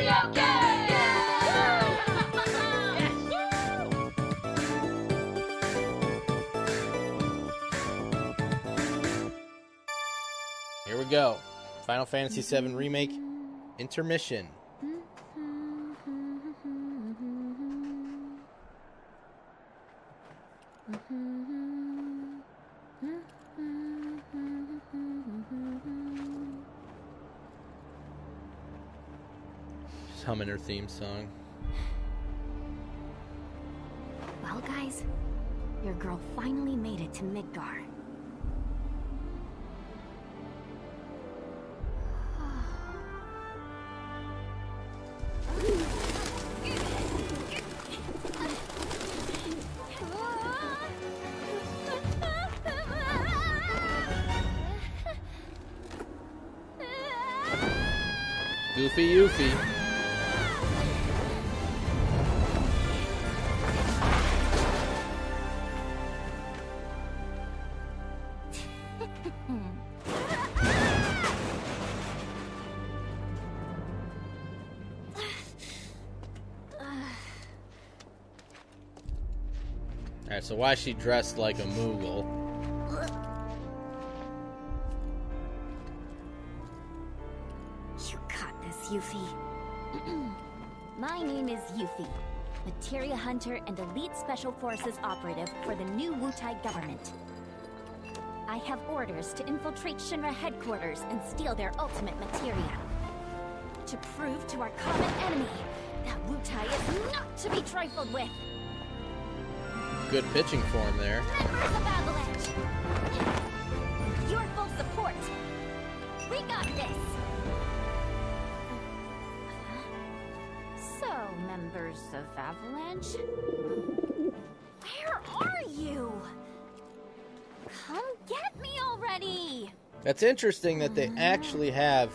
video game! Here we go. Final Fantasy VII Remake, Intermission. Just humming her theme song. Well, guys, your girl finally made it to Midgar. Goofy Yuffie. Alright, so why is she dressed like a Moogle? You got this, Yuffie. My name is Yuffie, materia hunter and elite special forces operative for the new Wutai government. I have orders to infiltrate Shinra headquarters and steal their ultimate materia. To prove to our common enemy that Wutai is not to be trifled with. Good pitching form there. Members of Avalanche! With your full support, we got this! So, members of Avalanche, where are you? Come get me already! That's interesting that they actually have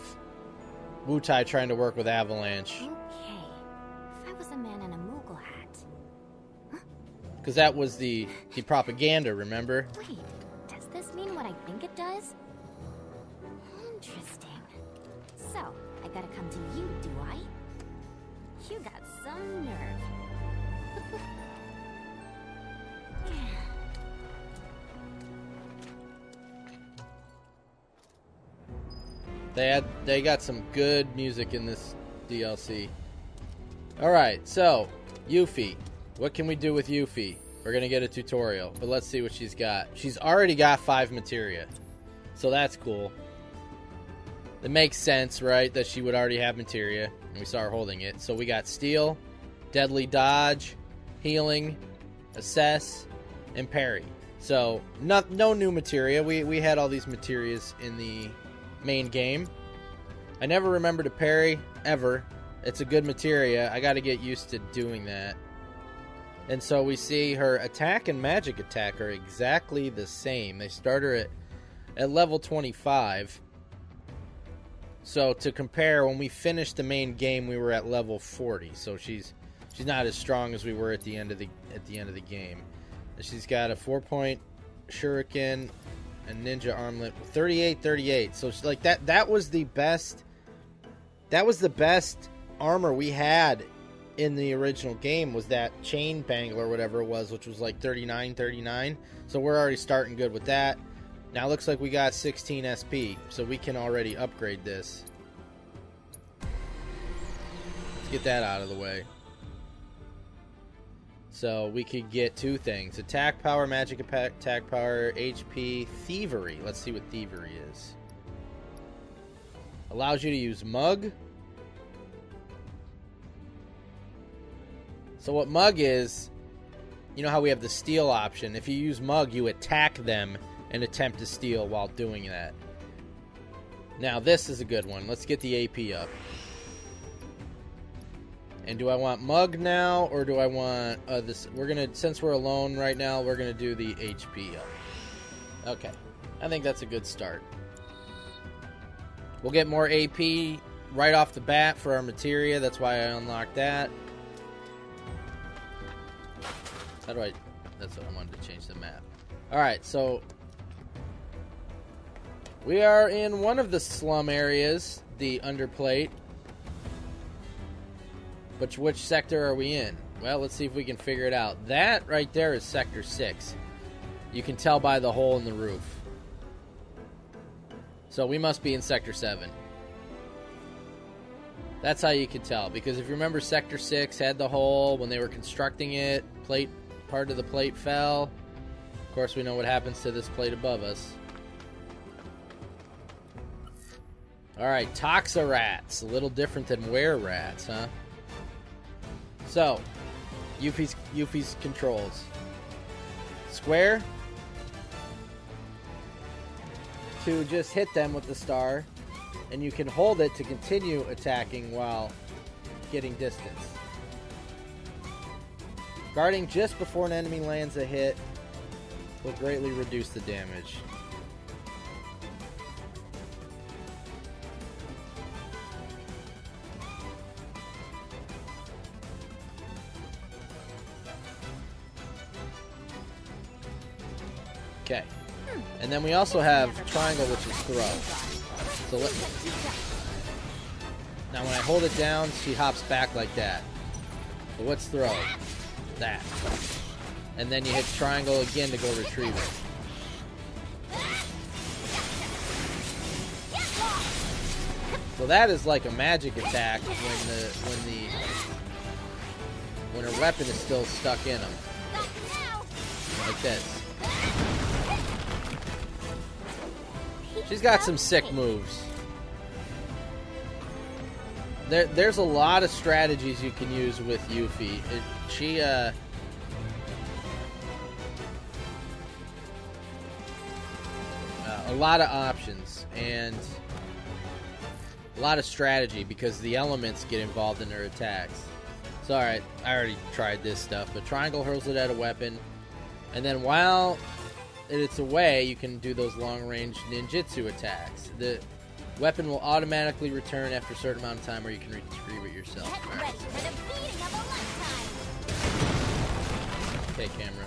Wutai trying to work with Avalanche. Okay, if I was a man in a Moogle hat... Because that was the propaganda, remember? Wait, does this mean what I think it does? Interesting. So, I gotta come to you, do I? You got some nerve. They got some good music in this DLC. Alright, so, Yuffie. What can we do with Yuffie? We're gonna get a tutorial, but let's see what she's got. She's already got 5 materia, so that's cool. It makes sense, right, that she would already have materia, and we saw her holding it. So we got steal, deadly dodge, healing, assess, and parry. So no new materia. We had all these materias in the main game. I never remember to parry ever. It's a good materia. I got to get used to doing that. And so we see her attack and magic attack are exactly the same. They start her at level 25. So to compare, when we finished the main game, we were at level 40. So she's not as strong as we were at the end of the game. And she's got a 4-point shuriken and ninja armlet, 38. So she's like that was the best. That was the best armor we had in the original game, was that chain bangle or whatever it was, which was like 39. So we're already starting good with that. Now it looks like we got 16 SP, so we can already upgrade this. Let's get that out of the way. So we could get 2 things: attack power, magic attack power, HP, thievery. Let's see what thievery is. Allows you to use mug. So what mug is, you know how we have the steal option. If you use mug, you attack them and attempt to steal while doing that. Now this is a good one. Let's get the AP up. And do I want mug now, or do I want this? Since we're alone right now, we're gonna do the HP up. Okay, I think that's a good start. We'll get more AP right off the bat for our materia. That's why I unlocked that. That's what I wanted to change the map. Alright, so we are in one of the slum areas, the underplate. But which sector are we in? Well, let's see if we can figure it out. That right there is Sector 6. You can tell by the hole in the roof. So we must be in Sector 7. That's how you can tell. Because if you remember, Sector 6 had the hole when they were constructing it. Part of the plate fell. Of course, we know what happens to this plate above us. Alright, Toxorats. A little different than were-rats, huh? So, Yuffie's controls. Square. To just hit them with the star. And you can hold it to continue attacking while getting distance. Guarding just before an enemy lands a hit will greatly reduce the damage. Okay. And then we also have triangle, which is throw. So now when I hold it down, she hops back like that. But what's throw? That. And then you hit triangle again to go retrieve it. So that is like a magic attack when a weapon is still stuck in them. Like this. She's got some sick moves. There's a lot of strategies you can use with Yuffie. A lot of options and a lot of strategy because the elements get involved in her attacks. So alright, I already tried this stuff, but triangle hurls it at a weapon, and then while it's away, you can do those long-range ninjutsu attacks. The weapon will automatically return after a certain amount of time, or you can retrieve it yourself. Right. Okay, camera.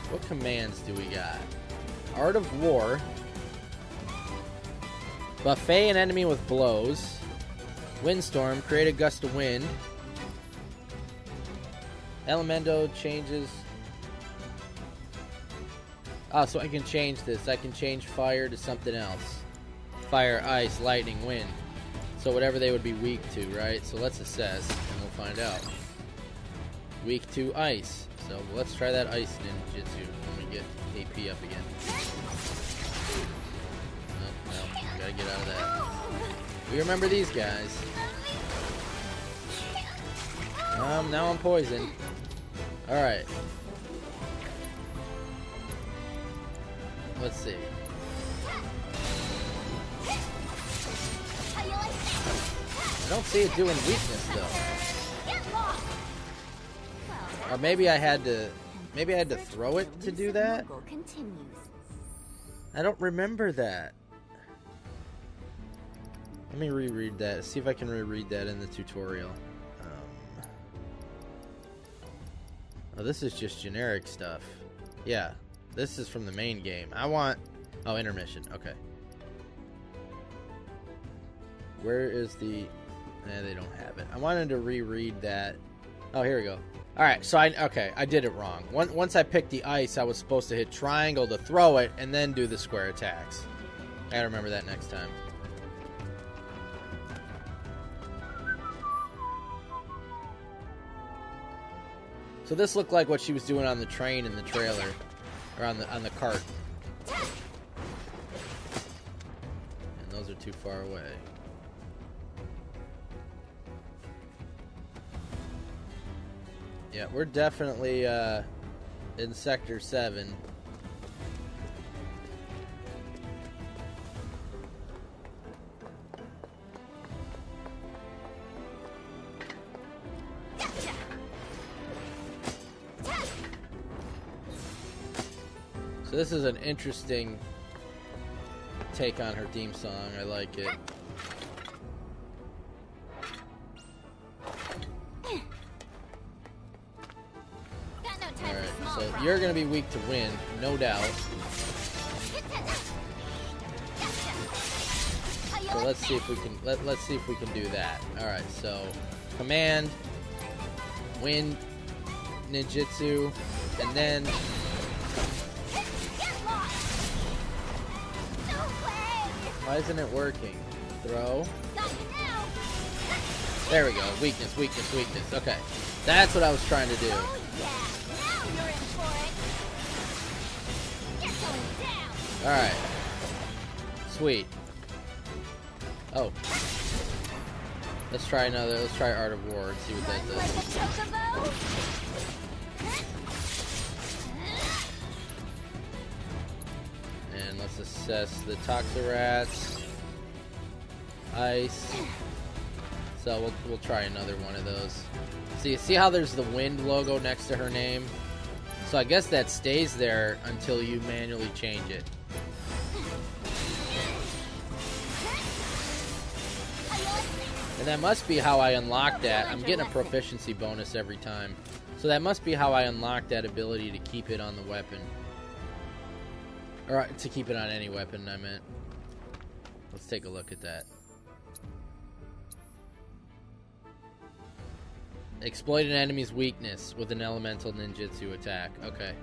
What commands do we got? Art of War. Buffet an enemy with blows. Windstorm. Create a gust of wind. Elemento changes. Oh, so I can change this. I can change fire to something else. Fire, ice, lightning, wind. So whatever they would be weak to, right? So let's assess, and we'll find out. Weak to ice. So let's try that ice ninjutsu when we get AP up again. No, gotta get out of that. We remember these guys. Now I'm poisoned. Alright. Let's see. I don't see it doing weakness though. Or maybe I had to throw it to do that? I don't remember that. Let me reread that. See if I can reread that in the tutorial. Oh, this is just generic stuff. Yeah. This is from the main game. Oh, intermission. Okay. Where is the... they don't have it. I wanted to reread that. Oh, here we go. Alright, so I did it wrong. Once I picked the ice, I was supposed to hit triangle to throw it, and then do the square attacks. I gotta remember that next time. So this looked like what she was doing on the train in the trailer. Or on the cart. And those are too far away. Yeah, we're definitely in Sector 7. So this is an interesting take on her theme song. I like it. Alright, so you're going to be weak to wind, no doubt. So let's see if we can let's see if we can do that. All right, so command, wind, ninjutsu, and then why isn't it working? Throw. There we go. Weakness, weakness, weakness. Okay, that's what I was trying to do. Oh yeah, now you're in for it. You're going down. All right. Sweet. Oh. Let's try another. Let's try Art of War and see what that Run does. like a chocobo. And let's assess the Toxorats. Ice. So we'll try another one of those. See how there's the wind logo next to her name? So I guess that stays there until you manually change it. And that must be how I unlock that. I'm getting a proficiency bonus every time. So that must be how I unlock that ability to keep it on the weapon. Or to keep it on any weapon, I meant. Let's take a look at that. Exploit an enemy's weakness with an elemental ninjutsu attack. Okay.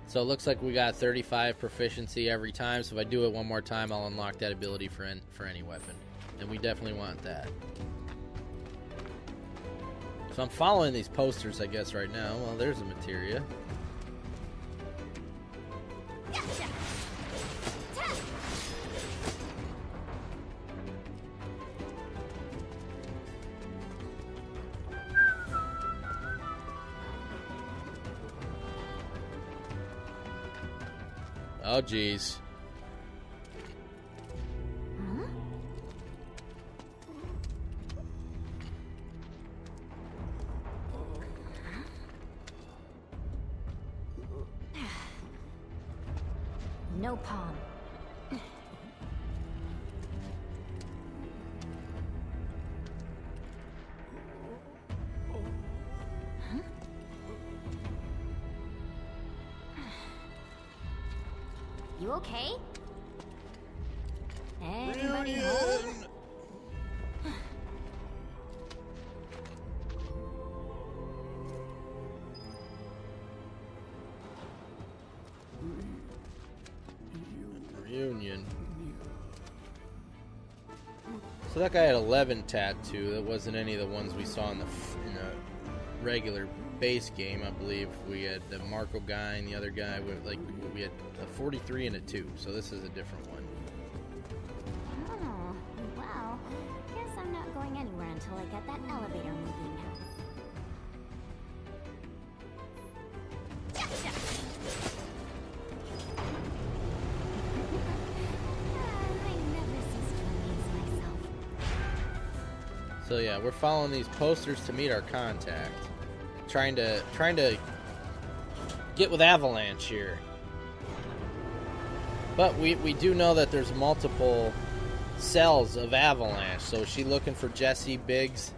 So it looks like we got 35 proficiency every time. So if I do it one more time, I'll unlock that ability for any weapon. And we definitely want that. So I'm following these posters, I guess, right now. Well, there's a materia. Gotcha. Oh, geez. No palm. You okay? Anybody home? Reunion. So that guy had 11 tattoo. That wasn't any of the ones we saw in the regular base game. I believe we had the Marco guy and the other guy. We had a 43 and a 2. So this is a different one. Oh, well. Guess I'm not going anywhere until I get that elevator moving. Gotcha. I never cease to amaze myself. So yeah, we're following these posters to meet our contact. Trying to get with Avalanche here. But we do know that there's multiple cells of Avalanche. So is she looking for Jesse, Biggs,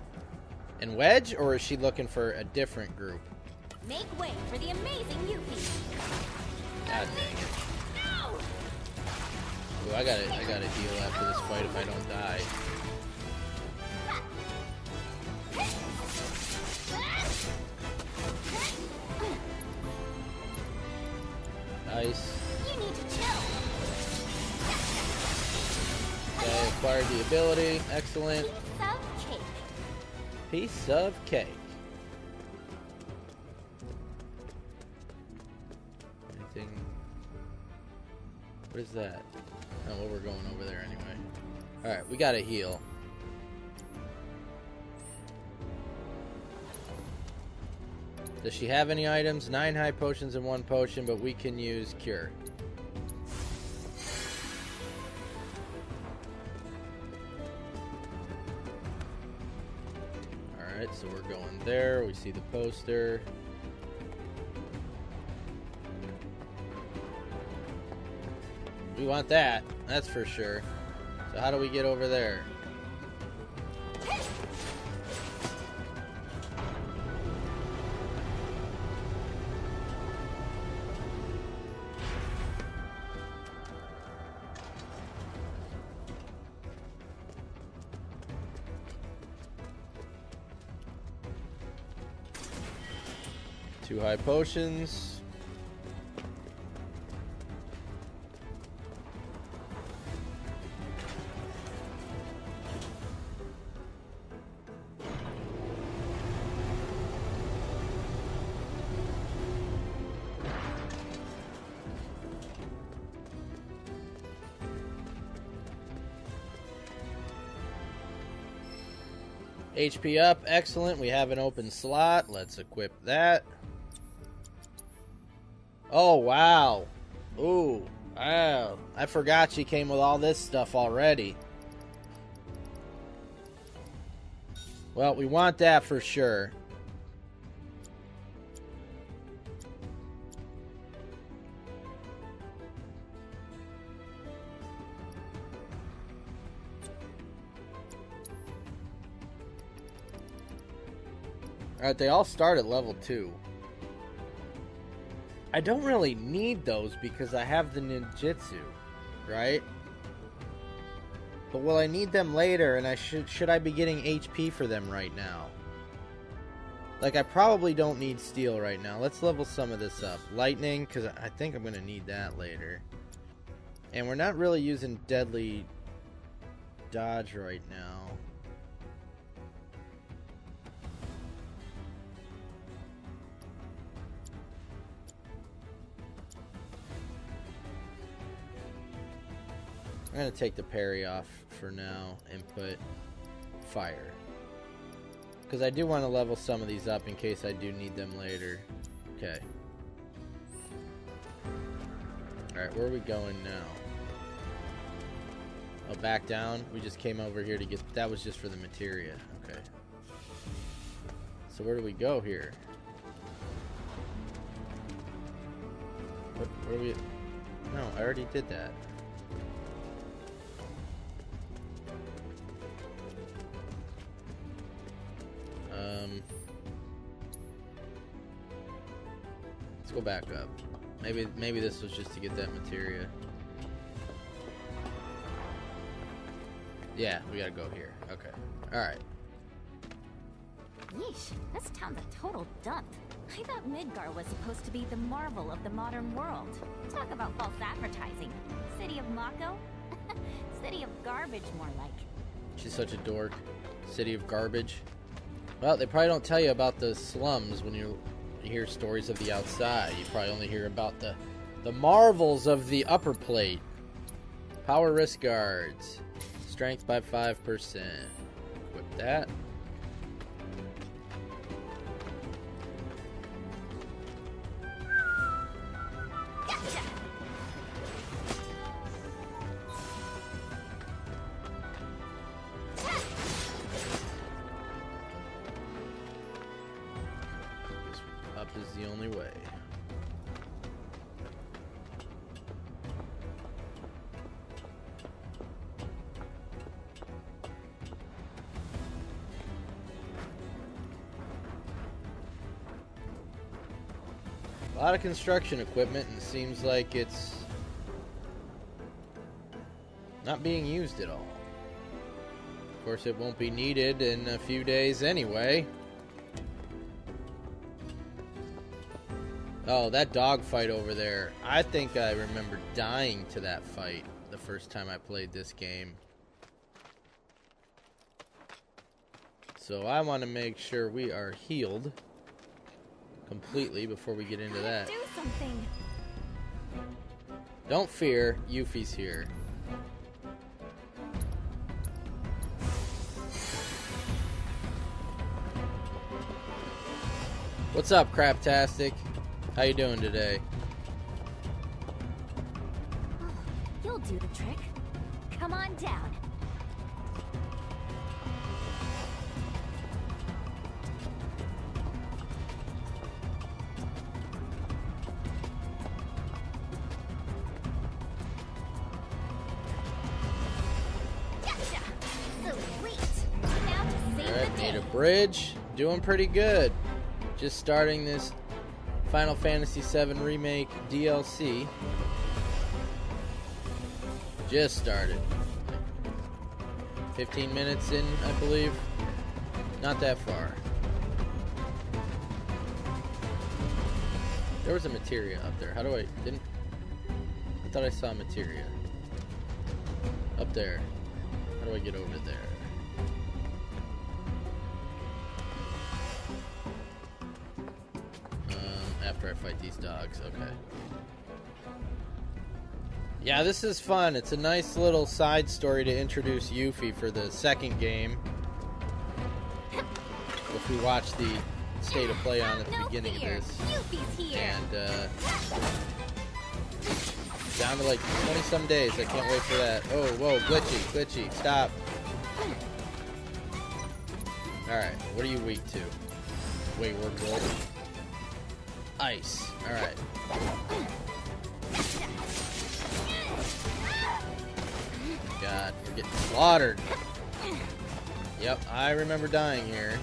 and Wedge, or is she looking for a different group? Make way for the amazing Yuffie. God dang it. No! Ooh, I gotta heal after this fight if I don't die. Nice. You need to chill. Okay, acquired the ability. Excellent. Piece of cake. Piece of cake. Anything? What is that? Oh, well, we're going over there anyway. Alright, we gotta heal. Does she have any items? 9 high potions and 1 potion, but we can use cure. Alright, so we're going there. We see the poster. We want that, that's for sure. So how do we get over there? 2 high potions. HP up, excellent. We have an open slot. Let's equip that. Oh, wow. Ooh, wow. I forgot she came with all this stuff already. Well, we want that for sure. Alright, they all start at level 2. I don't really need those because I have the ninjutsu, right? But will I need them later, and should I be getting HP for them right now? Like, I probably don't need steel right now. Let's level some of this up. Lightning, because I think I'm going to need that later. And we're not really using deadly dodge right now. I'm going to take the parry off for now and put fire. Because I do want to level some of these up in case I do need them later. Okay. Alright, where are we going now? Oh, back down? We just came over here to get... That was just for the materia. Okay. So where do we go here? Where do we... No, I already did that. Let's go back up. Maybe this was just to get that materia. Yeah, we gotta go here. Okay. Alright. Yeesh, this town's a total dump. I thought Midgar was supposed to be the marvel of the modern world. Talk about false advertising. City of Mako? City of garbage, more like. She's such a dork. City of garbage. Well, they probably don't tell you about the slums when you hear stories of the outside. You probably only hear about the marvels of the upper plate. Power wrist guards. Strength by 5%. Equip that. Is the only way. A lot of construction equipment, and it seems like it's not being used at all. Of course, it won't be needed in a few days anyway. Oh, that dog fight over there. I think I remember dying to that fight the first time I played this game. So I want to make sure we are healed completely before we get into that. Do something. Don't fear, Yuffie's here. What's up, Craptastic? How you doing today? Oh, you'll do the trick. Come on down. Gotcha. Sweet. Now to save the day. Need a bridge. Doing pretty good. Just starting this Final Fantasy VII Remake DLC. Just started. 15 minutes in, I believe. Not that far. There was a materia up there. How do I... I thought I saw materia. Up there. How do I get over there? After I fight these dogs. Okay. Yeah, this is fun. It's a nice little side story to introduce Yuffie for the second game. If we watch the state of play on at the beginning of this. And, down to like 20-some days. I can't wait for that. Oh, whoa, glitchy, stop. Alright, what are you weak to? Wayward wolf. Ice. Alright. God, you're getting slaughtered. Yep, I remember dying here.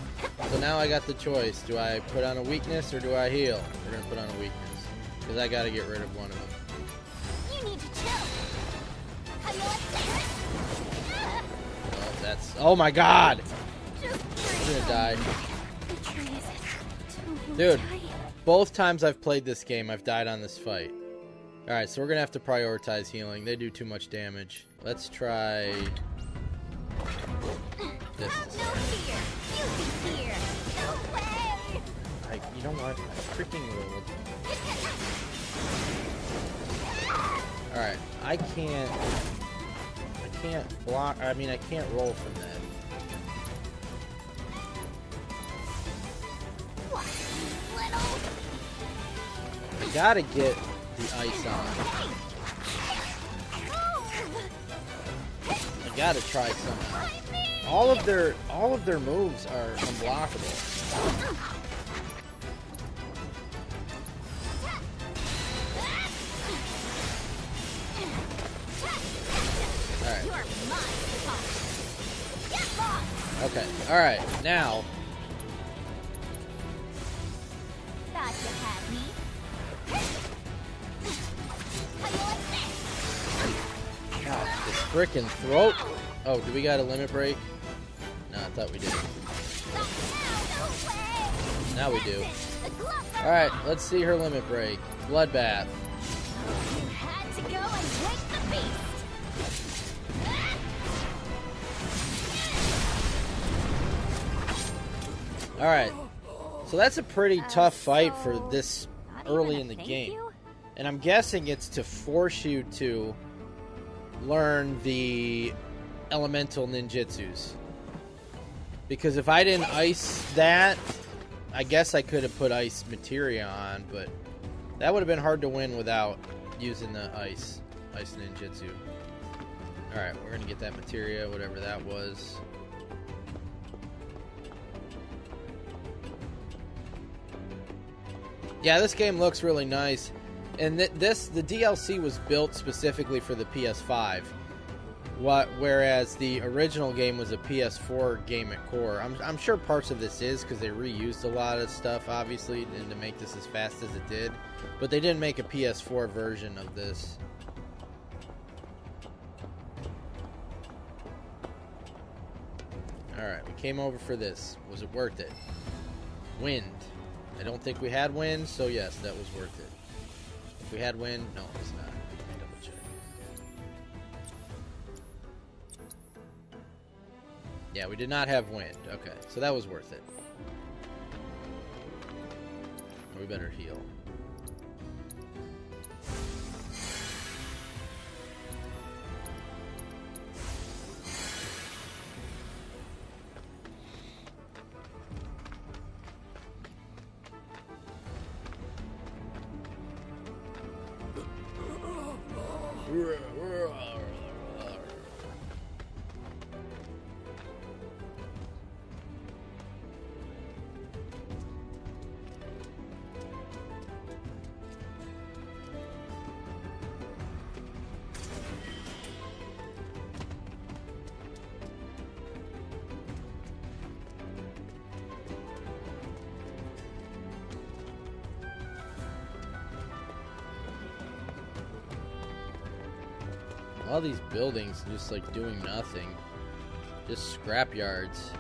So now I got the choice. Do I put on a weakness or do I heal? We're gonna put on a weakness. Because I gotta get rid of one of them. You need to chill. How do you like that? Oh, that's... Oh my god! I'm gonna die. Dude, both times I've played this game, I've died on this fight. Alright, so we're gonna have to prioritize healing. They do too much damage. Let's try... this. You know what? I freaking rolled. Alright, I can't block... I mean, I can't roll from that. I gotta get the ice on. I gotta try somehow. All of their moves are unblockable. Alright. Okay, alright, now. God, this frickin' throat. Oh, do we got a limit break? No, I thought we did. Now we do. Alright, let's see her limit break. Bloodbath. You had to go and wake the beast. Alright. So that's a pretty tough fight for this early in the game. And I'm guessing it's to force you to learn the elemental ninjutsus. Because if I didn't ice that, I guess I could have put ice materia on, but that would have been hard to win without using the ice ninjutsu. Alright, we're gonna get that materia, whatever that was. Yeah, this game looks really nice. And the DLC was built specifically for the PS5. Whereas the original game was a PS4 game at core. I'm sure parts of this is because they reused a lot of stuff, obviously, and to make this as fast as it did. But they didn't make a PS4 version of this. Alright, we came over for this. Was it worth it? Wind. I don't think we had wind, so yes, that was worth it. If we had wind, no, it's not. Double check. Yeah, we did not have wind. Okay, so that was worth it. We better heal. All these buildings just like doing nothing. Just scrap yards.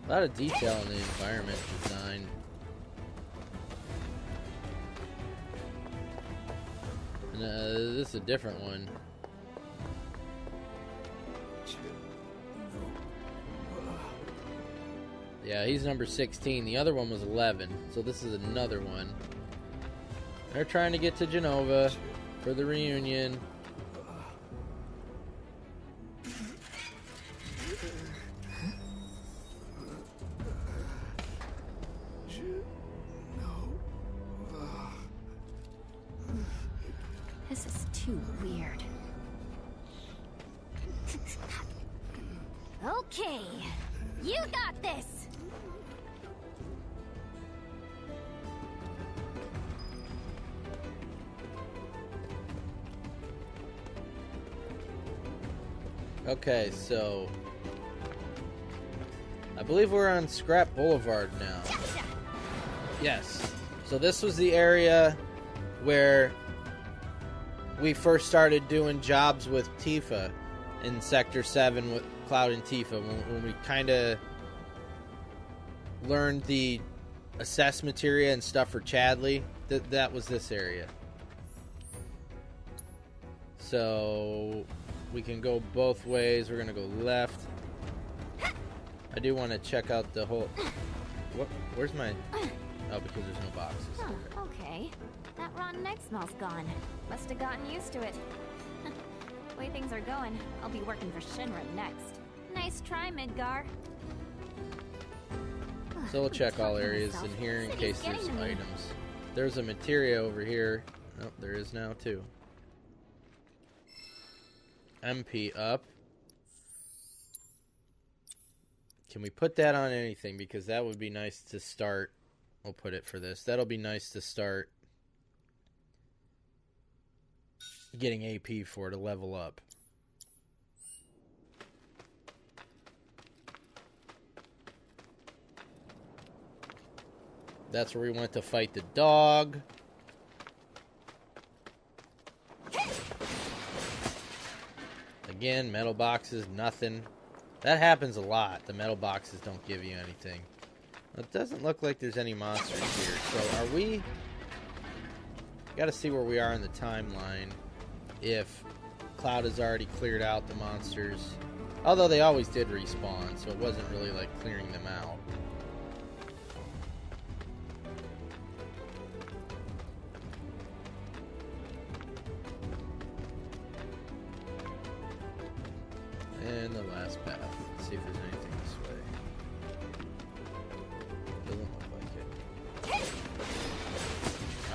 A lot of detail in the environment design. And, this is a different one. Yeah, he's number 16. The other one was 11. So this is another one. They're trying to get to Genova for the reunion. This is too weird. Okay, you got this. Okay, so I believe we're on Scrap Boulevard now. Yes. So this was the area where we first started doing jobs with Tifa in Sector 7 with Cloud and Tifa when we kind of learned the assess materia and stuff for Chadley. That was this area. So we can go both ways. We're gonna go left. I do want to check out the whole. What? Where's my? Oh, because there's no boxes. Huh, okay. That rotten egg smell's gone. Must have gotten used to it. The way things are going, I'll be working for Shinra next. Nice try, Midgar. So we'll check all areas in here in case there's items. There's a materia over here. Oh, there is now too. MP up. Can we put that on anything? Because that would be nice to start. We'll put it for this. That'll be nice to start getting AP for to level up. That's where we went to fight the dog. Again, metal boxes, nothing. That happens a lot. The metal boxes don't give you anything. It doesn't look like there's any monsters here. So are we... Gotta see where we are in the timeline. If Cloud has already cleared out the monsters. Although they always did respawn, so it wasn't really like clearing them out. And the last path. Let's see if there's anything this way. Doesn't look like it.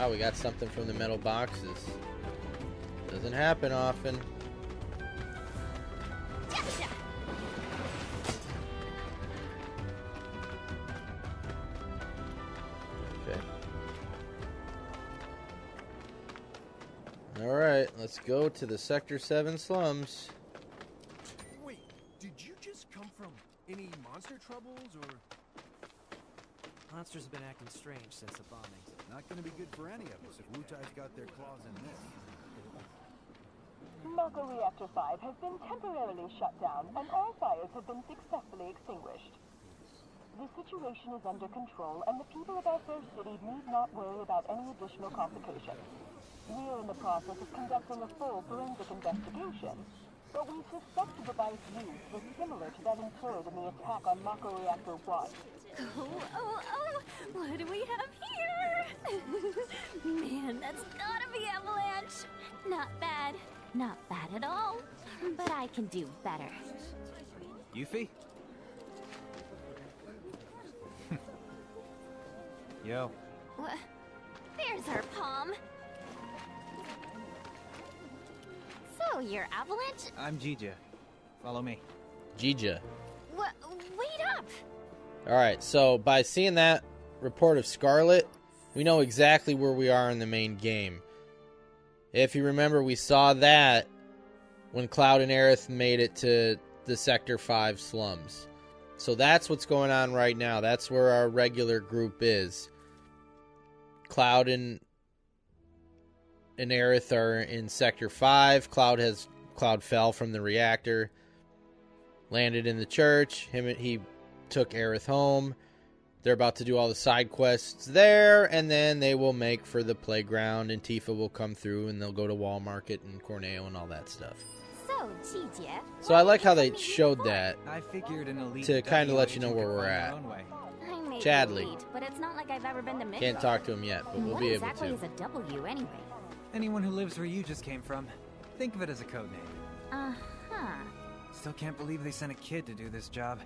Oh, we got something from the metal boxes. Doesn't happen often. Okay. Alright, let's go to the Sector 7 slums. Did you just come from any monster troubles, or...? Monsters have been acting strange since the bombings. Not gonna be good for any of us if Wutai's got their claws in this. Mako Reactor 5 has been temporarily shut down, and all fires have been successfully extinguished. The situation is under control, and the people of our fair city need not worry about any additional complications. We are in the process of conducting a full forensic investigation, but we suspect the device used was similar to that employed in the attack on Mako Reactor 1. Oh, what do we have here? Man, that's gotta be Avalanche. Not bad. Not bad at all. But I can do better. Yuffie? Yo. What? There's her palm. So, you're Avalanche? I'm Jija. Follow me. Jija. What? Wait up! Alright, so by seeing that report of Scarlet, we know exactly where we are in the main game. If you remember, we saw that when Cloud and Aerith made it to the Sector 5 slums. So that's what's going on right now. That's where our regular group is. Cloud and Aerith are in Sector 5. Cloud fell from the reactor, landed in the church. He took Aerith home. They're about to do all the side quests there, and then they will make for the playground, and Tifa will come through, and they'll go to Wall Market and Corneo and all that stuff. So I like how they showed that I figured an elite to kind of let you know agent where could we're find at. their own way. I may be Chadley. elite, but it's not like I've ever been to Midgar. Can't talk to him yet, but we'll What be able exactly to. is a W anyway? Anyone who lives where you just came from, think of it as a code name. Uh-huh. Still can't believe they sent a kid to do this job.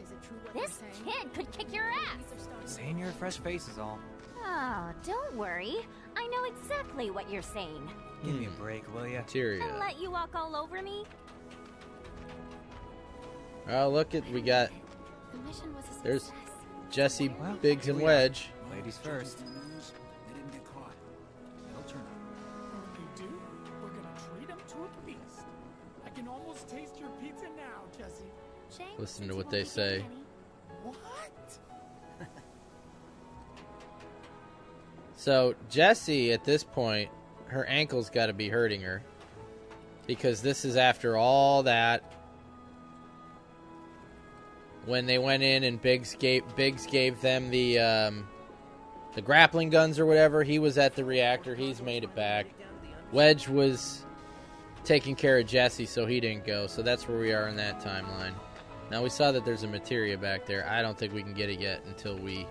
This kid could kick your ass. Saying you're a fresh face is all. Oh, don't worry. I know exactly what you're saying. Give me a break, will ya? Materia. And let you walk all over me? Oh, look at we got The mission was a There's success. Jesse, Well, Biggs, here and we are. Wedge. Ladies first. They didn't get caught. They'll turn up. If they do, we're gonna treat them to a feast. I can almost taste your pizza now, Jesse. Shame, Listen since to you what won't they be say. taking any. What? So Jessie, at this point, her ankle's got to be hurting her because this is after all that. When they went in and Biggs gave them the grappling guns or whatever, he was at the reactor. He's made it back. Wedge was taking care of Jesse, so he didn't go. So that's where we are in that timeline. Now we saw that there's a materia back there. I don't think we can get it yet until we...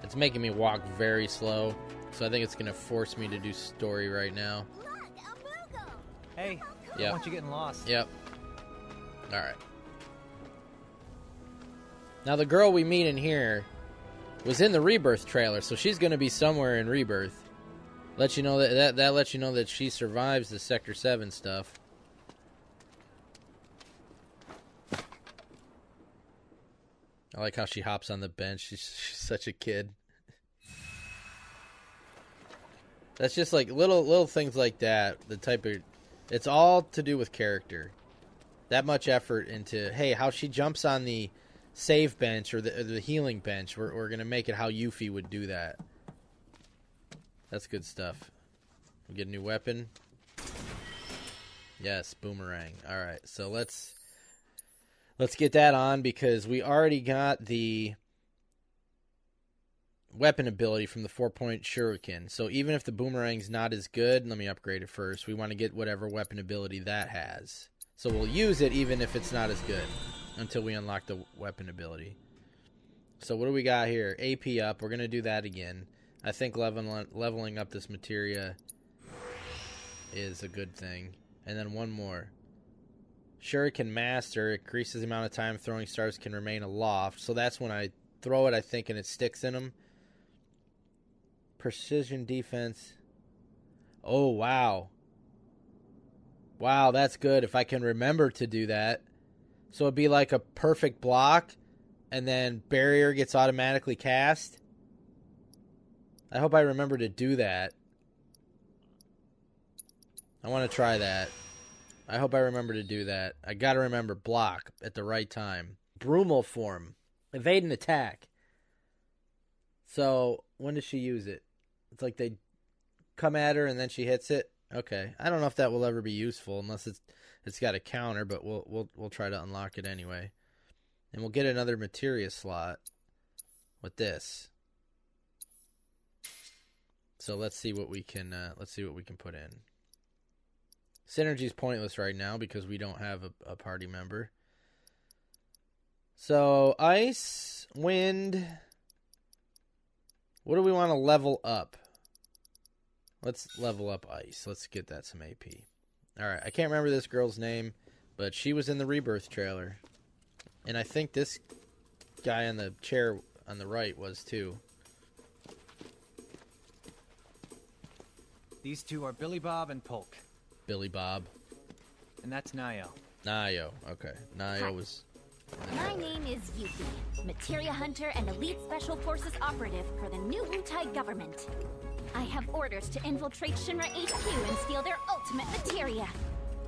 It's making me walk very slow, so I think it's going to force me to do story right now. Hey, I Yep. don't want you getting lost. Yep. Alright. Now the girl we meet in here was in the Rebirth trailer, so she's going to be somewhere in Rebirth. Let you know that lets you know that she survives the Sector 7 stuff. I like how she hops on the bench. She's such a kid. That's just like little things like that. The type of... It's all to do with character. That much effort into, hey, how she jumps on the save bench or the healing bench. We're going to make it how Yuffie would do that. That's good stuff. We get a new weapon. Yes, boomerang. All right, so let's get that on because we already got the weapon ability from the 4-point shuriken. So even if the boomerang's not as good, let me upgrade it first. We want to get whatever weapon ability that has. So we'll use it even if it's not as good until we unlock the weapon ability. So what do we got here? AP up. We're going to do that again. I think leveling up this materia is a good thing. And then one more. Shuriken Master increases the amount of time throwing stars can remain aloft. So that's when I throw it, I think, and it sticks in them. Precision defense. Oh, wow. Wow, that's good if I can remember to do that. So it'd be like a perfect block, and then barrier gets automatically cast. I hope I remember to do that. I want to try that. I hope I remember to do that. I gotta remember block at the right time. Brumal form. Evade and attack. So, when does she use it? It's like they come at her and then she hits it. Okay. I don't know if that will ever be useful unless it's got a counter, but we'll try to unlock it anyway. And we'll get another materia slot with this. So let's see what we can put in. Synergy's pointless right now because we don't have a party member. So ice, wind. What do we want to level up? Let's level up ice. Let's get that some AP. Alright, I can't remember this girl's name, but she was in the Rebirth trailer. And I think this guy on the chair on the right was too. These two are Billy Bob and Polk. Billy Bob. And that's Nayo. Nayo. Okay. Hi. Nayo was... My name is Yuffie, Materia Hunter and Elite Special Forces Operative for the new Wutai government. I have orders to infiltrate Shinra HQ and steal their ultimate materia.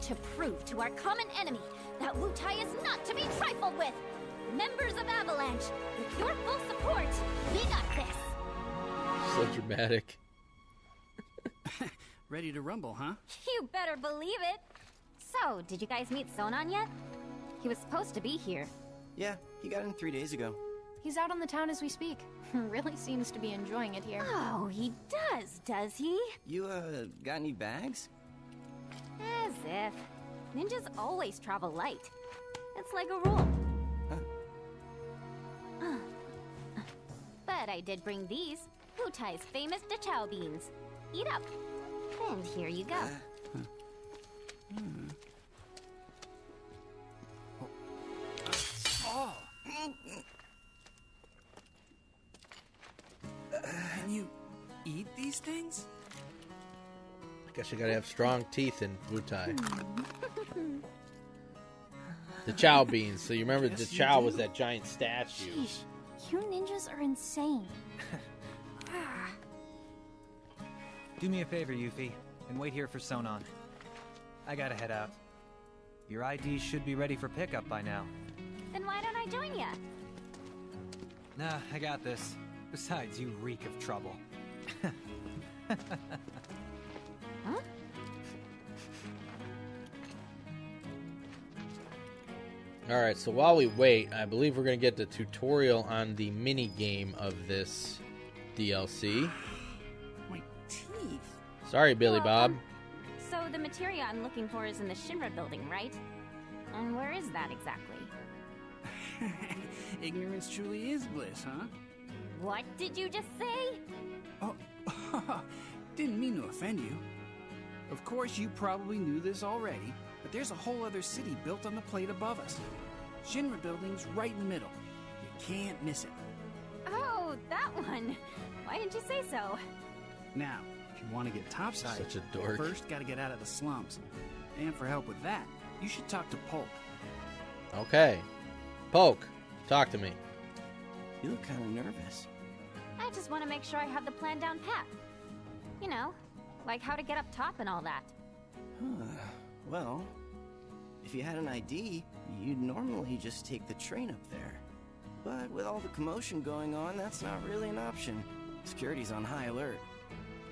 To prove to our common enemy that Wutai is not to be trifled with. Members of Avalanche, with your full support, we got this. So dramatic. Ready to rumble, huh? You better believe it. So, did you guys meet Sonon yet? He was supposed to be here. Yeah, he got in 3 days ago. He's out on the town as we speak. Really seems to be enjoying it here. Oh, he does he? You, got any bags? As if. Ninjas always travel light. It's like a rule. But I did bring these. Wutai's famous Dachau beans. Eat up. And here you go. Can you eat these things? I guess you gotta have strong teeth in Wutai. The Chow beans. So you remember the Chow was that giant statue. Sheesh, you ninjas are insane. Do me a favor, Yuffie, and wait here for Sonon. I gotta head out. Your IDs should be ready for pickup by now. Then why don't I join ya? Nah, I got this. Besides, you reek of trouble. Huh? Alright, so while we wait, I believe we're going to get the tutorial on the mini game of this DLC. My teeth. Sorry, Billy Bob. So the materia I'm looking for is in the Shinra building, right? And where is that exactly? Ignorance truly is bliss, huh? What did you just say? Oh, didn't mean to offend you. Of course, you probably knew this already, but there's a whole other city built on the plate above us. Shinra building's right in the middle. You can't miss it. Oh, that one. Why didn't you say so? Now, if you want to get topside, Such a dork. first gotta get out of the slums. And for help with that, you should talk to Polk. Okay. Poke, talk to me. You look kind of nervous. I just want to make sure I have the plan down pat. You know, like how to get up top and all that. Well, if you had an ID, you'd normally just take the train up there. But with all the commotion going on, that's not really an option. Security's on high alert.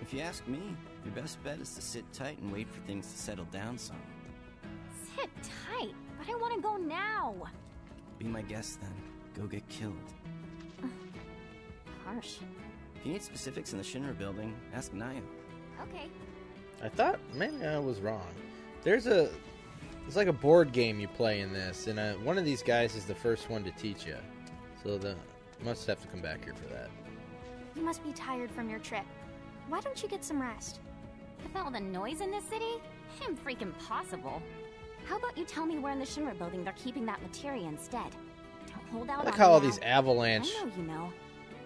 If you ask me, your best bet is to sit tight and wait for things to settle down some. Sit tight, but I want to go now. Be my guest then. Go get killed. Harsh. If you need specifics in the Shinra building, ask Naya. Okay. I thought maybe I was wrong. It's like a board game you play in this, and one of these guys is the first one to teach you. So you must have to come back here for that. You must be tired from your trip. Why don't you get some rest? With all the noise in this city, I'm freaking possible. How about you tell me where in the Shinra building they're keeping that materia instead? Don't hold out I like on how me all now. these Avalanche I know you know.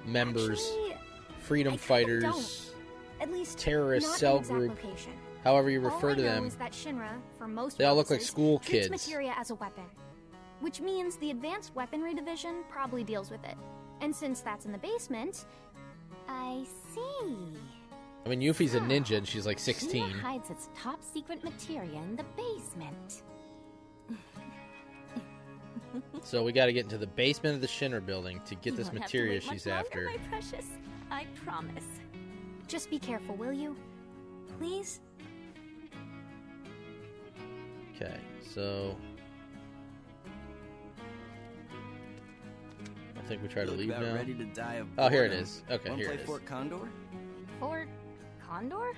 members, Actually, freedom I kinda fighters, don't. At least terrorist not cell an exact group, location. however you All refer I to know them, is that Shinra, for most they all look like purposes, school treats kids. materia as a weapon, which means the advanced weaponry division probably deals with it. And since that's in the basement, I see. I mean, Yuffie's a ninja and she's like 16. Shinra hides its top secret materia in the basement. So we got to get into the basement of the Shinra building to get You this won't have to materia wait much she's longer, after. my precious. I promise. just be careful, will you? Please? Okay, so I think we try to Look leave about now. ready to die of Oh, here it boredom. is. Okay, Wanna here play it is. Fort Condor? Fort Condor?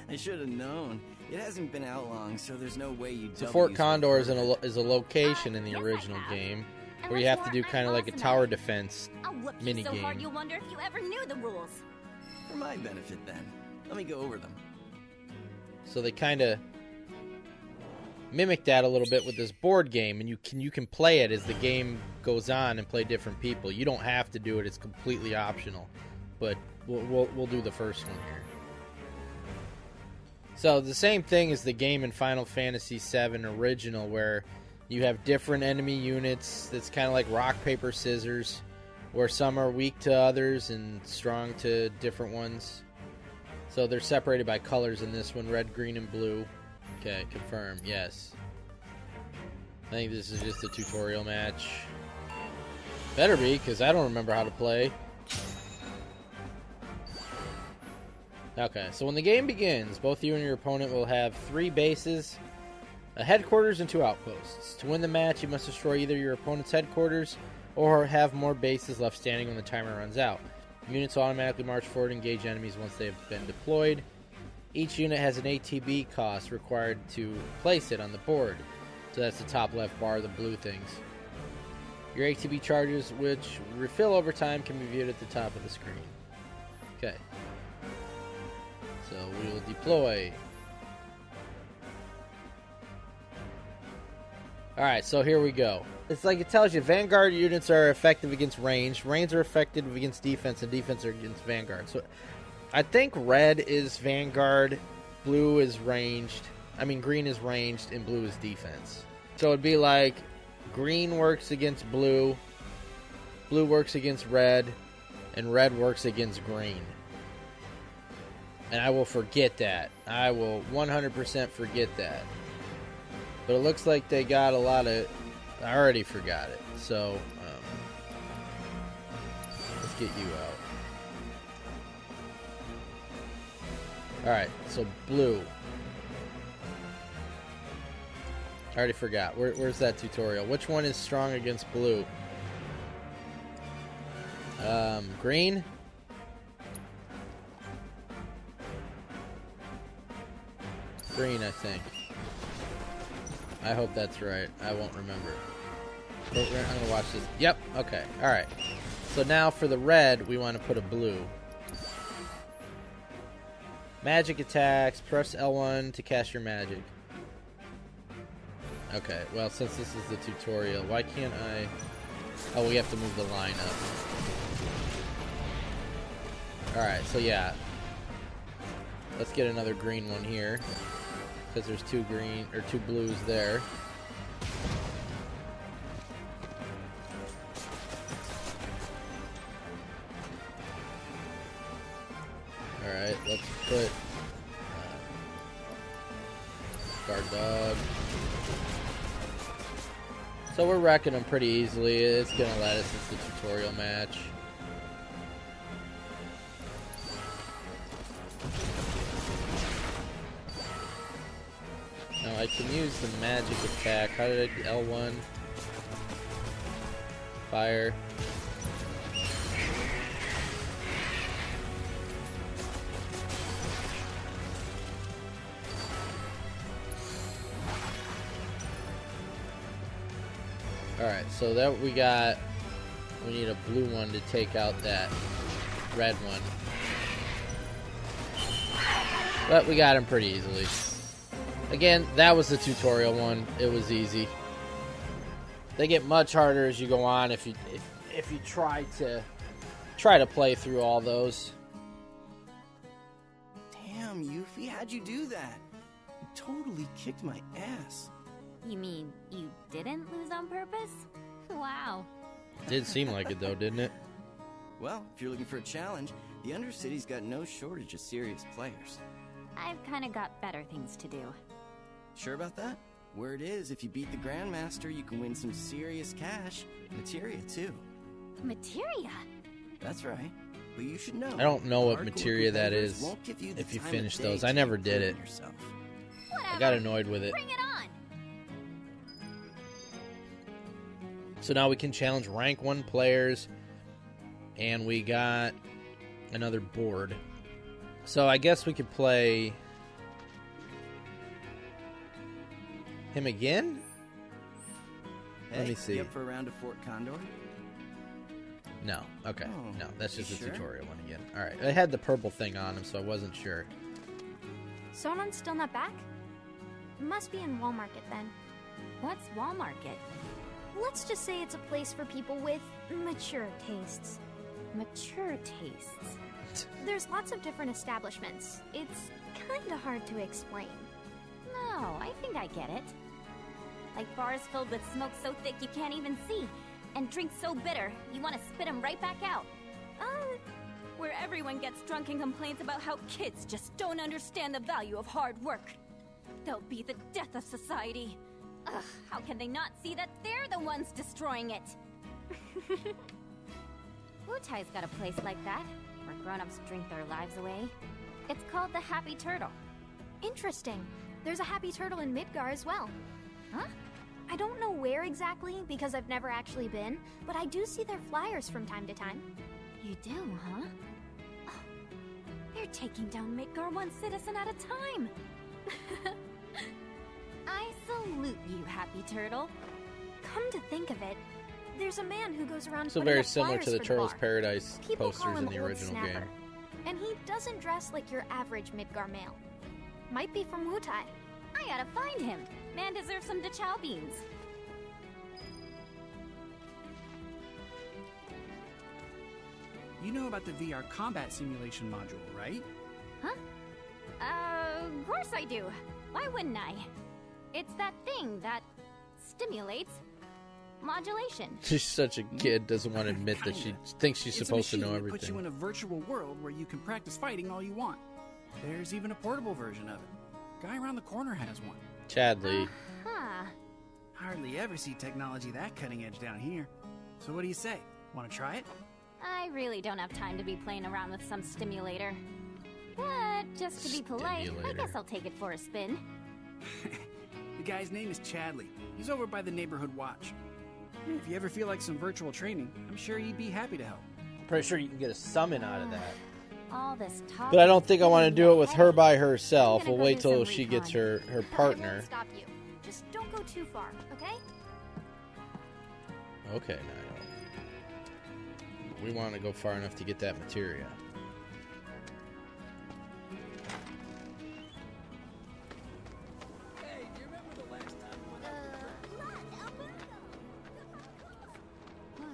I should have known. It hasn't been out long, so there's no way you'd. So Fort Condor is a location in the yes, I original have. game And where you what's have to more, do kind of I'm like a awesome tower at it. defense I'll whoop you mini so game. hard you'll wonder if you ever knew the rules. For my benefit, then. Let me go over them. So they kind of mimic that a little bit with this board game, and you can play it as the game goes on and play different people. You don't have to do it; it's completely optional. But we'll do the first one here. So the same thing as the game in Final Fantasy VII Original, where you have different enemy units. That's kind of like rock, paper, scissors, where some are weak to others and strong to different ones. So they're separated by colors in this one, red, green, and blue. Okay, confirm, yes. I think this is just a tutorial match. Better be, because I don't remember how to play. Okay, so when the game begins, both you and your opponent will have 3 bases, a headquarters, and 2 outposts. To win the match, you must destroy either your opponent's headquarters or have more bases left standing when the timer runs out. Units automatically march forward and engage enemies once they have been deployed. Each unit has an ATB cost required to place it on the board. So that's the top left bar, the blue things. Your ATB charges, which refill over time, can be viewed at the top of the screen. Okay. So we will deploy. Alright, so here we go. It's like it tells you Vanguard units are effective against range. Range are effective against defense, and defense are against Vanguard. So I think red is Vanguard, blue is ranged. I mean, green is ranged, and blue is defense. So it'd be like green works against blue, blue works against red, and red works against green. And I will forget that. I will 100% forget that. But it looks like they got a lot of... I already forgot it. So, let's get you out. Alright, so blue. I already forgot. Where's that tutorial? Which one is strong against blue? Green? Green, I think. I hope that's right. I won't remember. I'm gonna watch this. Yep, okay. Alright. So now for the red, we want to put a blue. Magic attacks. Press L1 to cast your magic. Okay, well, since this is the tutorial, why can't I... Oh, we have to move the line up. Alright, so yeah. Let's get another green one here. Because there's two blues there. Alright, let's put guard dog. So we're wrecking them pretty easily. It's gonna let us. It's the tutorial match. Now I can use the magic attack. How did I do? L1. Fire. Alright, so that we need a blue one to take out that red one. But we got him pretty easily. Again, that was the tutorial one. It was easy. They get much harder as you go on if you try to play through all those. Damn, Yuffie, how'd you do that? You totally kicked my ass. You mean you didn't lose on purpose? Wow. Did seem like it though, didn't it? Well, if you're looking for a challenge, the Undercity's got no shortage of serious players. I've kind of got better things to do. Sure about that? Word is, if you beat the Grandmaster, you can win some serious cash. Materia, too. Materia? That's right. But you should know. I don't know what hardcore materia that is. won't give you the If you time finish of day those, to I never did it. yourself. Whatever. I got annoyed with it. Bring it on! So now we can challenge rank 1 players, and we got another board. So I guess we could play him again? Hey, Let me see. You up for a round of Fort Condor? No. Okay. Oh, No, that's just you a sure? tutorial one again. Alright. I had the purple thing on him, so I wasn't sure. Sonon's still not back? Must be in Wall Market then. What's Wall Market? Let's just say it's a place for people with mature tastes. Mature tastes. There's lots of different establishments. It's kinda hard to explain. No, I think I get it. Like bars filled with smoke so thick you can't even see, and drinks so bitter you want to spit them right back out. Where everyone gets drunk and complains about how kids just don't understand the value of hard work. They'll be the death of society. Ugh, how can they not see that they're the ones destroying it? Wutai's got a place like that, where grown-ups drink their lives away. It's called the Happy Turtle. Interesting. There's a Happy Turtle in Midgar as well. Huh? I don't know where exactly because I've never actually been, but I do see their flyers from time to time. You do, huh? Oh, they're taking down Midgar one citizen at a time. I salute you, Happy Turtle. Come to think of it, there's a man who goes around So putting very up similar flyers to the for Turtles bar. Paradise People call posters him in the Old original Snapper. game. And he doesn't dress like your average Midgar male. Might be from Wutai. I gotta find him. Man deserves some Dachau beans. You know about the VR combat simulation module, right? Of course I do. Why wouldn't I? It's that thing that stimulates modulation. She's such a kid, doesn't want to admit that she thinks she's It's supposed to a know machine that puts you in everything. a virtual world where you can practice fighting all you want. There's even a portable version of it. Guy around the corner has one. Chadley. Huh. Hardly ever see technology that cutting edge down here. So what do you say? Want to try it? I really don't have time to be playing around with some stimulator. But just to be polite, I Stimulator. guess I'll take it for a spin. The guy's name is Chadley. He's over by the neighborhood watch. If you ever feel like some virtual training, I'm sure he'd be happy to help. Pretty sure you can get a summon out of that. All this talk. But I don't think I want to do it with her by herself. I'm We'll gonna wait go do till some she gets her I partner. won't stop you. Just don't go too far, okay? Okay, now. We want to go far enough to get that materia.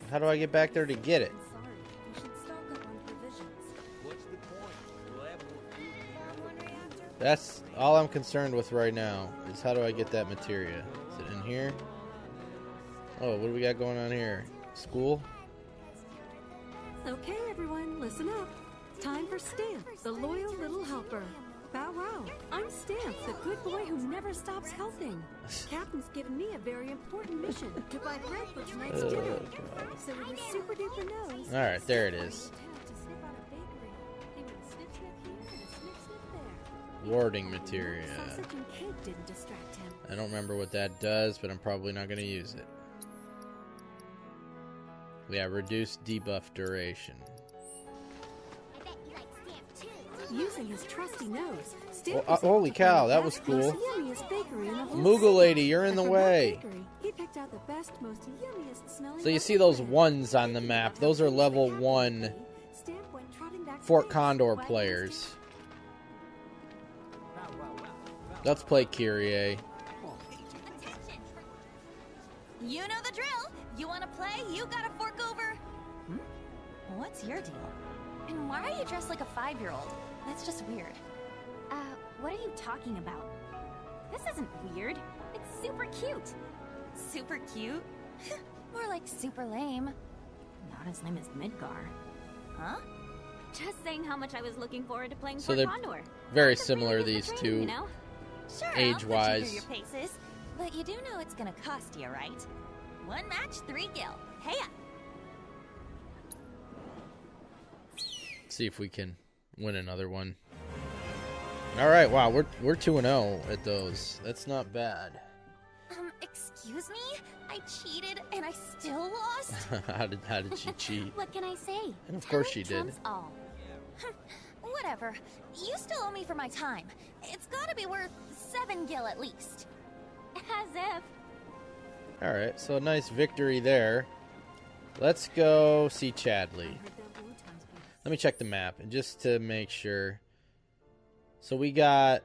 How do I get back there to get it? That's all I'm concerned with right now, is how do I get that materia? Is it in here? Oh, what do we got going on here? School? Okay, everyone, listen up. Time for Stamp, the loyal little helper. Bow wow, I'm Stamp, the good boy who never stops helping. Captain's given me a very important mission to buy bread for tonight's dinner. So with his super duper nose. All right, there it is. To sniff out a bakery. He went a sniff sniff here and a sniff sniff there. Warding materia. Sausage and cake didn't distract him. I don't remember what that does, but I'm probably not going to use it. Yeah, reduced debuff duration. Using his trusty nose, Oh, Stamp holy cow, that was cool. Moogle Moogle lady, you're in the way. He picked out the best, most yummiest smelling. So you see those ones on the map. Those are level 1 Fort Condor players. Let's play Kyrie. You know the drill. You want to play? You gotta fork over. What's your deal? And why are you dressed like a 5-year-old? That's just weird. What are you talking about? This isn't weird. It's super cute. Super cute? More like super lame. Not as lame as Midgar. Huh? Just saying how much I was looking forward to playing So Fort they're Condor. very Lots of similar, really these good two, training, you know? Sure, age-wise. I'll put you through your paces, but you do know it's gonna cost you, right? 1 match, 3 gil. Hey ya! See if we can win another one. All right, wow, we're 2-0 at those. That's not bad. Excuse me? I cheated and I still lost? how did she cheat? What can I say? And of course she Talent did. trumps all. Whatever. You still owe me for my time. It's gotta be worth 7 gil at least. As if. All right, so a nice victory there. Let's go see Chadley. Let me check the map, and just to make sure. So we got.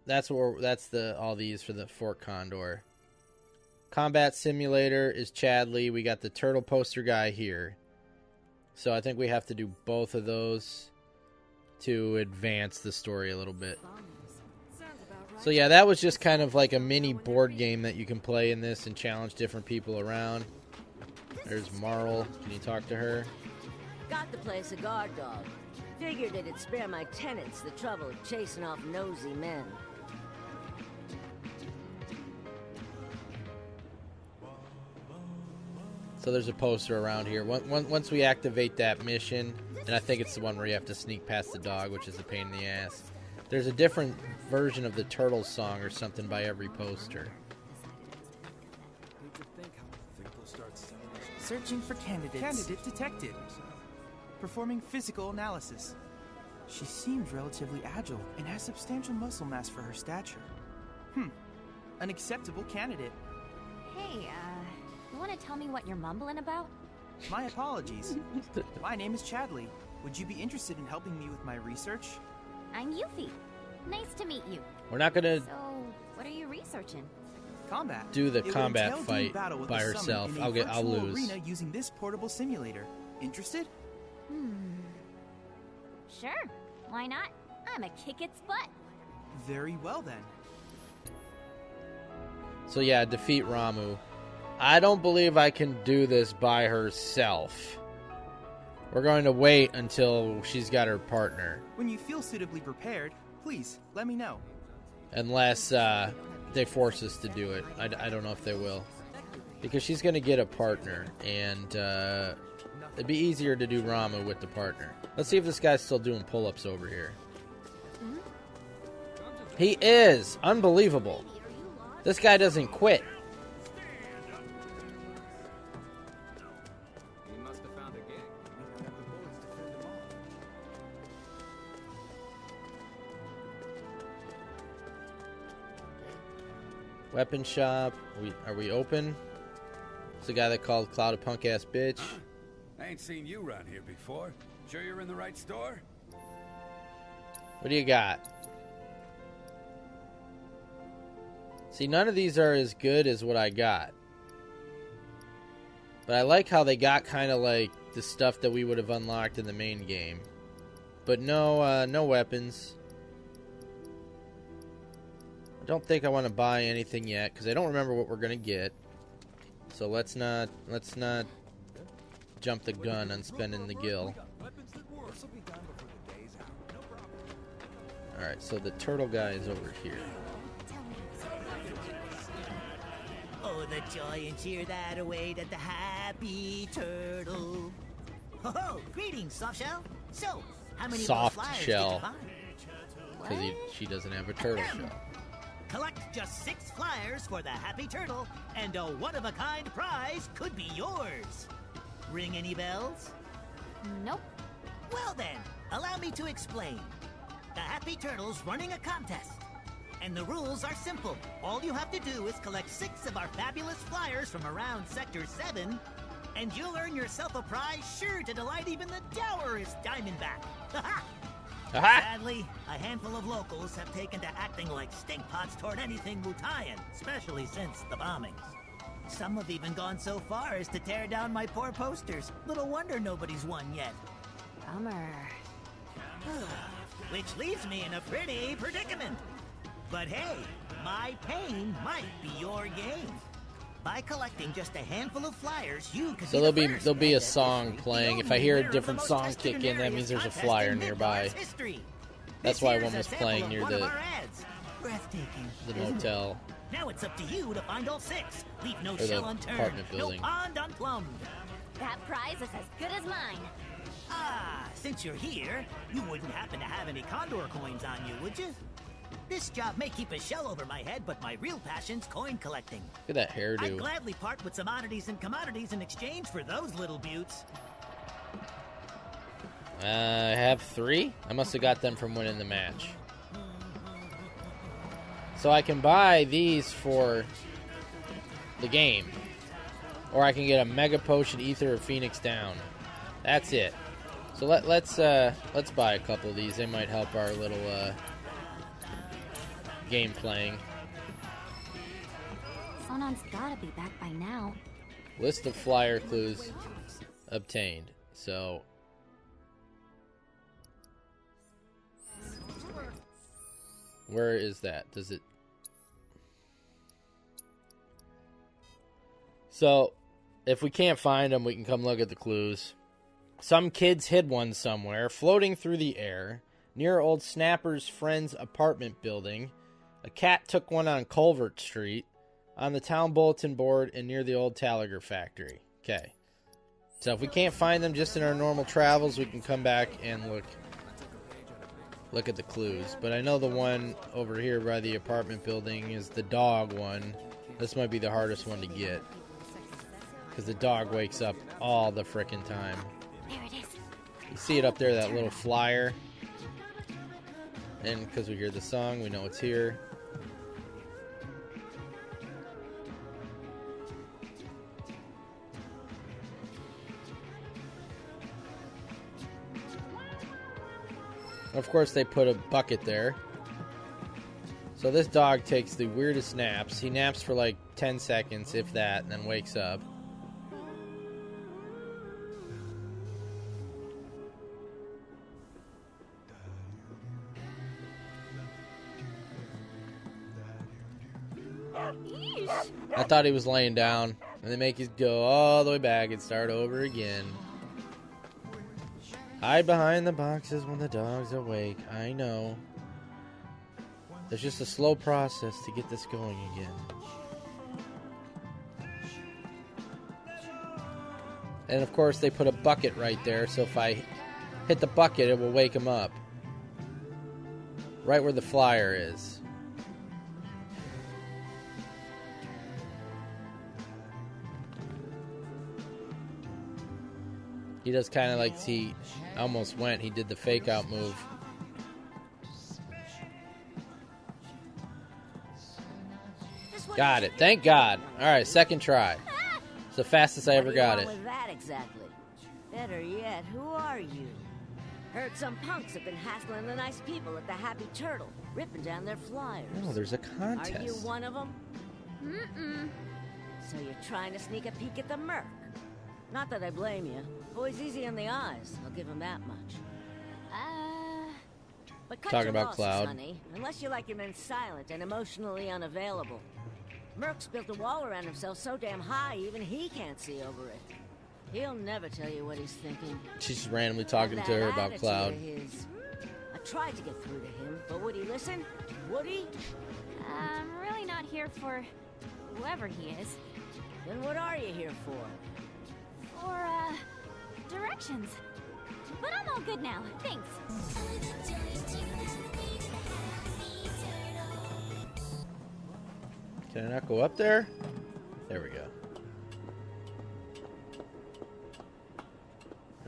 That's all these for the Fort Condor. Combat Simulator is Chadley. We got the turtle poster guy here. So I think we have to do both of those to advance the story a little bit. So yeah, that was just kind of like a mini board game that you can play in this and challenge different people around. There's Marl. Can you talk to her? Got the place a guard dog. Figured it'd spare my tenants the trouble of chasing off nosy men. So there's a poster around here. Once we activate that mission, and I think it's the one where you have to sneak past the dog, which is a pain in the ass. There's a different version of the Turtles song or something by every poster. Searching for candidates. Candidate detected. Performing physical analysis. She seems relatively agile and has substantial muscle mass for her stature. An acceptable candidate. Hey, you wanna tell me what you're mumbling about? My apologies. My name is Chadley. Would you be interested in helping me with my research? I'm Yuffie. Nice to meet you. We're not gonna So, what are you researching? Combat. do the It would combat entail doing fight battle with by the summon herself. in a I'll virtual lose. arena using this portable simulator. Interested? Sure. Why not? I'm a kick its butt. Very well then. So yeah, defeat Ramuh. I don't believe I can do this by herself. We're going to wait until she's got her partner. When you feel suitably prepared, please let me know. Unless they force us to do it. I don't know if they will. Because she's going to get a partner. And it'd be easier to do Ramuh with the partner. Let's see if this guy's still doing pull-ups over here. He is! Unbelievable. This guy doesn't quit. Weapon shop. Are we open? It's the guy that called Cloud a punk ass bitch. I ain't seen you around here before. Sure you're in the right store? What do you got? See, none of these are as good as what I got. But I like how they got kind of like the stuff that we would have unlocked in the main game. But no, no weapons. I don't think I want to buy anything yet because I don't remember what we're gonna get. So let's not jump the gun on spending the gil. All right, so the turtle guy is over here. Oh, the joy and cheer that await at the Happy Turtle. Ho ho! Greetings, Softshell. So, how many Soft flyers shell. did you find? Because she doesn't have a turtle shell. Collect just 6 flyers for the Happy Turtle, and a one-of-a-kind prize could be yours. Ring any bells? Nope. Well then, allow me to explain. The Happy Turtle's running a contest. And the rules are simple. All you have to do is collect 6 of our fabulous flyers from around Sector 7, and you'll earn yourself a prize sure to delight even the dourest Diamondback. Sadly, a handful of locals have taken to acting like stinkpots toward anything Wutaian, especially since the bombings. Some have even gone so far as to tear down my poor posters. Little wonder nobody's won yet. Bummer. Which leaves me in a pretty predicament. But hey, my pain might be your gain. By collecting just a handful of flyers, you could So there'll be a song playing. If I hear a different song kick in, that means there's a flyer nearby. That's why one was playing near the motel. Now it's up to you to find all 6. Leave no Or the shell unturned, apartment no building. pond unplumbed. That prize is as good as mine. Ah, since you're here, you wouldn't happen to have any Condor coins on you, would you? This job may keep a shell over my head, but my real passion's coin collecting. Look at that hairdo. I'd gladly part with some oddities and commodities in exchange for those little buttes. I have 3? I must have got them from winning the match. So I can buy these for the game. Or I can get a Mega Potion, Ether, or Phoenix Down. That's it. So let's buy a couple of these. They might help our little game playing. Sonon's gotta be back by now. List of flyer clues obtained. So where is that? Does it? So if we can't find them, we can come look at the clues. Some kids hid one somewhere, floating through the air, near old Snapper's friend's apartment building. A cat took one on Culvert Street, on the town bulletin board, and near the old Talager factory. Okay. So if we can't find them just in our normal travels, we can come back and look at the clues. But I know the one over here by the apartment building is the dog one. This might be the hardest one to get. Because the dog wakes up all the frickin' time. There it is. You see it up there, that little flyer. And because we hear the song, we know it's here. Of course, they put a bucket there. So this dog takes the weirdest naps. He naps for like 10 seconds, if that, and then wakes up. I thought he was laying down, and they make us go all the way back and start over again. Hide behind the boxes when the dog's awake. I know. There's just a slow process to get this going again. And of course they put a bucket right there, so if I hit the bucket it will wake him up. Right where the flyer is. He does kind of like he almost went. He did the fake out move. Got it. Thank God. All right, second try. It's the fastest I ever got it. With that exactly. Better yet, who are you? Heard some punks have been hassling the nice people at the Happy Turtle, ripping down their flyers. Oh, there's a contest. Are you one of them? Mm-mm. So you're trying to sneak a peek at the Merc? Not that I blame you. Boy's easy on the eyes. I'll give him that much. But cut Talking your about losses, Cloud. honey, unless you like your men silent and emotionally unavailable. Merc's built a wall around himself so damn high even he can't see over it. He'll never tell you what he's thinking. She's just randomly talking to her about Cloud. I tried to get through to him, but would he listen? Would he? I'm really not here for whoever he is. Then what are you here for? For, directions. But I'm all good now, thanks. Can I not go up there? There we go.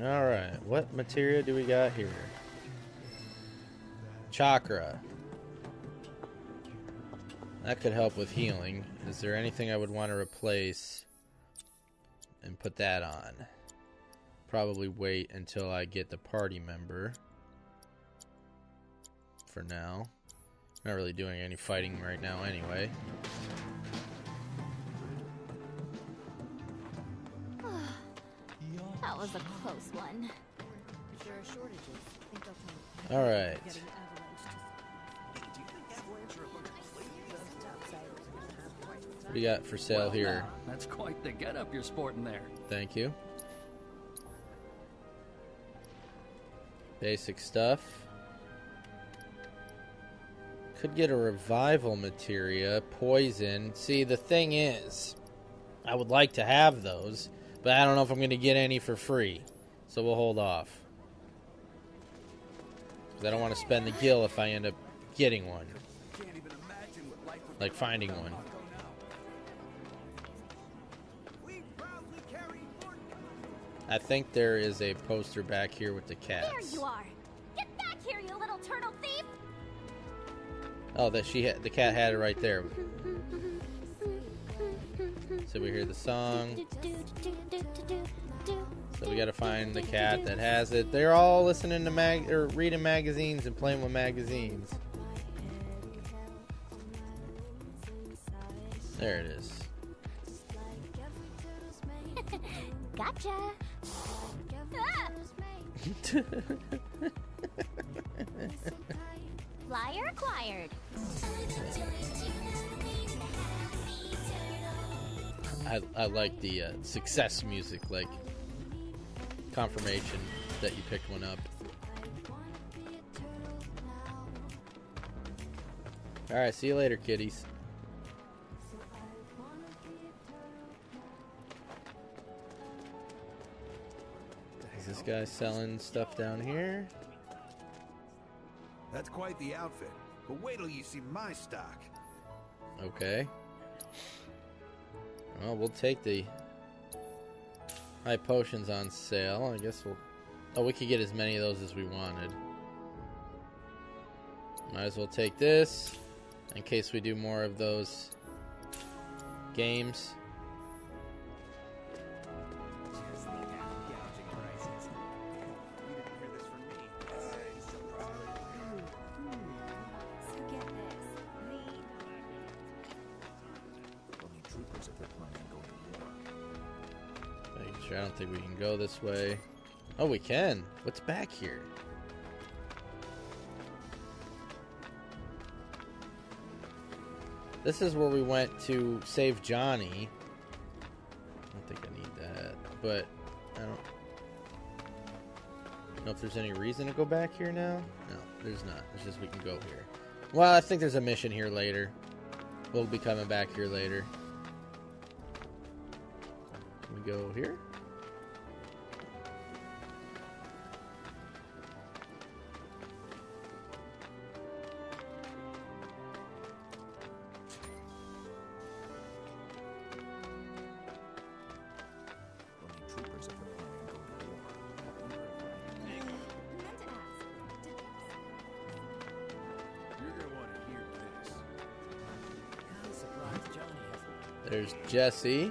Alright, what materia do we got here? Chakra. That could help with healing. Is there anything I would want to replace and put that on? Probably wait until I get the party member. For now. Not really doing any fighting right now anyway. That was a close one. If there are shortages, I think they'll come. Alright. Getting What do you got for sale here? That's quite the getup you're sporting there. Thank you. Basic stuff. Could get a revival materia, poison. See, the thing is, I would like to have those, but I don't know if I'm going to get any for free. So we'll hold off. Because I don't want to spend the gil if I end up getting one. Like finding one. I think there is a poster back here with the cats. There you are! Get back here, you little turtle thief! Oh, that the cat had it right there. So we hear the song. So we gotta find the cat that has it. They're all listening to or reading magazines and playing with magazines. There it is. Gotcha! Ah! Flyer acquired. I like the success music, like confirmation that you picked one up. Alright, see you later, kitties. Is this guy selling stuff down here? That's quite the outfit. But wait till you see my stock. Okay. Well, we'll take the High potions on sale. I guess we'll... Oh, we could get as many of those as we wanted. Might as well take this in case we do more of those games. I don't think we can go this way. Oh, we can. What's back here? This is where we went to save Johnny. I don't think I need that, but I don't know if there's any reason to go back here now. No, there's not. It's just we can go here. Well, I think there's a mission here later. We'll be coming back here later. Can we go here? There's Jesse.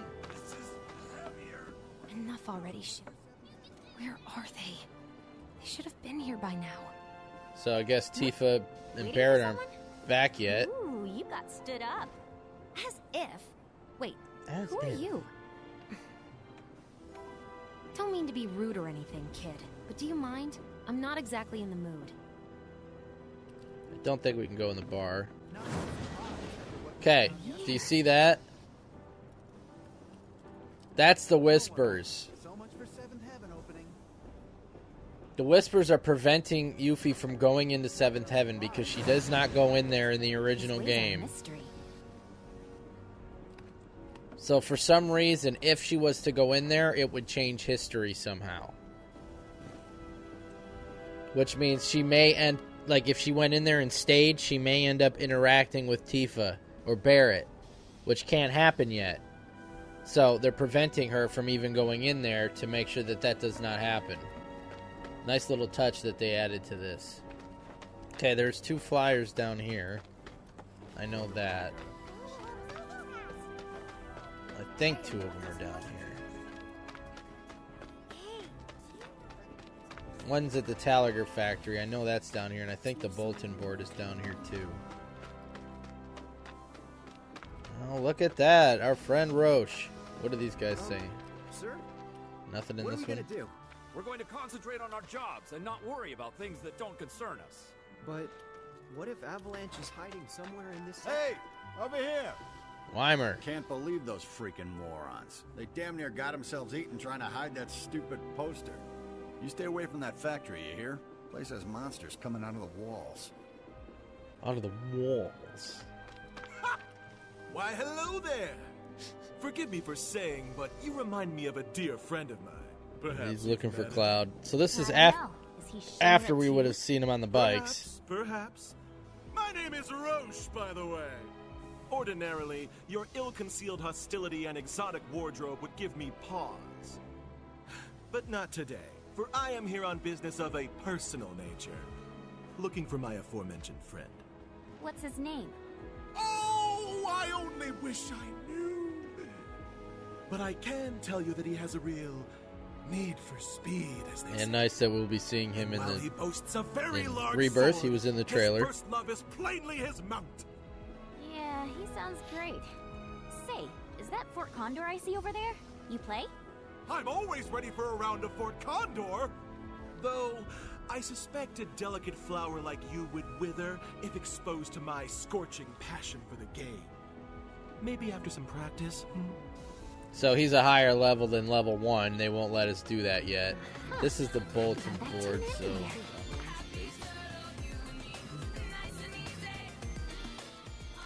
Enough already. Where are they? They should have been here by now. So I guess Tifa and Barret aren't back yet. Ooh, you got stood up. As if. Wait, As who if. are you? Don't mean to be rude or anything, kid, but do you mind? I'm not exactly in the mood. I don't think we can go in the bar. Okay, do you see that? That's the Whispers. So much for Seventh Heaven opening. The Whispers are preventing Yuffie from going into Seventh Heaven because she does not go in there in the original game. So for some reason, if she was to go in there, it would change history somehow. Which means she may end, like if she went in there and stayed, she may end up interacting with Tifa or Barret, which can't happen yet. So they're preventing her from even going in there to make sure that that does not happen. Nice little touch that they added to this. Okay, there's 2 flyers down here. I know that. I think 2 of them are down here. One's at the Talager factory. I know that's down here, and I think the bulletin board is down here too. Oh, look at that. Our friend Roche. What do these guys say? Sir? Nothing in What this are we one? gonna do? We're going to concentrate on our jobs and not worry about things that don't concern us. But what if Avalanche is hiding somewhere in this... Hey! Over here! Weimer. Can't believe those freaking morons. They damn near got themselves eaten trying to hide that stupid poster. You stay away from that factory, you hear? Place has monsters coming out of the walls. Out of the walls. Why, hello there! Forgive me for saying, but you remind me of a dear friend of mine. Perhaps He's looking you've for met him. Cloud. So this is I don't know. Is he after Shinra we too? would have seen him on the bikes. Perhaps. My name is Roche, by the way. Ordinarily, your ill-concealed hostility and exotic wardrobe would give me pause. But not today, for I am here on business of a personal nature. Looking for my aforementioned friend. What's his name? Oh, I only wish I knew. But I can tell you that he has a real need for speed, as they say. And nice that we'll be seeing him in While the he boasts a very in large Rebirth. sword, He was in the his trailer. first love is plainly his mount. Yeah, he sounds great. Say, is that Fort Condor I see over there? You play? I'm always ready for a round of Fort Condor. Though, I suspect a delicate flower like you would wither if exposed to my scorching passion for the game. Maybe after some practice? So he's a higher level than level 1. They won't let us do that yet. This is the bulletin board, so...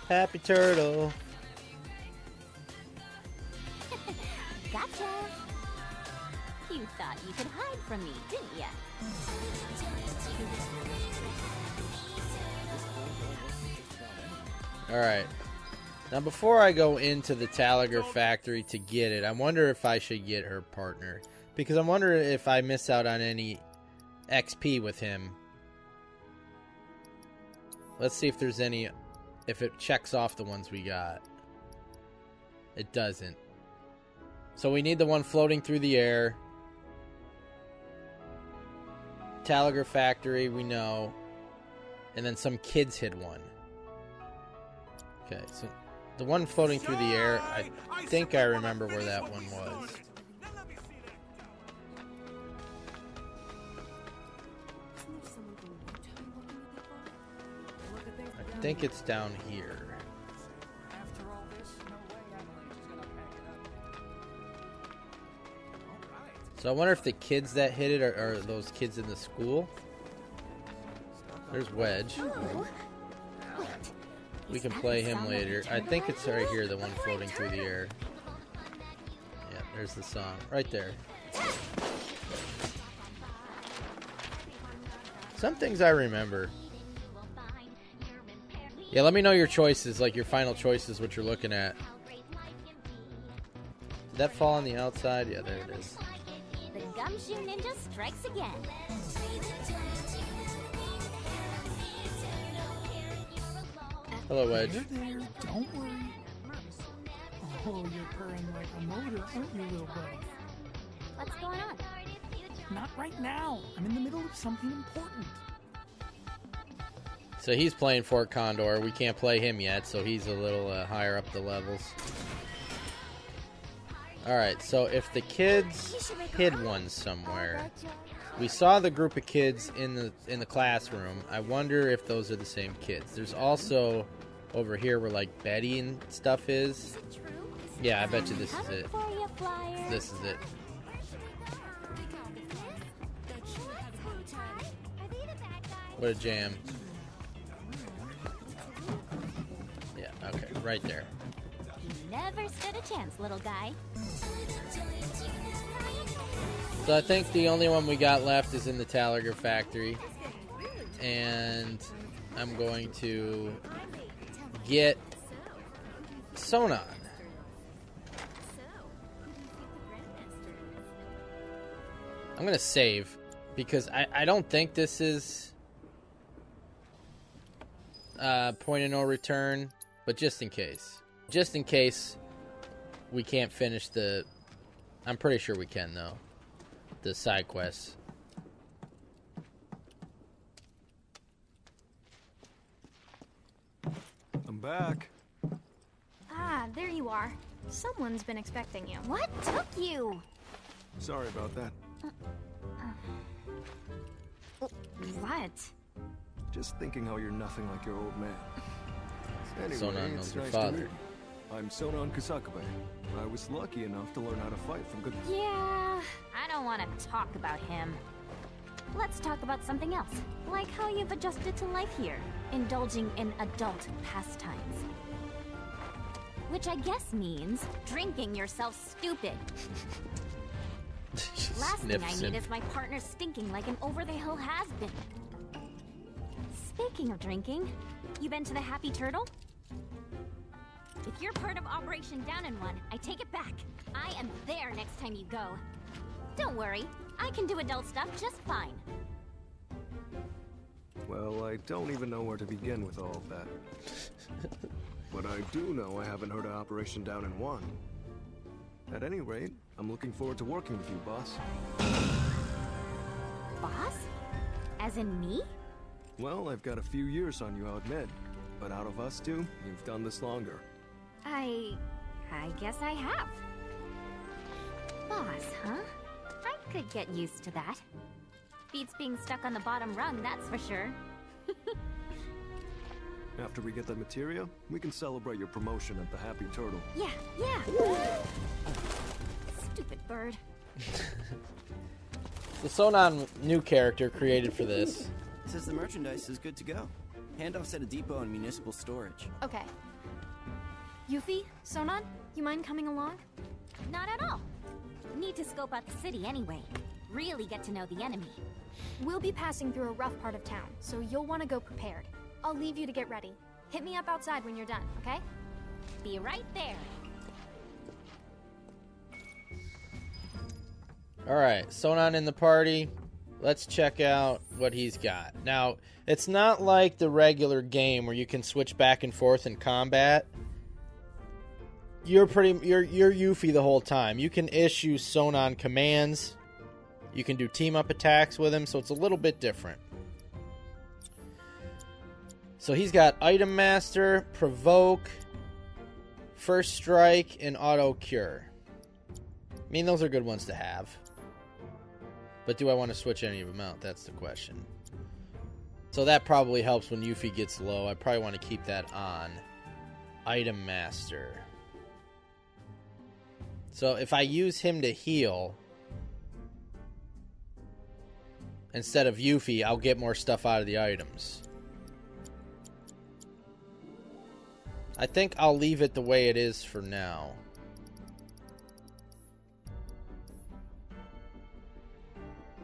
Happy Turtle. Gotcha. You thought you could hide from me, didn't ya? Alright. Now, before I go into the Talagar factory to get it, I wonder if I should get her partner. Because I wonder if I miss out on any XP with him. Let's see if there's any... If it checks off the ones we got. It doesn't. So we need the one floating through the air. Talagar factory, we know. And then some kids hid one. Okay, so the one floating through the air, I think I remember where that one was. I think it's down here. So I wonder if the kids that hit it are those kids in the school. There's Wedge. We can play him later. I think it's right here, the one floating through the air. Yeah, there's the song. Right there. Some things I remember. Yeah, let me know your choices, like your final choices, what you're looking at. Did that fall on the outside? Yeah, there it is. The Gumshoe Ninja strikes again. Hello, Wedge. There, don't worry. Oh, you're purring like a motor, aren't you, little buddy? What's going on? Not right now. I'm in the middle of something important. So he's playing Fort Condor. We can't play him yet, so he's a little higher up the levels. Alright, so if the kids hid one somewhere, we saw the group of kids in the classroom. I wonder if those are the same kids. There's also over here where like Betty and stuff is. Yeah, I bet you this is it. This is it. What a jam. Yeah, okay, right there. Never stood a chance, little guy. So I think the only one we got left is in the Talagar factory. And I'm going to get Sonon. I'm going to save because I don't think this is point of no return, but just in case. Just in case we can't finish the... I'm pretty sure we can, though. The side quests. I'm back. Ah, there you are. Someone's been expecting you. What took you? Sorry about that. What? Just thinking how you're nothing like your old man. Anyway, Sonon knows it's your nice father. to meet you. I'm Sonon Kusakabe. I was lucky enough to learn how to fight from good... Yeah, I don't want to talk about him. Let's talk about something else, like how you've adjusted to life here, indulging in adult pastimes. Which I guess means drinking yourself stupid. Last thing I need is my partner stinking like an over-the-hill has-been. Speaking of drinking, you been to the Happy Turtle? If you're part of Operation Down in One, I take it back. I am there next time you go. Don't worry, I can do adult stuff just fine. Well, I don't even know where to begin with all of that. But I do know I haven't heard of Operation Down in One. At any rate, I'm looking forward to working with you, boss. Boss? As in me? Well, I've got a few years on you, I'll admit. But out of us two, you've done this longer. I guess I have. Boss, huh? I could get used to that. Beats being stuck on the bottom rung, that's for sure. After we get the materia, we can celebrate your promotion at the Happy Turtle. Yeah. Stupid bird. The Sonon new character created for this. Says the merchandise is good to go. Handoffs at a depot and municipal storage. Okay. Yuffie, Sonon, you mind coming along? Not at all. Need to scope out the city anyway. Really get to know the enemy. We'll be passing through a rough part of town, so you'll want to go prepared. I'll leave you to get ready. Hit me up outside when you're done, okay? Be right there. Alright, Sonon in the party. Let's check out what he's got. Now, it's not like the regular game where you can switch back and forth in combat. You're Yuffie the whole time. You can issue Sonon commands. You can do team-up attacks with him, so it's a little bit different. So he's got Item Master, Provoke, First Strike, and Auto Cure. I mean, those are good ones to have. But do I want to switch any of them out? That's the question. So that probably helps when Yuffie gets low. I probably want to keep that on. Item Master. So if I use him to heal instead of Yuffie, I'll get more stuff out of the items. I think I'll leave it the way it is for now.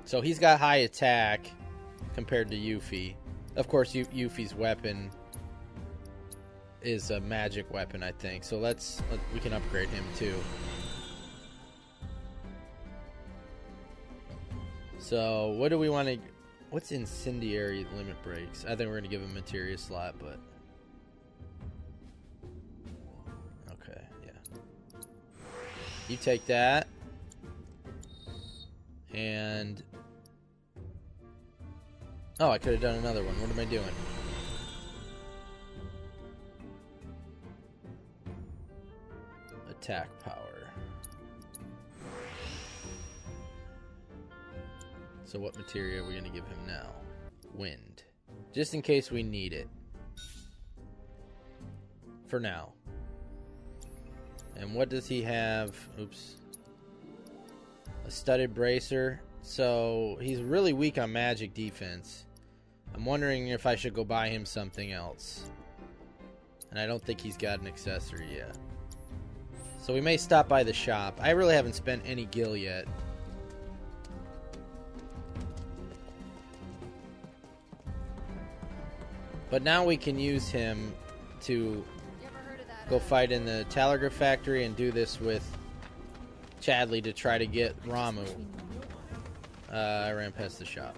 So he's got high attack compared to Yuffie. Of course, Yuffie's weapon is a magic weapon, I think. So we can upgrade him too. So what do we want to... What's incendiary limit breaks? I think we're going to give him materia slot, but... Okay, yeah. You take that. And... Oh, I could have done another one. What am I doing? Attack power. So what materia are we going to give him now? Wind. Just in case we need it. For now. And what does he have? Oops. A studded bracer. So he's really weak on magic defense. I'm wondering if I should go buy him something else. And I don't think he's got an accessory yet. So we may stop by the shop. I really haven't spent any gil yet. But now we can use him to go fight in the telegraph factory and do this with Chadley to try to get Ramuh. I ran past the shop.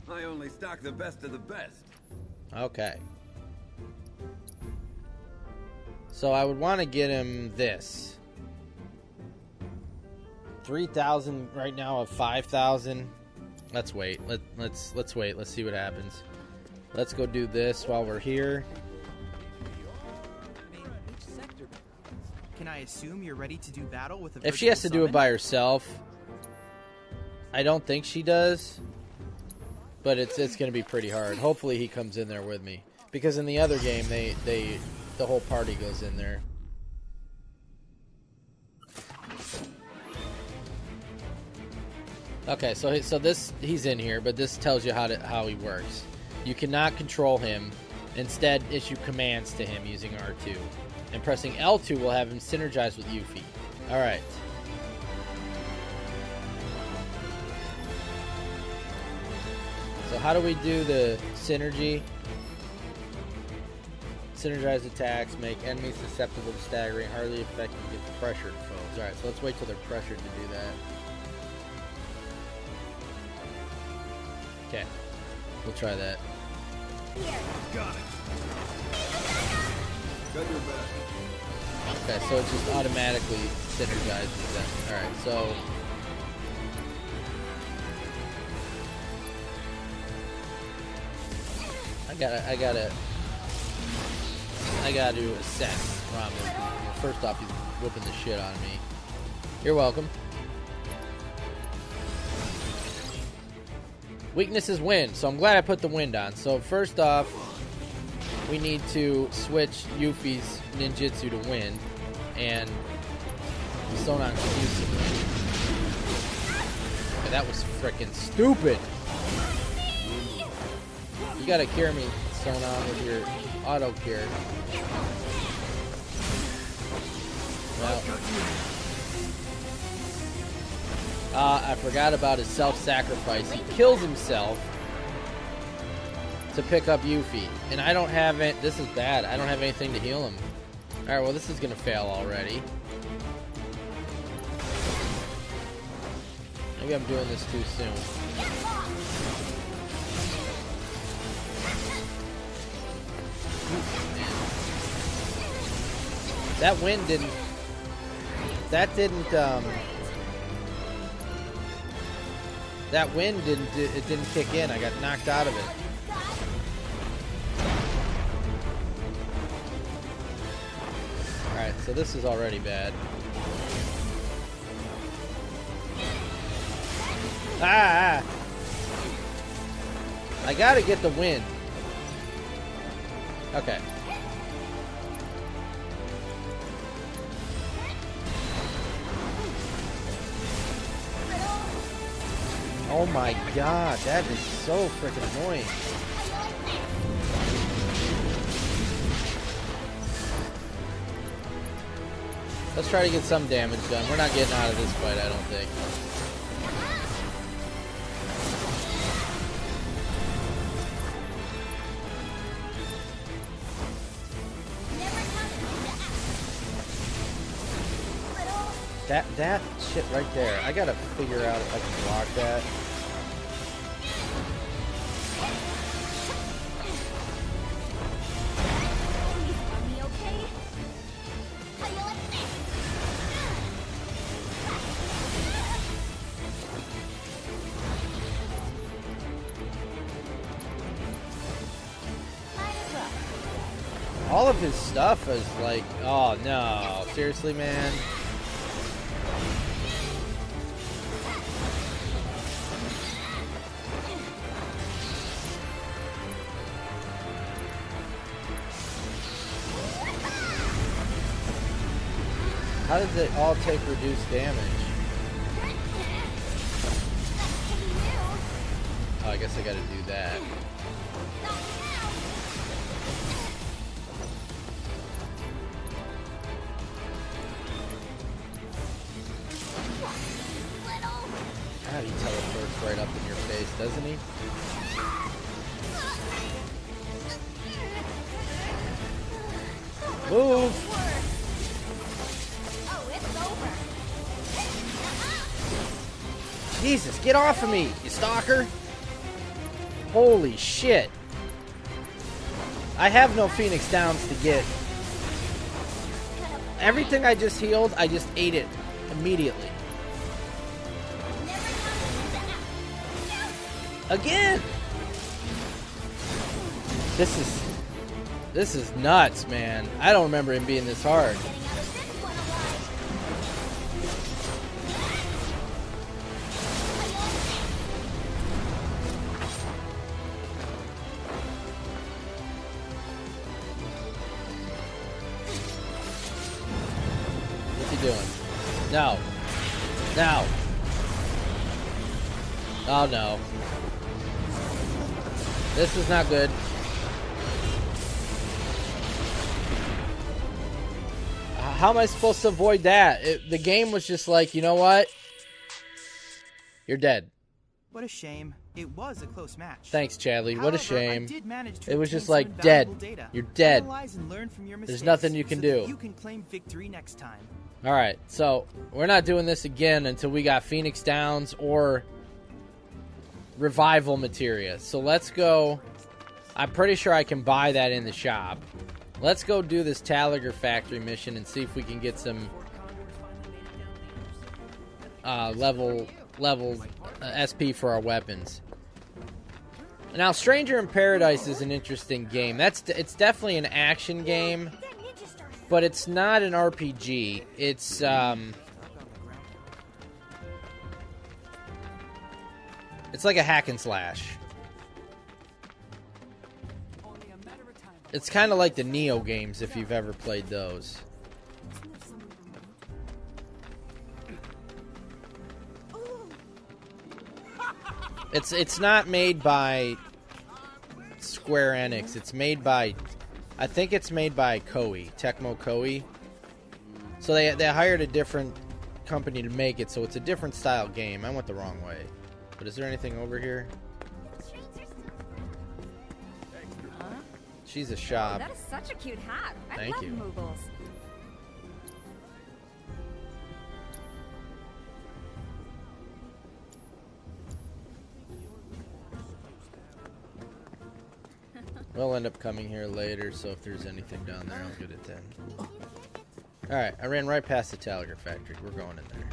I only stock the best of the best. Okay. So I would want to get him this. 3,000 right now of 5,000. Let's wait. Let's wait. Let's see what happens. Let's go do this while we're here. Can I assume you're ready to do battle with a If she has to do it by herself, I don't think she does. But it's going to be pretty hard. Hopefully he comes in there with me, because in the other game the whole party goes in there. Okay, so this he's in here, but this tells you how he works. You cannot control him. Instead, issue commands to him using R2. And pressing L2 will have him synergize with Yuffie. Alright. So how do we do the synergy? Synergized attacks make enemies susceptible to staggering, hardly effective against pressured foes. Alright, so let's wait till they're pressured to do that. Okay, we'll try that. Got it. Got your back. Okay, so it just automatically synergizes them. Alright, so... I gotta assess Ramuh. First off, he's whooping the shit out of me. You're welcome. Weakness is wind, so I'm glad I put the wind on. So first off, we need to switch Yuffie's ninjutsu to wind, and Sonon can use some wind. Okay, that was freaking stupid. You gotta cure me, Sonon, with your auto cure. Well, I forgot about his self-sacrifice. He kills himself to pick up Yuffie, and I don't have it. This is bad. I don't have anything to heal him. All right, well, this is gonna fail already. Maybe I'm doing this too soon. That wind didn't. That didn't. That wind didn't. It didn't kick in. I got knocked out of it. All right, so this is already bad. Ah! I gotta get the wind. Okay. Oh my god, that is so freaking annoying. Let's try to get some damage done. We're not getting out of this fight, I don't think. That shit right there. I gotta figure out if I can block that. All of his stuff is like, oh no, seriously, man. How does it all take reduced damage? Oh, I guess I gotta do that. God, he teleports right up in your face, doesn't he? Move! Jesus, get off of me, you stalker! Holy shit. I have no Phoenix Downs to get. Everything I just healed, I just ate it immediately. Again! This is nuts, man. I don't remember him being this hard. Doing? No. Now. Oh no. This is not good. How am I supposed to avoid that? The game was just like, you know what? You're dead. What a shame. It was a close match. Thanks, Chadley. However, what a shame. It was just like dead. You're dead. There's nothing you can do. You can claim victory next time. Alright, so we're not doing this again until we got Phoenix Downs or Revival Materia. So let's go. I'm pretty sure I can buy that in the shop. Let's go do this Taliger factory mission and see if we can get some level SP for our weapons. Now, Stranger in Paradise is an interesting game. It's definitely an action game. But it's not an RPG. It's like a hack and slash. It's kind of like the Neo games if you've ever played those. It's not made by Square Enix. It's made by, I think it's made by Koei, Tecmo Koei. So they hired a different company to make it, so it's a different style game. I went the wrong way. But is there anything over here? She's a shop. Oh, that is such a cute hat. I Thank love you. Moogles. We'll end up coming here later, so if there's anything down there, I'll get it then. Alright, I ran right past the Talagar factory. We're going in there.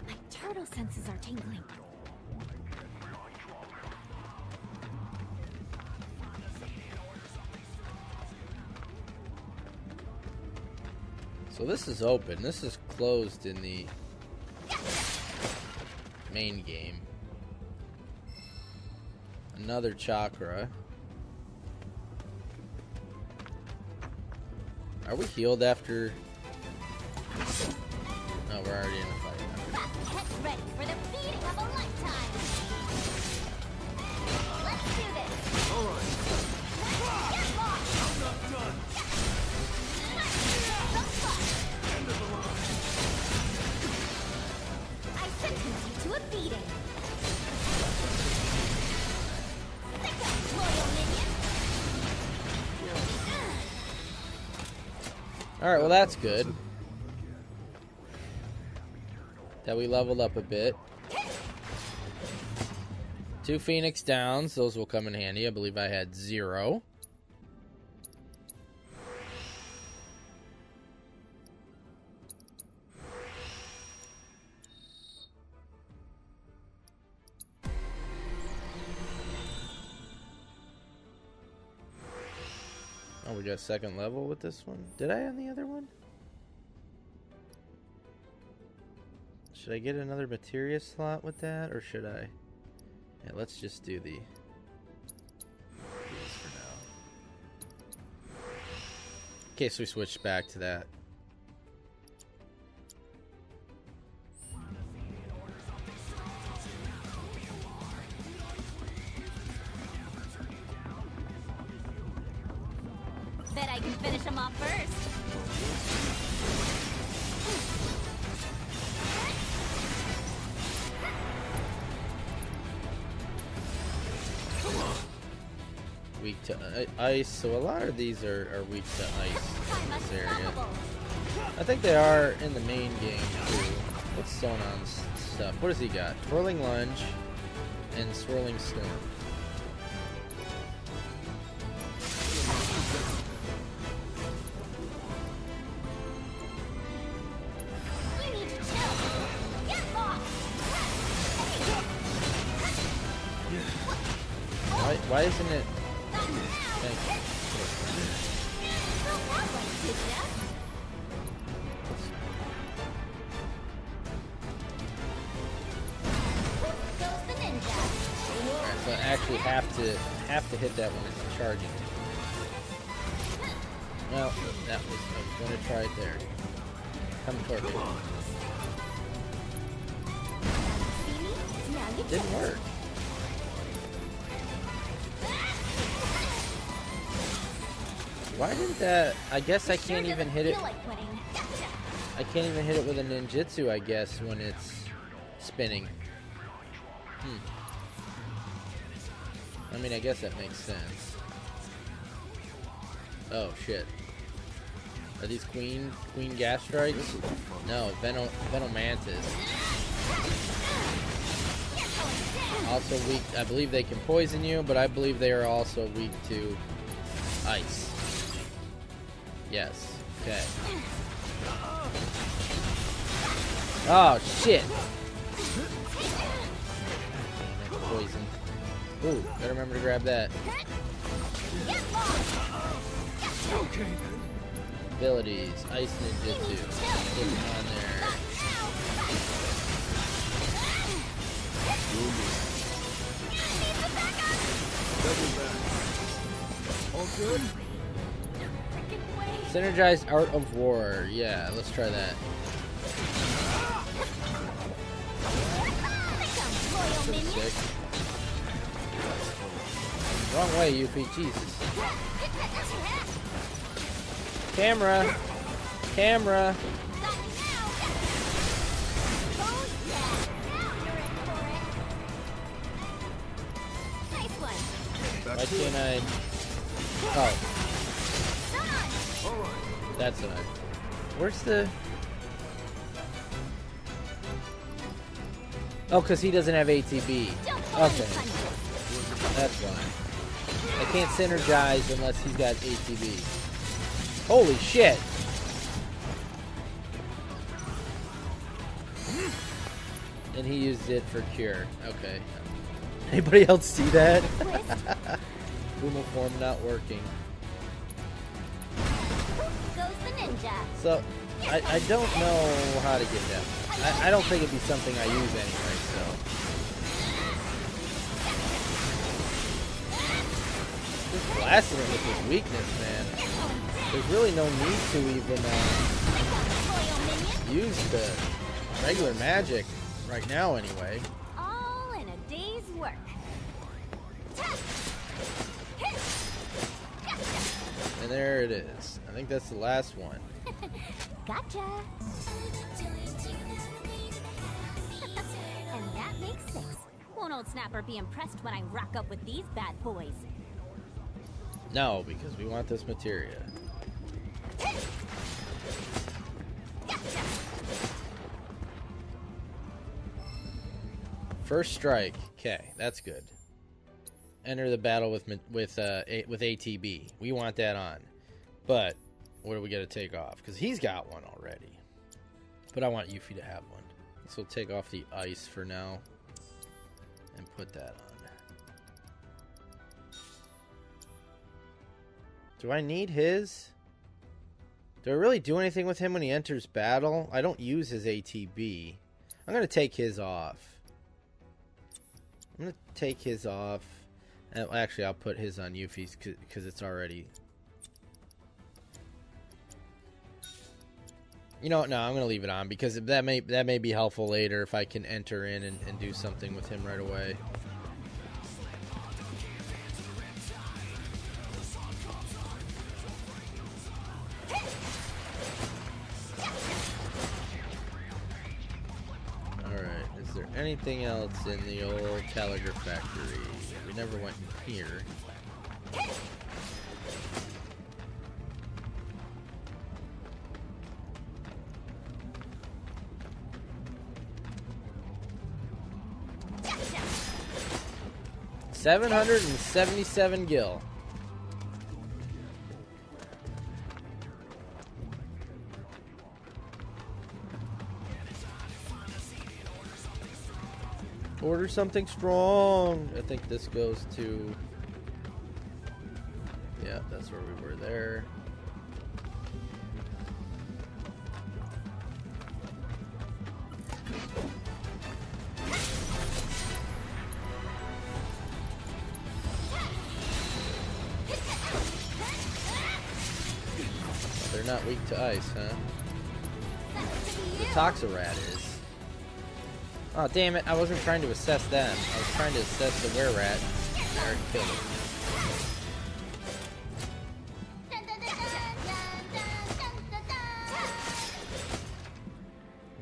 My turtle senses are tingling. So this is open. This is closed in the main game. Another chakra. Are we healed after? No, we're already in a fight now. Get ready for the beating of a lifetime. Let's do this. All right. Get lost. I'm not done. End of the line. I sentence you to a beating. Stick up, loyal minion. Alright, well that's good. That we leveled up a bit. 2 Phoenix Downs, those will come in handy. I believe I had 0. Oh, we got 2nd level with this one. Did I on the other one? Should I get another materia slot with that, or should I? Yeah, let's just do these for now. In case we switch back to that. Bet I can finish him off first. Weak to ice, so a lot of these are weak to ice in this area. I think they are in the main game too. What's Sonon's stuff? What does he got? Twirling Lunge and Swirling Storm. Why isn't it? Thank you. Alright, so I actually have to hit that when it's charging. Well, that was I was gonna try it there. Come toward me. Didn't work. Why didn't that? I guess I can't even hit it. I can't even hit it with a ninjutsu, I guess, when it's spinning. I mean, I guess that makes sense. Oh shit. Are these queen gas strikes? No, Venomantis. Also weak. I believe they can poison you, but I believe they are also weak to ice. Yes. Okay. Oh shit. Poison. Ooh, better remember to grab that. Okay. Abilities. Ice ninjutsu. Put it on there. All good? Synergized Art of War. Yeah, let's try that. Sick. Wrong way, Yuffie. Jesus. Camera. Camera. Why can't I? Oh. That's what I... Where's the... Oh, because he doesn't have ATB. Okay. That's why. I can't synergize unless he's got ATB. Holy shit! And he used it for cure. Okay. Anybody else see that? Boomel form not working. Goes the ninja. So, I don't know how to get that. I don't think it'd be something I use anyway, so. Just blasting it with his weakness, man. There's really no need to even use the regular magic right now anyway. All in a day's work. And there it is. I think that's the last one. Gotcha. And that makes 6. Won't old Snapper be impressed when I rock up with these bad boys? No, because we want this materia. First strike. Okay, that's good. Enter the battle with ATB. We want that on. But what do we got to take off? Because he's got one already. But I want Yuffie to have one. So we'll take off the ice for now and put that on. Do I need his? Do I really do anything with him when he enters battle? I don't use his ATB. I'm going to take his off. I'm going to take his off. And actually, I'll put his on Yuffie's because it's already... You know what? No, I'm going to leave it on because that may be helpful later if I can enter in and do something with him right away. Alright, is there anything else in the old telegraph factory? We never went in here. $777 gil. Order something strong. I think this goes to... Yeah, that's where we were there. They're not weak to ice, huh? The Toxarat is. Oh, damn it. I wasn't trying to assess them. I was trying to assess the were-rat. There, kill it.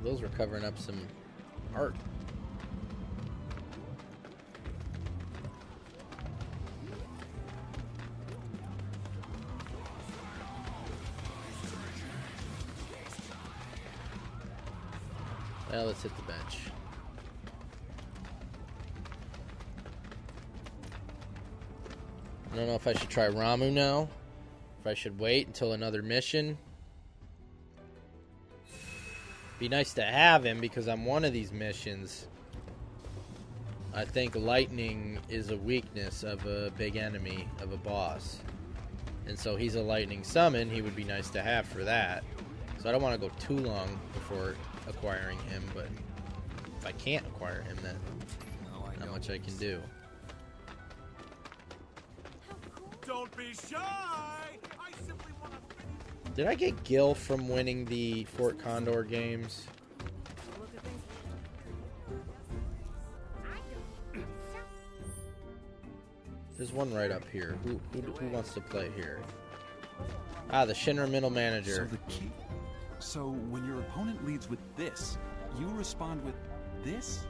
Those were covering up some art. Well, let's hit the bench. I don't know if I should try Ramuh now. If I should wait until another mission. Be nice to have him because on one of these missions, I think lightning is a weakness of a big enemy, of a boss. And so he's a lightning summon. He would be nice to have for that. So I don't want to go too long before acquiring him, but if I can't acquire him, then not much I can do. Don't be shy. I simply want to finish. Did I get Gil from winning the Fort Condor games? There's one right up here. Who wants to play here? Ah, the Shinra middle manager. So the key. So when your opponent leads with this, you respond with this?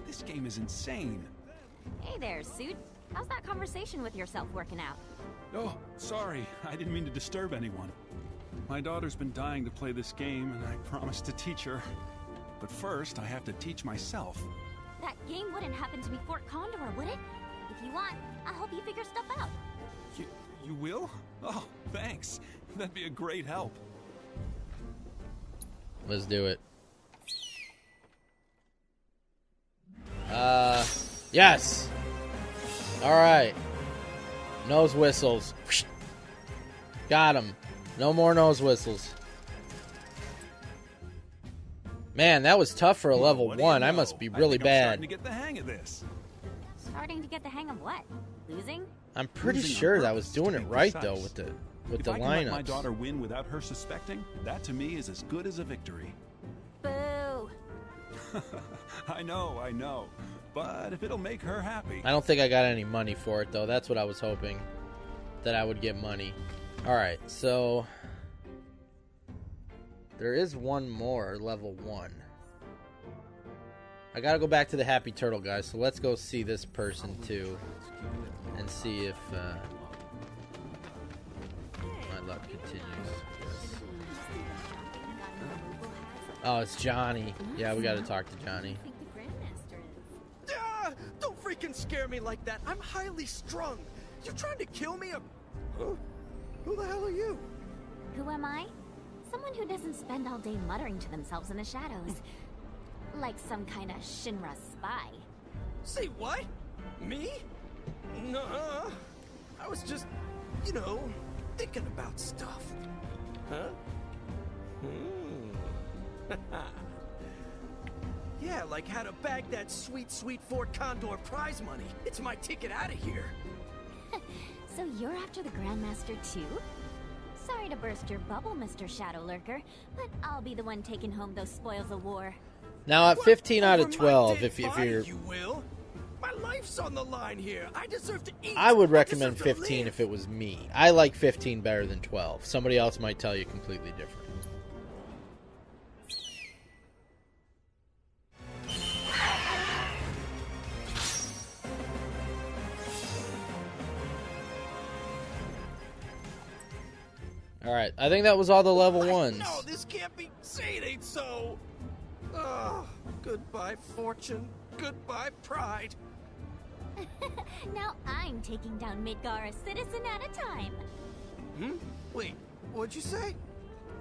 This game is insane. Hey there, Suit. How's that conversation with yourself working out? Oh, sorry. I didn't mean to disturb anyone. My daughter's been dying to play this game, and I promised to teach her. But first, I have to teach myself. That game wouldn't happen to be Fort Condor, would it? If you want, I'll help you figure stuff out. You will? Oh, thanks. That'd be a great help. Let's do it. Yes! Alright. Nose whistles. Got him. No more nose whistles. Man, that was tough for a level 1. I must be really bad. Starting to get the hang of this. Starting to get the hang of what? Losing? I'm pretty sure that I was doing it right though with the If I can let my lineups. daughter win without her suspecting, that to me is as good as a victory. Boo! I know. But if it'll make her happy. I don't think I got any money for it though. That's what I was hoping, that I would get money. Alright, so there is one more level 1. I gotta go back to the Happy Turtle, guys, so let's go see this person too and see if my luck continues. Oh, it's Johnny. Yeah, we gotta talk to Johnny. Ah, don't freaking scare me like that. I'm highly strung. You trying to kill me? Huh? Who the hell are you? Who am I? Someone who doesn't spend all day muttering to themselves in the shadows. Like some kind of Shinra spy. Say what? Me? Nuh-uh. I was just, thinking about stuff. Huh? Yeah, like how to bag that sweet, sweet Fort Condor prize money. It's my ticket out of here. So you're after the Grandmaster too? Sorry to burst your bubble, Mr. Shadow Lurker, but I'll be the one taking home those spoils of war. Now at 15 out of 12, if you're... You will. My life's on the line here. I deserve to eat. I would recommend 15 if it was me. I like 15 better than 12. Somebody else might tell you completely different. Alright, I think that was all the level 1s. No, this can't be. Say it ain't so. Oh, goodbye, fortune. Goodbye, pride. Now I'm taking down Midgar a citizen at a time. Wait, what'd you say?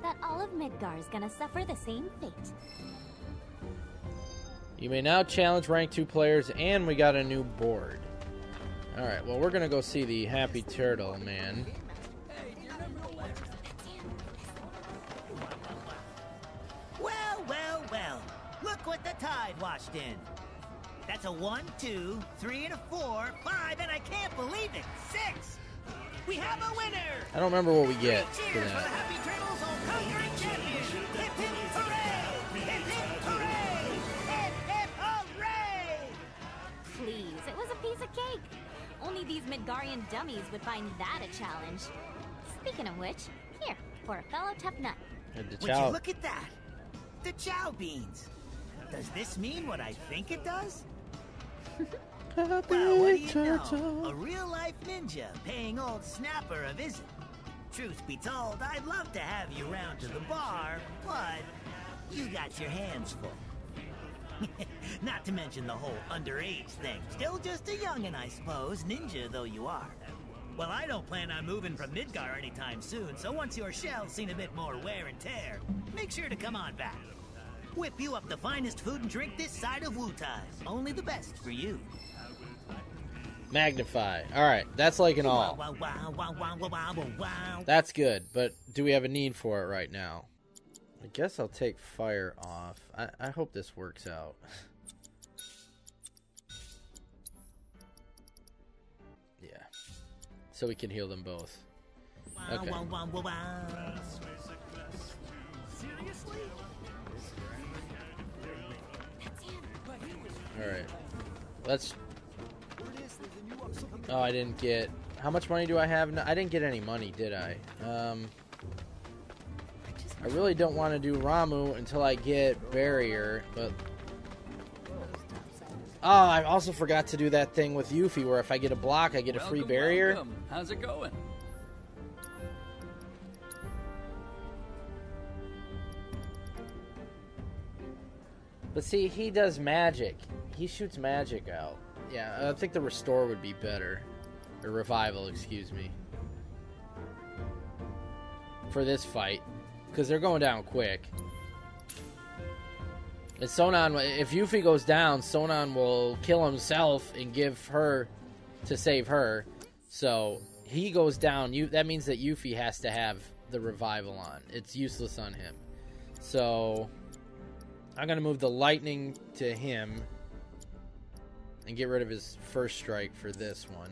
That all of Midgar is gonna suffer the same fate. You may now challenge rank 2 players, and we got a new board. Alright, well, we're gonna go see the Happy Turtle man. Well. Look what the tide washed in. That's a 1, 2, 3, and a 4, 5, and I can't believe it, 6! We have a winner! I don't remember what we get for Cheers for the that. Happy Turtles homecoming champion! Hip hip hooray! Hip hip hooray! Hip hip hooray! Please, it was a piece of cake. Only these Midgarian dummies would find that a challenge. Speaking of which, here, for a fellow tough nut. Would you look at that? The Chow Beans. Does this mean what I think it does? Well, what do you know? A real-life ninja paying old Snapper a visit. Truth be told, I'd love to have you round to the bar, but you got your hands full. Not to mention the whole underage thing. Still just a youngin', I suppose, ninja though you are. Well, I don't plan on moving from Midgar anytime soon, so once your shell's seen a bit more wear and tear, make sure to come on back. Whip you up the finest food and drink this side of Wutai. Only the best for you. Magnify. Alright, that's like an all. That's good, but do we have a need for it right now? I guess I'll take fire off. I hope this works out. Yeah. So we can heal them both. Okay. Seriously? Alright. Let's Oh, I didn't get... How much money do I have? No, I didn't get any money, did I? I really don't want to do Ramuh until I get Barrier, but... Oh, I also forgot to do that thing with Yuffie where if I get a block, I get a free Barrier. Welcome. How's it going? But see, he does magic. He shoots magic out. Yeah, I think the Restore would be better. Or Revival, excuse me. For this fight. Because they're going down quick. And Sonon, if Yuffie goes down, Sonon will kill himself and give her to save her. So, he goes down. That means that Yuffie has to have the Revival on. It's useless on him. So, I'm going to move the Lightning to him. And get rid of his first strike for this one.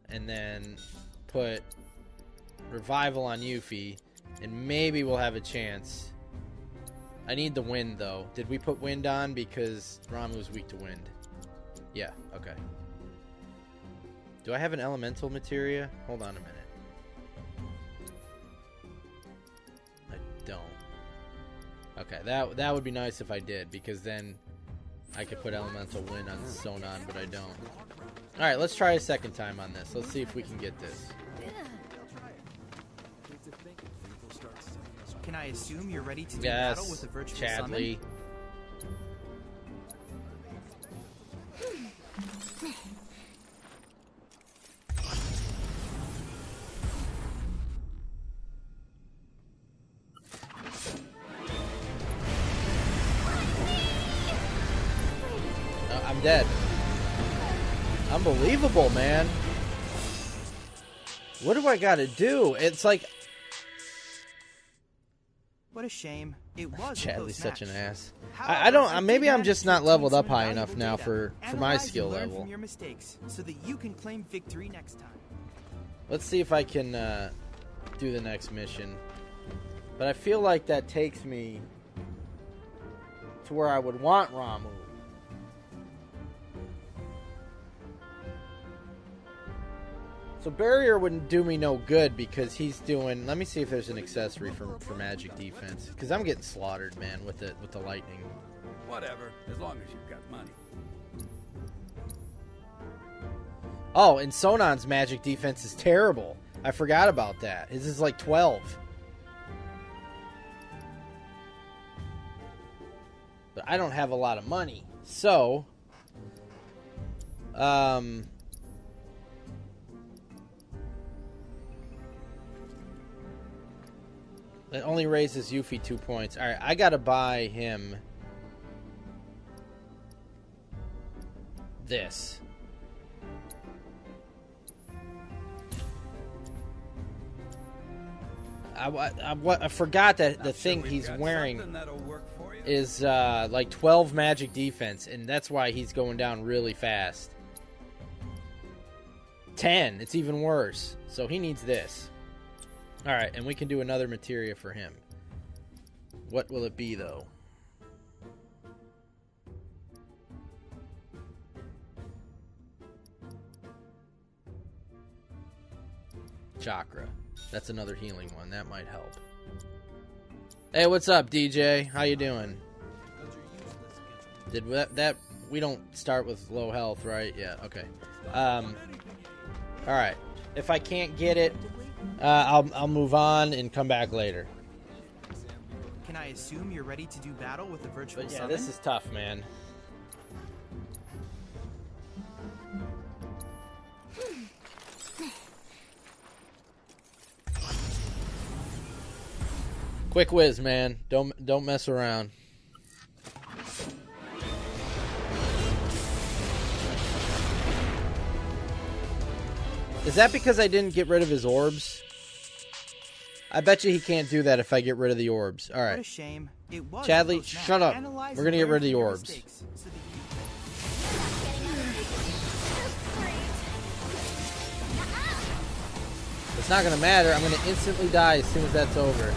And then put Revival on Yuffie. And maybe we'll have a chance. I need the wind, though. Did we put wind on? Because Ramuh's weak to wind. Yeah, okay. Do I have an elemental materia? Hold on a minute. I don't. Okay, that would be nice if I did, because then I could put elemental wind on Sonon, but I don't. Alright, let's try a second time on this. Let's see if we can get this. Can I assume you're ready to do battle with the virtual Chadley. I'm dead. Unbelievable, man. What do I gotta do? It's like... What a shame. It was Chadley's such an ass. I don't. Maybe I'm just not leveled up high enough now for my skill level. From your mistakes so that you can claim victory next time. Let's see if I can do the next mission. But I feel like that takes me to where I would want Ramuh. So Barrier wouldn't do me no good because he's doing... Let me see if there's an accessory for magic defense. Because I'm getting slaughtered, man, with the lightning. Whatever, as long as you've got money. Oh, and Sonon's magic defense is terrible. I forgot about that. His is like 12. But I don't have a lot of money. So... It only raises Yuffie 2 points. Alright, I gotta buy him this. I forgot that the thing he's wearing is like 12 magic defense, and that's why he's going down really fast. 10, it's even worse. So he needs this. Alright, and we can do another materia for him. What will it be, though? Chakra. That's another healing one. That might help. Hey, what's up, DJ? How you doing? Did that we don't start with low health, right? Yeah, okay. Alright. If I can't get it, I'll move on and come back later. Can I assume you're ready to do battle with the virtual But yeah, summon? this is tough, man. Quick whiz, man. Don't mess around. Is that because I didn't get rid of his orbs? I bet you he can't do that if I get rid of the orbs. All right. What a shame. It was Chadley, shut up. We're gonna get rid of the orbs. It's not gonna matter. I'm gonna instantly die as soon as that's over.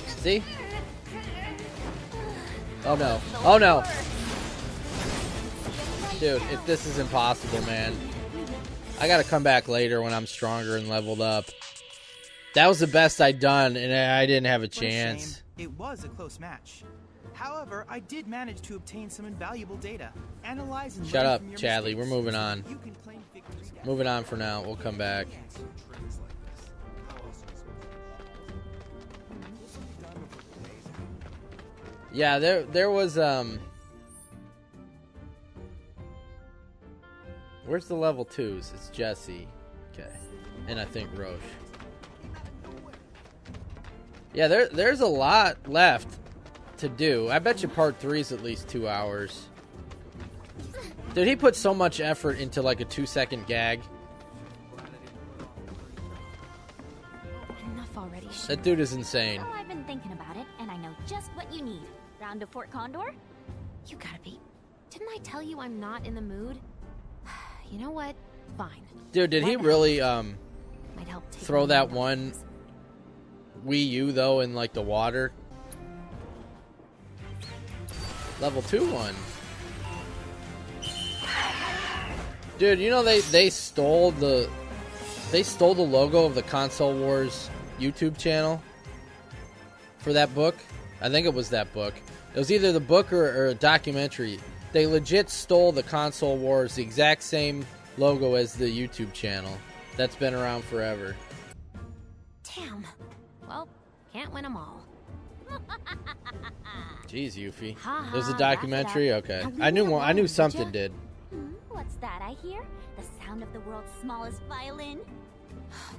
See? Oh no. Oh no. Dude, if this is impossible, man. I gotta come back later when I'm stronger and leveled up. That was the best I'd done, and I didn't have a chance. It was a close match. However, I did manage to obtain some invaluable data. Analyze and Shut learn up, from your Chadley. mistakes. We're moving on. You can claim victory. Moving on for now. We'll come back. Yeah, there was where's the level 2s? It's Jesse. Okay. And I think Roche. Yeah, there's a lot left to do. I bet you part 3 is at least 2 hours. Dude, he put so much effort into like a 2-second gag. Enough already. That dude is insane. Well, I've been thinking about it, and I know just what you need. Round to Fort Condor? You gotta be. Didn't I tell you I'm not in the mood? You know what? Fine. Dude, did he really Might help take throw me that over. one Wii U though in like the water? Level 2 one. Dude, you know they stole the logo of the Console Wars YouTube channel for that book. I think it was that book. It was either the book or a documentary. They legit stole the Console Wars, the exact same logo as the YouTube channel. That's been around forever. Damn. Well, can't win them all. Jeez, Yuffie. Ha There's a ha, documentary? laugh it Okay. up. Now leave I me knew alone, would something ya? did. What's that I hear? The sound of the world's smallest violin?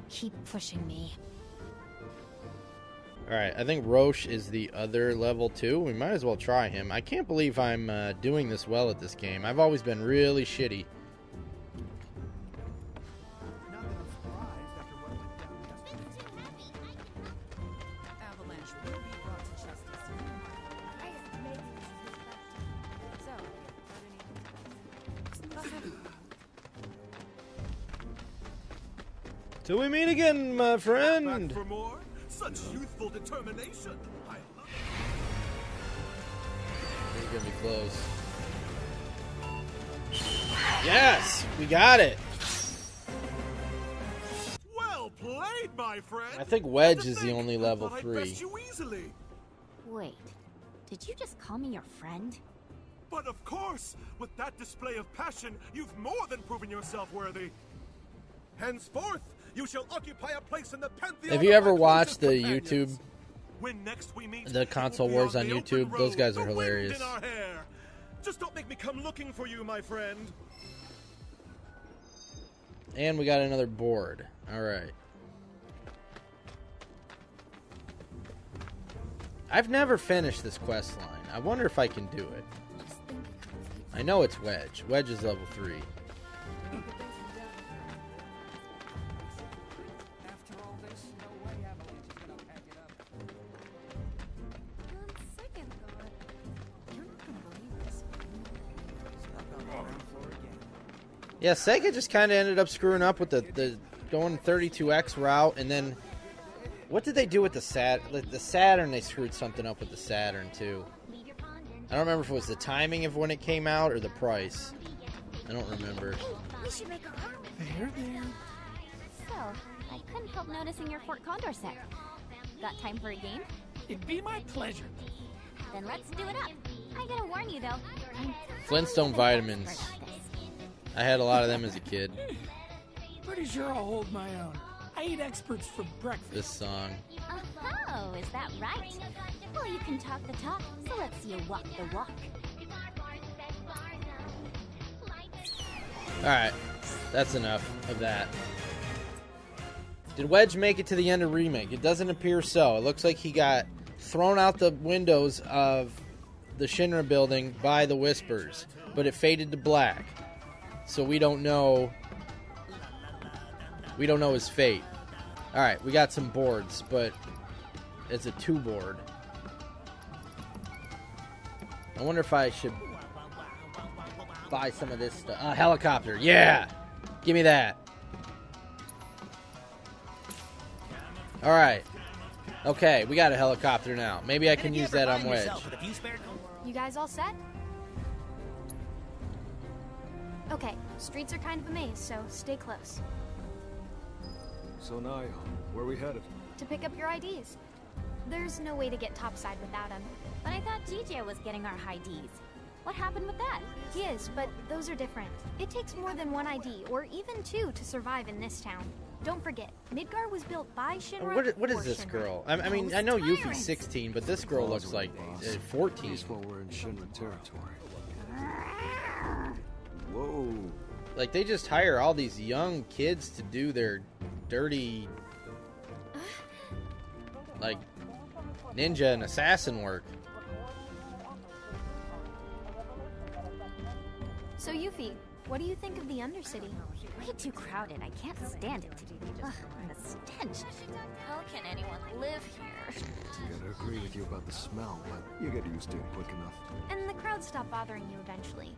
Keep pushing me. Alright, I think Roche is the other level 2. We might as well try him. I can't believe I'm doing this well at this game. I've always been really shitty. Avalanche will be brought to justice. Till we meet again, my friend. Back for more? Such youthful determination. I love This is gonna be close. Yes! We got it! Well played, my friend. I think Wedge is the only level I'd 3. best you easily. Wait, did you just call me your friend? But of course, with that display of passion, you've more than proven yourself worthy. Henceforth, you shall occupy a place in the pantheon. Have you of ever my watched the closest companions. YouTube, When next we meet, the Console it will be Wars on the YouTube? open Those road, guys are the wind hilarious. in our hair. Just don't make me come looking for you, my friend. And we got another board. Alright. I've never finished this quest line. I wonder if I can do it. I know it's Wedge. Wedge is level 3. After all this, no way Avalanche is gonna pack it up. Second thought, you're not gonna believe this. Yeah, Sega just kind of ended up screwing up with the going 32X route, and then what did they do with the Saturn? They screwed something up with the Saturn too. I don't remember if it was the timing of when it came out or the price. I don't remember. We should make a army. There. So, I couldn't help noticing your Fort Condor set. Got time for a game? It'd be my pleasure. Then let's do it up. I gotta warn you though. I'm Flintstone vitamins. I had a lot of them as a kid. Pretty sure I'll hold my own. I eat experts for breakfast. This song. Oh, is that right? Well, you can talk the talk, so let's see you walk the walk. Alright, that's enough of that. Did Wedge make it to the end of Remake? It doesn't appear so. It looks like he got thrown out the windows of the Shinra building by the Whispers, but it faded to black. So we don't know his fate. Alright, we got some boards, but it's a 2 board. I wonder if I should buy some of this stuff. Helicopter, yeah! Give me that. Alright. Okay, we got a helicopter now. Maybe I can use that on Wedge. You guys all set? Okay, streets are kind of a maze, so stay close. So Naya, where are we headed? To pick up your IDs. There's no way to get topside without them. But I thought DJ was getting our high Ds. What happened with that? He is, but those are different. It takes more than one ID, or even two, to survive in this town. Don't forget, Midgar was built by Shinra. What is this girl? I mean, I know Yuffie's 16, but this girl looks like 14. Guess what, we're in Shinra territory. Whoa. Like, they just hire all these young kids to do their dirty, like, ninja and assassin work. So Yuffie, what do you think of the Undercity? Way too crowded. I can't stand it. Ugh, and the stench. How can anyone live here? I gotta agree with you about the smell, but you get used to it quick enough. And the crowd stop bothering you eventually.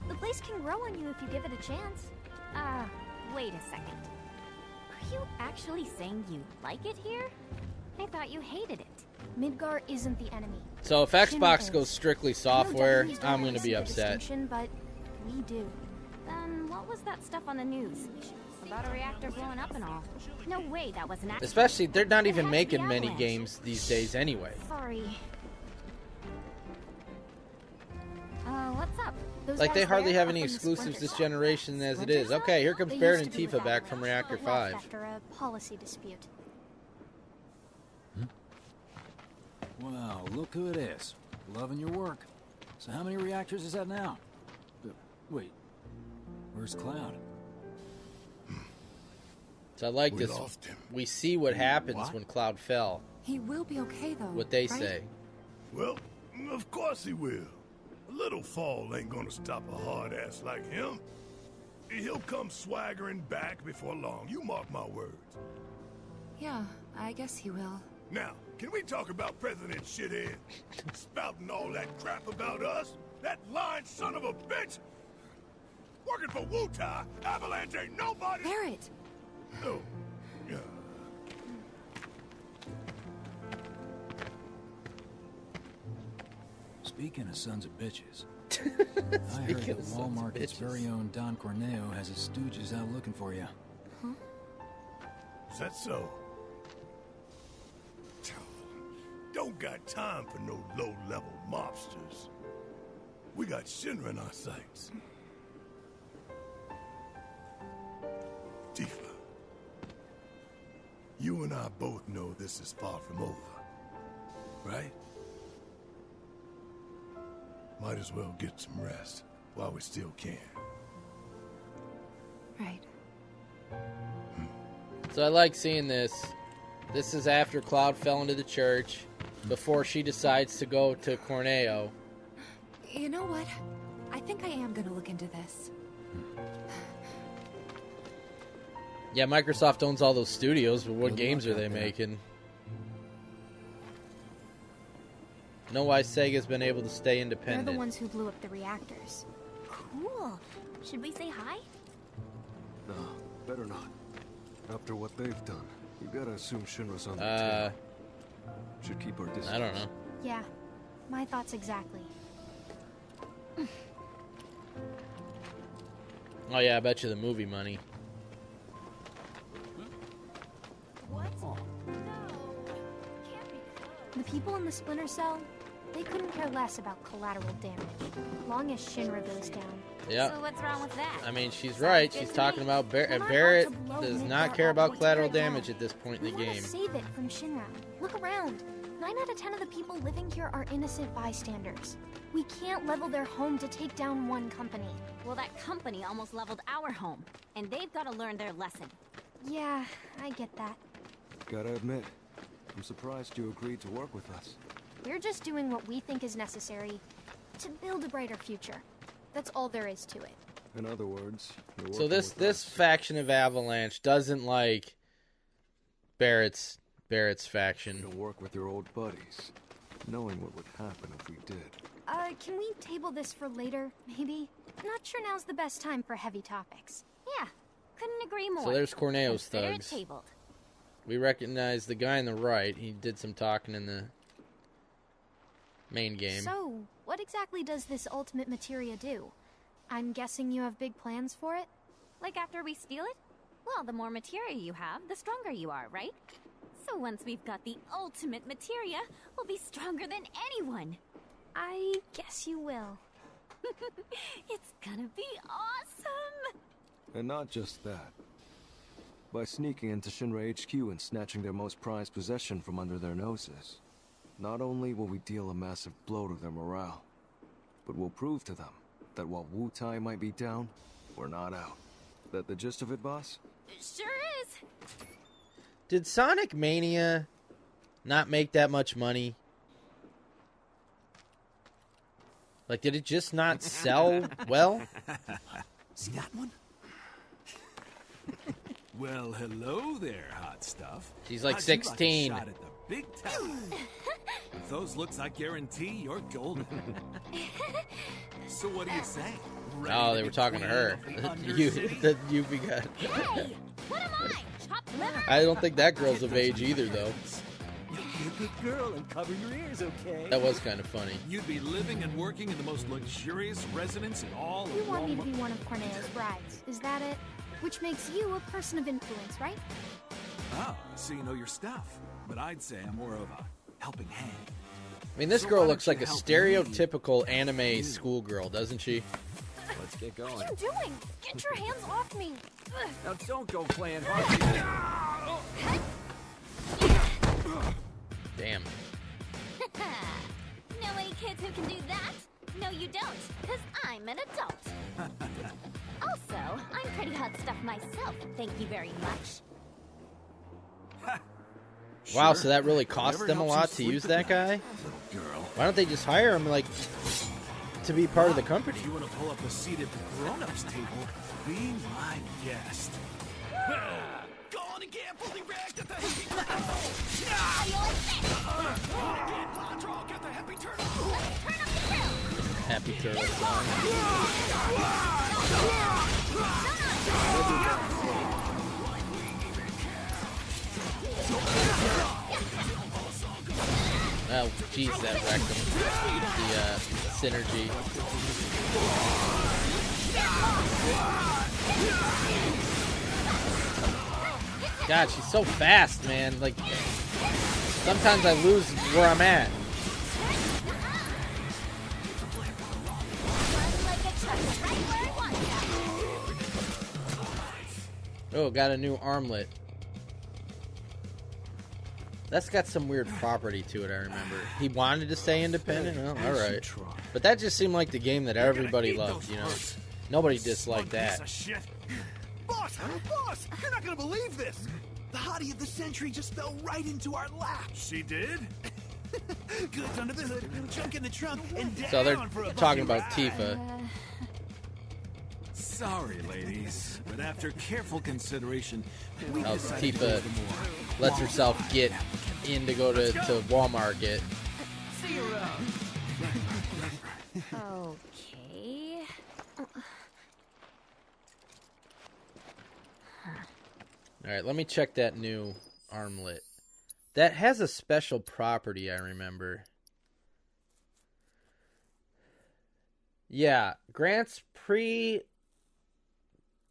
The place can grow on you if you give it a chance. Wait a second. Are you actually saying you like it here? I thought you hated it. Midgar isn't the enemy. So if Xbox goes strictly software, I'm going to be upset. But we do. Then what was that stuff on the news? About a reactor blowing up and all. No way that was an accident. Especially, they're not even making many games these days anyway. Sorry. What's up? Like, they hardly have any exclusives this generation as it is. Okay, here comes Barret and Tifa back from Reactor 5. After a policy dispute. Wow, look who it is. Loving your work. So how many reactors is that now? Wait, where's Cloud? So I like this. We see what happens when Cloud fell. He will be okay, though. What they right? say. Well, of course he will. A little fall ain't gonna stop a hard ass like him. He'll come swaggering back before long. You mark my words. Yeah, I guess he will. Now, can we talk about President Shithead? Spouting all that crap about us? That lying son of a bitch? Working for Wutai, Avalanche ain't nobody. Barret! Oh, yeah. Speaking of sons of bitches, I heard that Wall Market's very own Don Corneo has his stooges out looking for you. Huh? Is that so? Don't got time for no low-level mobsters. We got Shinra in our sights. Tifa, you and I both know this is far from over, right? Might as well get some rest while we still can. Right. So I like seeing this. This is after Cloud fell into the church, before she decides to go to Corneo. You know what? I think I am gonna look into this. Yeah, Microsoft owns all those studios, but what games are they making? Know why Sega's been able to stay They're independent. the ones who blew up the reactors. Cool. Should we say hi? No, better not. After what they've done, you gotta assume Shinra's on the tail. Should keep our distance. I don't know. Yeah, my thoughts exactly. Oh yeah, I bet you the movie money. What? The people in the Splinter Cell, they couldn't care less about collateral damage, long as Shinra goes down. Yeah. So what's wrong with that? I mean, she's right. She's talking about Barret does not care about collateral damage at this point in the We game. want to save it from Shinra. Look around. 9 out of 10 of the people living here are innocent bystanders. We can't level their home to take down one company. Well, that company almost leveled our home, and they've got to learn their lesson. Yeah, I get that. Gotta admit, I'm surprised you agreed to work with us. We're just doing what we think is necessary to build a brighter future. That's all there is to it. In other words, you're So working this with faction of Avalanche doesn't like Barrett's faction. to work with your old buddies, knowing what would happen if we did. Can we table this for later, maybe? Not sure now's the best time for heavy topics. Yeah, couldn't agree more. So there's Corneo's Consider it thugs. tabled. We recognize the guy on the right. He did some talking in the main game. So, what exactly does this ultimate materia do? I'm guessing you have big plans for it? Like after we steal it? Well, the more materia you have, the stronger you are, right? So once we've got the ultimate materia, we'll be stronger than anyone. I guess you will. It's gonna be awesome! And not just that. By sneaking into Shinra HQ and snatching their most prized possession from under their noses, not only will we deal a massive blow to their morale, but we'll prove to them that while Wutai might be down, we're not out. That the gist of it, boss? It sure is! Did Sonic Mania not make that much money? Like, did it just not sell well? See that one? Well, hello there, hot stuff. She's like How'd you 16. Like a shot at the big town? With those looks, I guarantee you're golden. So what do you say? Oh, they were talking to her. The Yuffie guy. Hey! What am I? Chopped liver? I don't think that girl's of age either, though. Be a good girl and cover your ears, okay? That was kind of funny. You'd be living and working in the most luxurious residence in all You of want me to Walmart. be one of Corneo's brides, is that it? Which makes you a person of influence, right? Oh, so you know your stuff. But I'd say I'm more of a helping hand. I mean, this So girl why looks don't like you a help stereotypical anime schoolgirl, doesn't she? Let's get What going. are you doing? Get your hands off me! Ugh. Now don't go playing hard. Damn. Know any kids who can do that? No, you don't, because I'm an adult. Also, I'm pretty hot stuff myself, thank you very much. Wow, Sure. so that really cost Whatever them a helps you lot to sleep use at that guy? night, little girl. Why don't they just hire him, like, to be part of the company? If you want to pull up a seat at the grown-ups table, be my guest. Go on and gamble the reactor at the happy Get the happy turtle! Happy Turtle song. Oh, jeez, that wrecked him. The synergy. God, she's so fast, man. Like, sometimes I lose where I'm at. Oh, got a new armlet. That's got some weird property to it, I remember. He wanted to stay independent? Well, alright. But that just seemed like the game that everybody loved, you know? Nobody disliked that. Boss! Boss! You're not gonna believe this! The hottie of the century just fell right into our lap! She did? Goods under the hood, junk in the trunk, and down So they're for a talking bumpy about ride. Tifa. Sorry, ladies, but after careful consideration, we Oh, decided to go Tifa with the more lets herself get in to go to Walmart. See you around. Okay. Alright, let me check that new armlet. That has a special property, I remember. Yeah, grants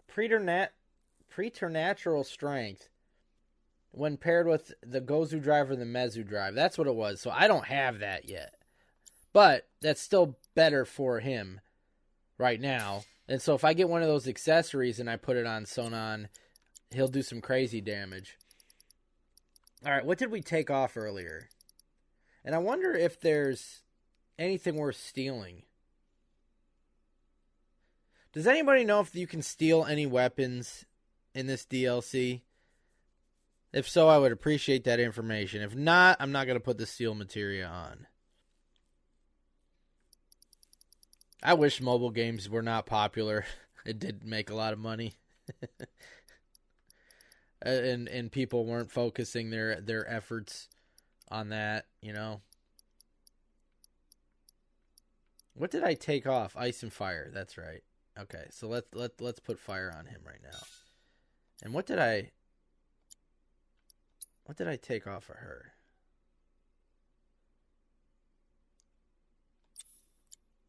preternatural strength when paired with the Gozu drive or the Mezu drive. That's what it was. So I don't have that yet. But that's still better for him right now. And so if I get one of those accessories and I put it on Sonon, he'll do some crazy damage. Alright, what did we take off earlier? And I wonder if there's anything worth stealing. Does anybody know if you can steal any weapons in this DLC? If so, I would appreciate that information. If not, I'm not going to put the steal materia on. I wish mobile games were not popular. It did make a lot of money. and people weren't focusing their efforts on that, you know. What did I take off? Ice and fire. That's right. Okay, so let's put fire on him right now. And what did I take off of her?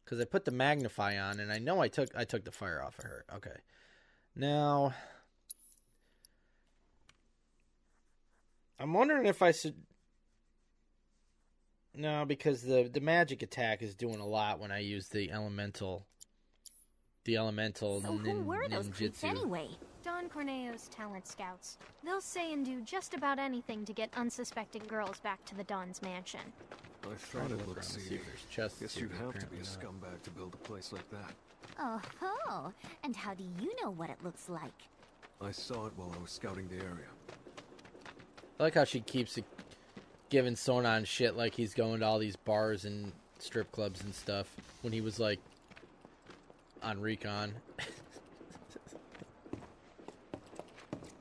Because I put the magnify on, and I know I took the fire off of her. Okay. Now, I'm wondering if I should... No, because the magic attack is doing a lot when I use the elemental... The elemental So who were those creeps ninjutsu. anyway? Don Corneo's talent scouts. They'll say and do just about anything to get unsuspecting girls back to the Don's mansion. I thought it looked see seedy. if there's chests Guess here, you'd have to be a apparently not. scumbag to build a place like that. Oh, and how do you know what it looks like? I saw it while I was scouting the area. I like how she keeps giving Sonon shit like he's going to all these bars and strip clubs and stuff when he was like on recon.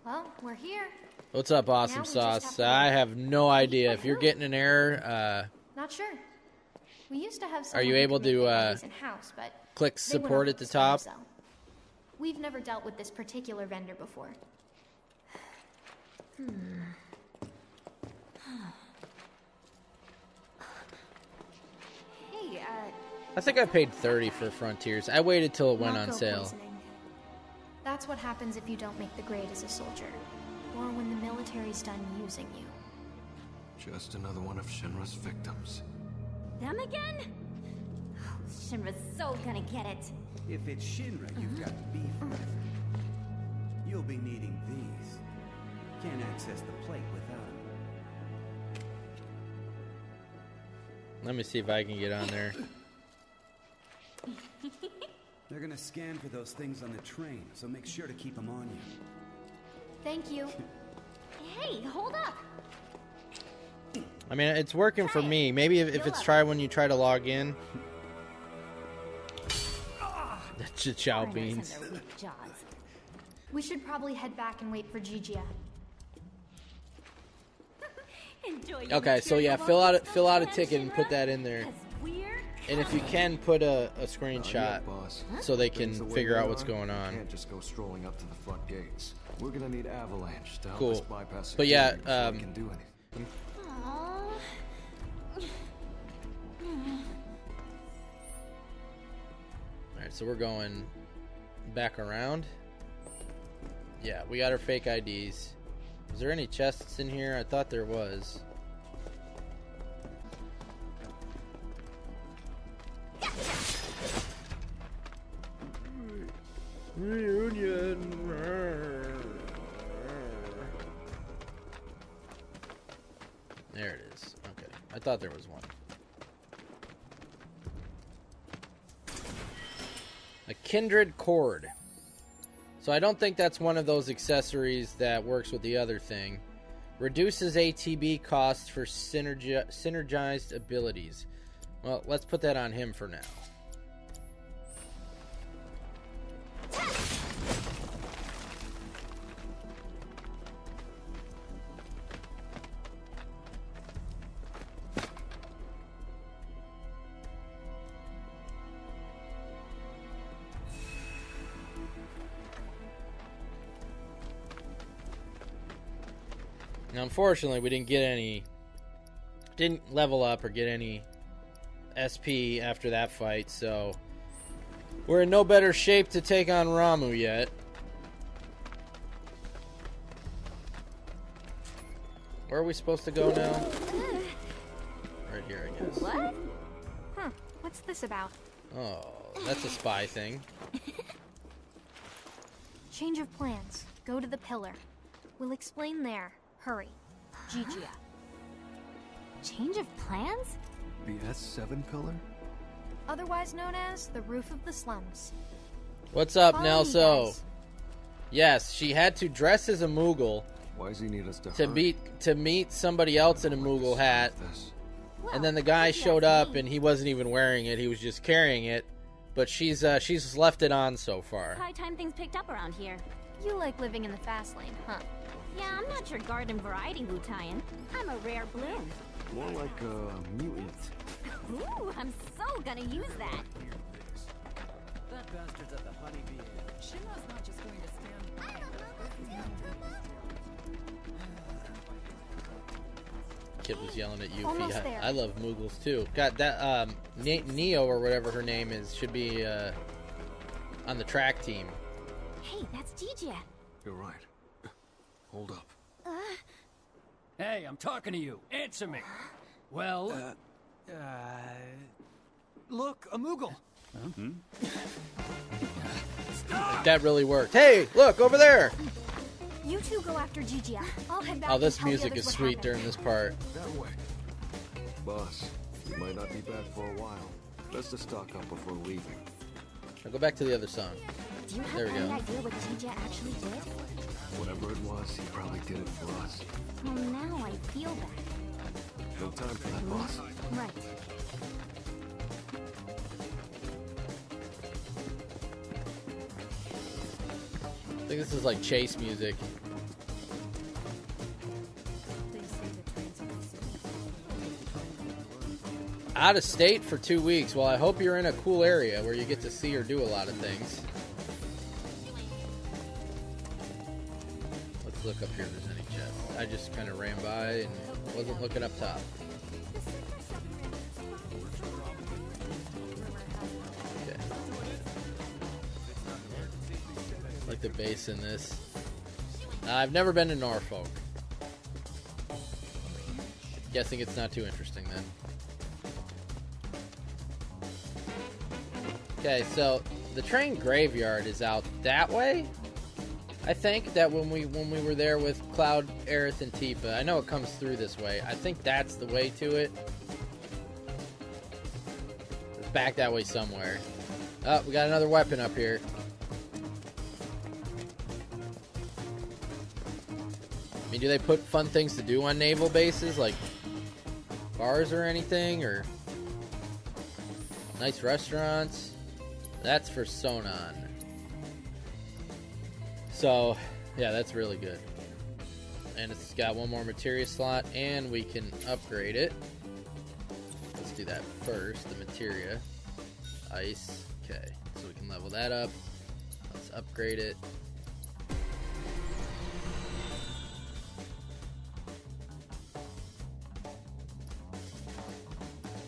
Well, we're here. What's up, Now Awesome we just Sauce? have to I have no idea. If you're getting an error, Not sure. We used to have are someone you who able could make to babies in-house, but click they went support off at the with sperm top? cell. We've never dealt with this particular vendor before. Hey, I think I paid 30 for Frontiers. I waited till it went on Narco sale. poisoning. That's what happens if you don't make the grade as a soldier, or when the military's done using you. Just another one of Shinra's victims. Them again? Oh, Shinra's so gonna get it. If it's Shinra you've got beef with, you'll be needing these. Can't access the plate without them. Let me see if I can get on there. They're gonna scan for those things on the train, so make sure to keep them on you. Thank you. Hey, hold up. I mean, it's working for me. Maybe if it's try when you try to log in. That's just chow beans. We should probably head back and wait for Gigia. Okay, so yeah, fill out a ticket and put that in there. And if you can, put a screenshot so they can figure out what's going on. Can't just go strolling up to the front gates. We're gonna need Avalanche to help Cool. us bypass But yeah, security before we can do anything. Alright, so we're going back around. Yeah, we got our fake IDs. Is there any chests in here? I thought there was. Reunion. There it is. Okay. I thought there was one. A kindred cord. So I don't think that's one of those accessories that works with the other thing. Reduces ATB costs for synergized abilities. Well, let's put that on him for now. Now, unfortunately, we didn't level up or get any SP after that fight, so we're in no better shape to take on Ramuh yet. Where are we supposed to go now? Right here, I guess. What? Huh, what's this about? Oh, that's a spy thing. Change of plans. Go to the pillar. We'll explain there. Hurry. Gigia. Change of plans? The S7 pillar? Otherwise known as the roof of the slums. What's up, Follow me, Nelso? guys. Yes, she had to dress as a Moogle. Why does he need us to meet somebody else in a Moogle hat. And then the guy showed up and he wasn't even wearing it, he was just carrying it. But she's left it on so far. It's high time things picked up around here. You like living in the fast lane, huh? Yeah, I'm not your garden variety Wu-Taian. I'm a rare bloom. More like a mutant. Ooh, I'm so gonna use that. That bastard's at the honeybee. Shinra's not just going to stand by. kid was yelling at Almost Yuffie. there. I love Moogles too. Got that Neo or whatever her name is should be on the track team. Hey, that's Gigi. You're right. Hold up. Hey, I'm talking to you. Answer me. Well, Look, a Moogle. That really worked. Hey, look over there. You two go after Gigi. I'll head back. Oh, this and tell the music others is what sweet happened. during this part. That way. Boss, you might not be back for a while. Best to stock up before leaving. I'll go back to the other song. Do you have There we any go. idea what Gigi actually did? Whatever it was, he probably did it for us. Well, now I feel bad. No time for that, boss. Right. I think this is like chase music. Out of state for 2 weeks. Well, I hope you're in a cool area where you get to see or do a lot of things. Let's look up here if there's any chests. I just kind of ran by and wasn't looking up top. Okay. Like the base in this. I've never been to Norfolk. Guessing it's not too interesting then. Okay, so the train graveyard is out that way. I think that when we were there with Cloud, Aerith, and Tifa, I know it comes through this way. I think that's the way to it. It's back that way somewhere. Oh, we got another weapon up here. I mean, do they put fun things to do on naval bases, like bars or anything, or nice restaurants? That's for Sonon. So, yeah, that's really good. And it's got one more materia slot, and we can upgrade it. Let's do that first, the materia. Ice. Okay, so we can level that up. Let's upgrade it.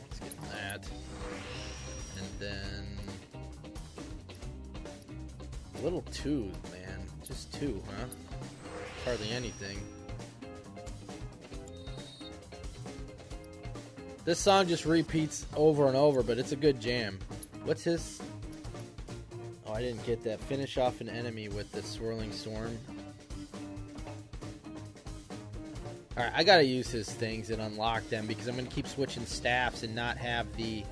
Let's get that. And then little 2, man. Just 2, huh? Hardly anything. This song just repeats over and over, but it's a good jam. What's his... Oh, I didn't get that. Finish off an enemy with the swirling storm. Alright, I gotta use his things and unlock them because I'm gonna keep switching staffs and not have the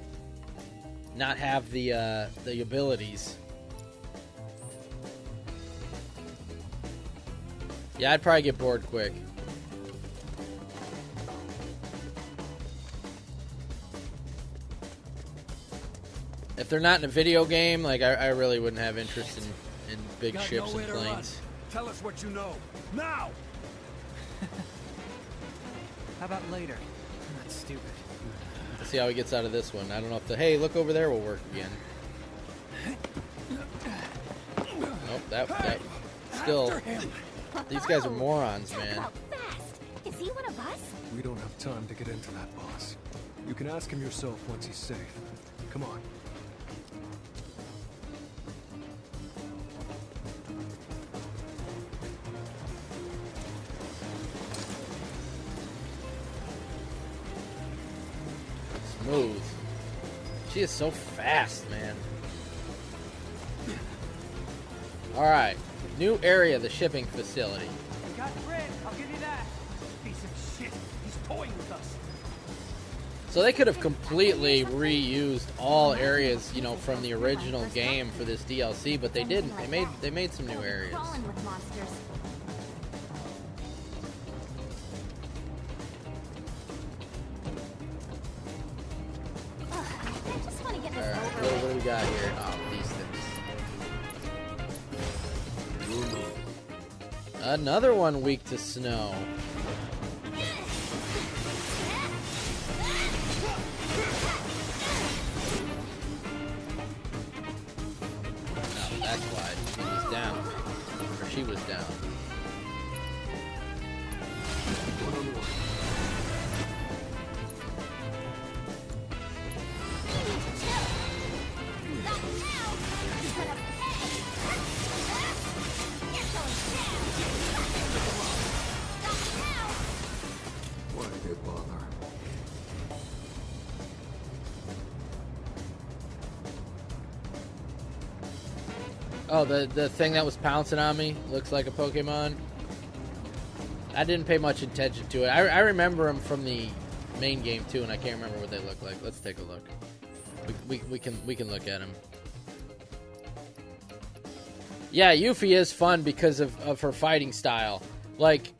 abilities. Yeah, I'd probably get bored quick. If they're not in a video game, like I really wouldn't have interest in big ships and planes. Tell us what you know now. How about later? That's stupid. Let's see how he gets out of this one. I don't know if the hey, look over there will work again. Nope, that still. These guys are morons, man. Is he one of us? We don't have time to get into that, boss. You can ask him yourself once he's safe. Come on. Smooth. She is so fast, man. Alright. New area, the shipping facility. We got Fred, I'll give you that. Piece of shit. He's toying with us. So they could have completely reused all areas, you know, from the original game for this DLC, but they didn't. They made some new areas. Crawling with monsters. I just want to get this Alright, over what with. do we got here? Oh, these things. Another one weak to snow. No, that's why he was down. Or she was down. Oh, the thing that was pouncing on me looks like a Pokemon. I didn't pay much attention to it. I remember them from the main game too, and I can't remember what they look like. Let's take a look. We can look at them. Yeah, Yuffie is fun because of her fighting style. Like,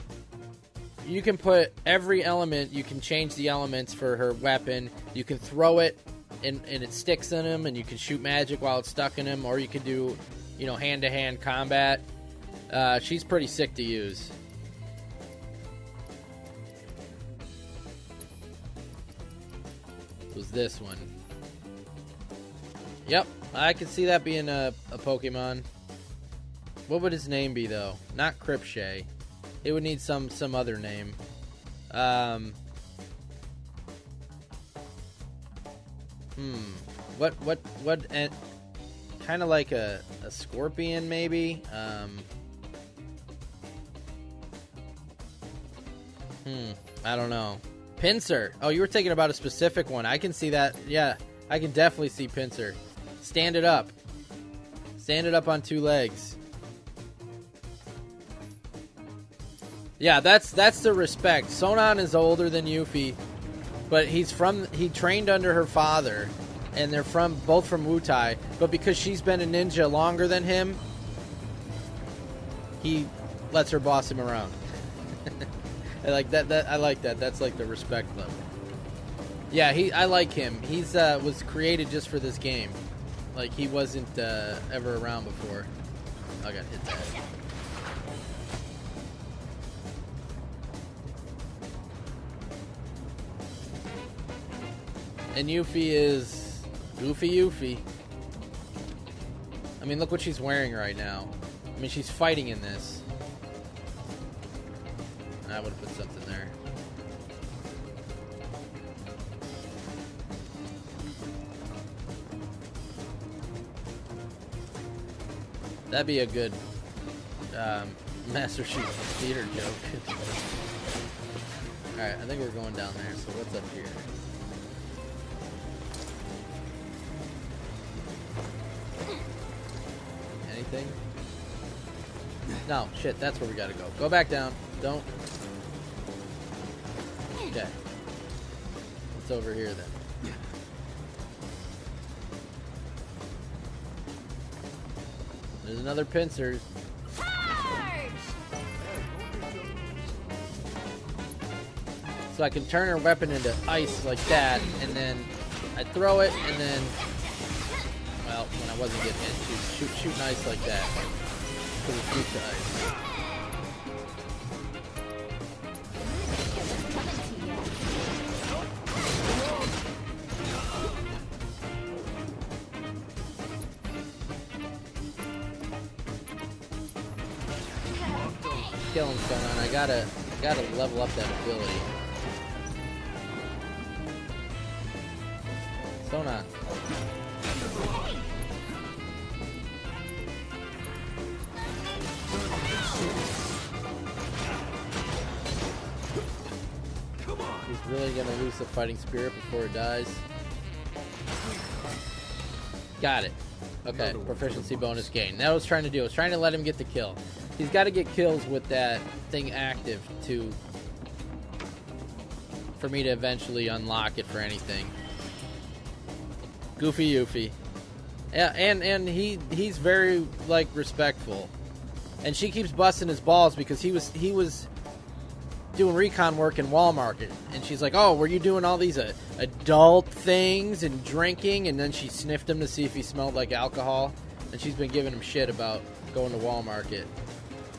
you can put every element, you can change the elements for her weapon. You can throw it and it sticks in him, and you can shoot magic while it's stuck in him, or you can do, you know, hand-to-hand combat. She's pretty sick to use. It was this one. Yep, I could see that being a Pokemon. What would his name be, though? Not Cripshay. It would need some other name. What kind of like a scorpion, maybe? I don't know. Pinsir. Oh, you were thinking about a specific one. I can see that. Yeah, I can definitely see Pinsir. Stand it up. Stand it up on 2 legs. Yeah, that's the respect. Sonon is older than Yuffie, but he trained under her father, and they're both from Wutai. But because she's been a ninja longer than him, he lets her boss him around. I like that. I like that. That's like the respect level. Yeah, I like him. He's was created just for this game. Like, he wasn't ever around before. I got hit that. And Yuffie is Goofy Yuffie. I mean, look what she's wearing right now. I mean, she's fighting in this. I would have put something there. That'd be a good Master Chief Theater joke. Alright, I think we're going down there, so what's up here? Anything? No, shit, that's where we gotta go. Go back down. Don't. Okay. What's over here then? There's another Pinsir. So I can turn her weapon into ice like that, and then I throw it, and then, well, when I wasn't getting hit, shoot ice like that. Because it's weak to ice. Killing Sonon. I gotta level up that ability. Sonon. He's really gonna lose the fighting spirit before it dies. Got it. Okay, proficiency bonus gain. That was trying to do. I was trying to let him get the kill. He's got to get kills with that thing active for me to eventually unlock it for anything. Goofy Yuffie. Yeah, and he's very, like, respectful. And she keeps busting his balls because he was doing recon work in Walmart, and she's like, "Oh, were you doing all these adult things and drinking?" And then she sniffed him to see if he smelled like alcohol, and she's been giving him shit about going to Walmart,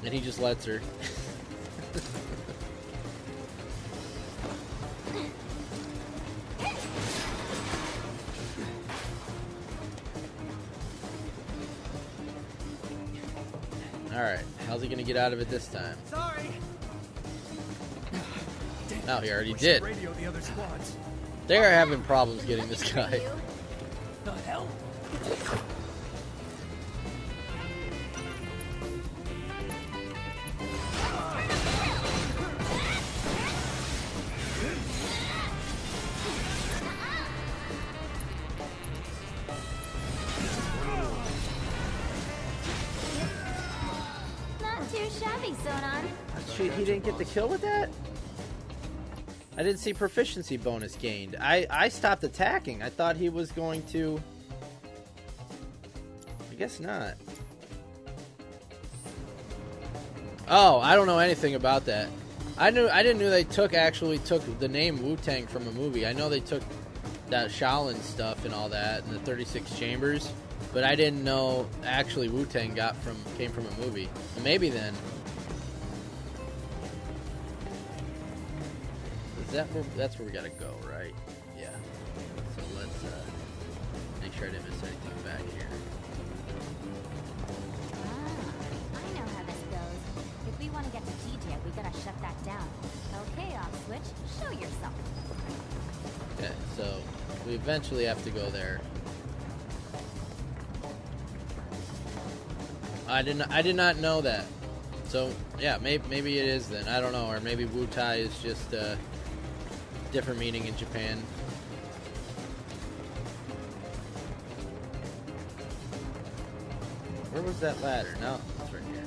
and he just lets her. Alright, how's he gonna get out of it this time? Sorry. No, he already did. Radio the other squads. They're having problems getting this guy. The hell? Sonon. He didn't get the kill with that? I didn't see proficiency bonus gained. I stopped attacking. I thought he was going to... I guess not. Oh, I don't know anything about that. I didn't know they actually took the name Wu-Tang from a movie. I know they took that Shaolin stuff and all that, and the 36 Chambers, but I didn't know actually Wu-Tang came from a movie. And maybe then. That's where we gotta go, right? Yeah. So let's make sure I didn't miss anything back here. I know how this goes. If we want to get to DJ, we gotta shut that down. Okay, off switch, show yourself. Okay, so we eventually have to go there. I did not know that. So yeah, maybe it is then. I don't know, or maybe Wu-Tai is just different meaning in Japan. Where was that ladder? No, it's right here.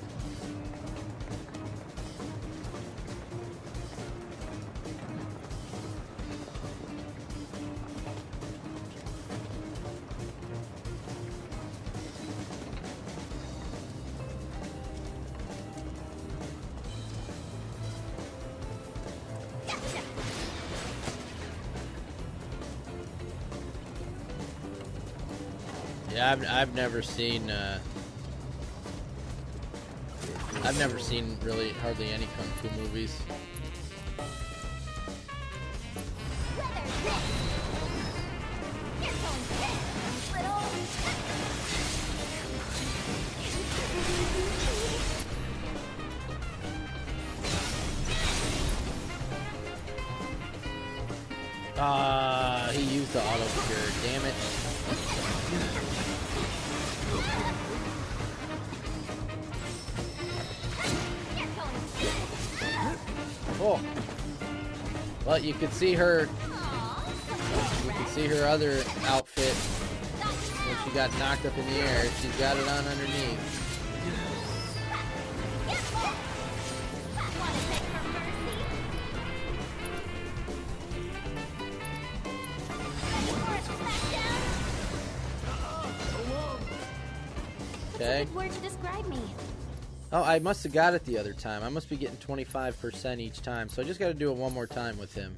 Yeah, I've never seen really hardly any kung fu movies. He used the auto cure, damn it. Oh. Well, you could see her. You could see her other outfit when she got knocked up in the air. She's got it on underneath. Okay. That's a good word to describe me. Oh, I must have got it the other time. I must be getting 25% each time, so I just got to do it one more time with him.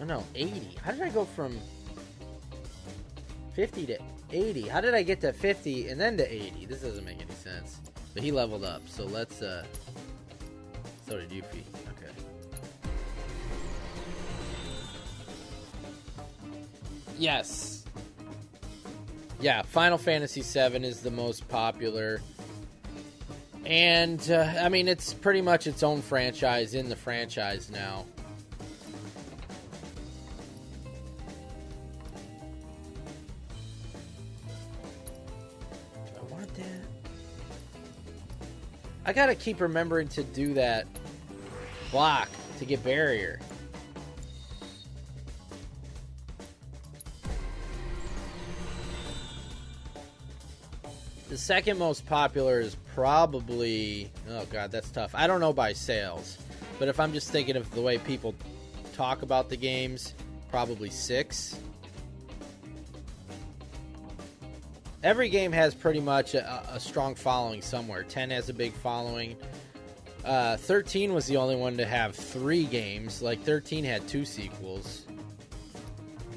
Oh no, 80. How did I go from 50 to 80? How did I get to 50 and then to 80? This doesn't make any sense. But he leveled up, so let's, so did Yuffie. Okay. Yes. Yeah, Final Fantasy VII is the most popular. And, I mean, it's pretty much its own franchise in the franchise now. Do I want that? I gotta keep remembering to do that block to get barrier. The second most popular is probably... Oh, God, that's tough. I don't know by sales. But if I'm just thinking of the way people talk about the games, probably 6. Every game has pretty much a strong following somewhere. 10 has a big following. 13 was the only one to have 3 games. Like, 13 had 2 sequels.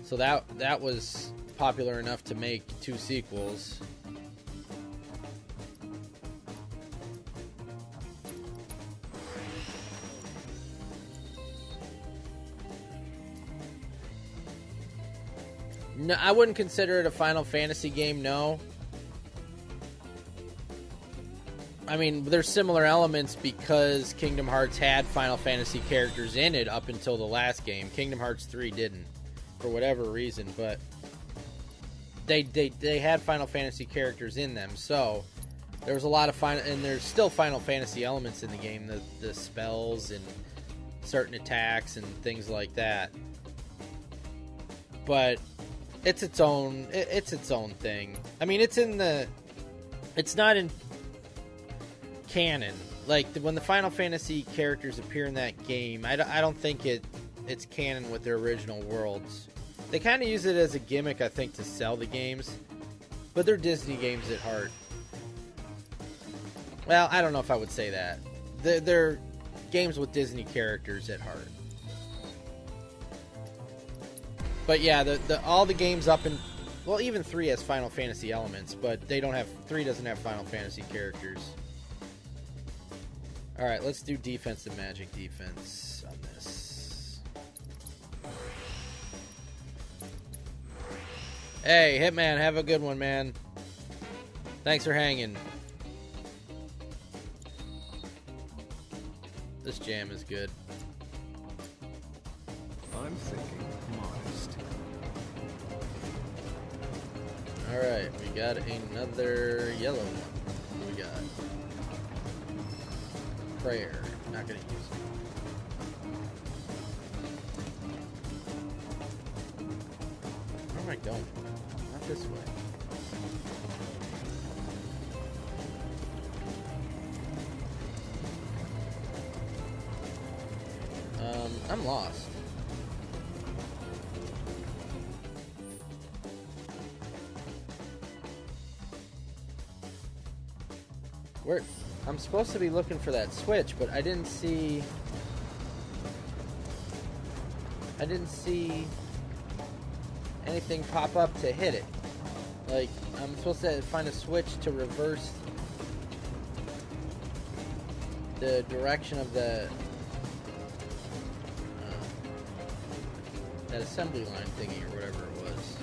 So that was popular enough to make 2 sequels. No, I wouldn't consider it a Final Fantasy game, no. I mean, there's similar elements because Kingdom Hearts had Final Fantasy characters in it up until the last game. Kingdom Hearts 3 didn't, for whatever reason, but they had Final Fantasy characters in them, so there was a lot of and there's still Final Fantasy elements in the game, the spells and certain attacks and things like that. But it's its own thing. I mean, it's not in canon like when the Final Fantasy characters appear in that game, I don't think it's canon with their original worlds. They kind of use it as a gimmick, I think, to sell the games, but they're Disney games at heart. Well, I don't know if I would say that. They're games with Disney characters at heart. But yeah, all the games up in, well, even 3 has Final Fantasy elements, but 3 doesn't have Final Fantasy characters. All right, let's do defense and magic defense on this. Hey, Hitman, have a good one, man. Thanks for hanging. This jam is good. I'm thinking modest. Alright, we got another yellow one. What do we got? Prayer. Not gonna use it. Where am I going? Not this way. I'm lost. Where? I'm supposed to be looking for that switch, but I didn't see anything pop up to hit it. Like, I'm supposed to find a switch to reverse the direction of the that assembly line thingy or whatever it was.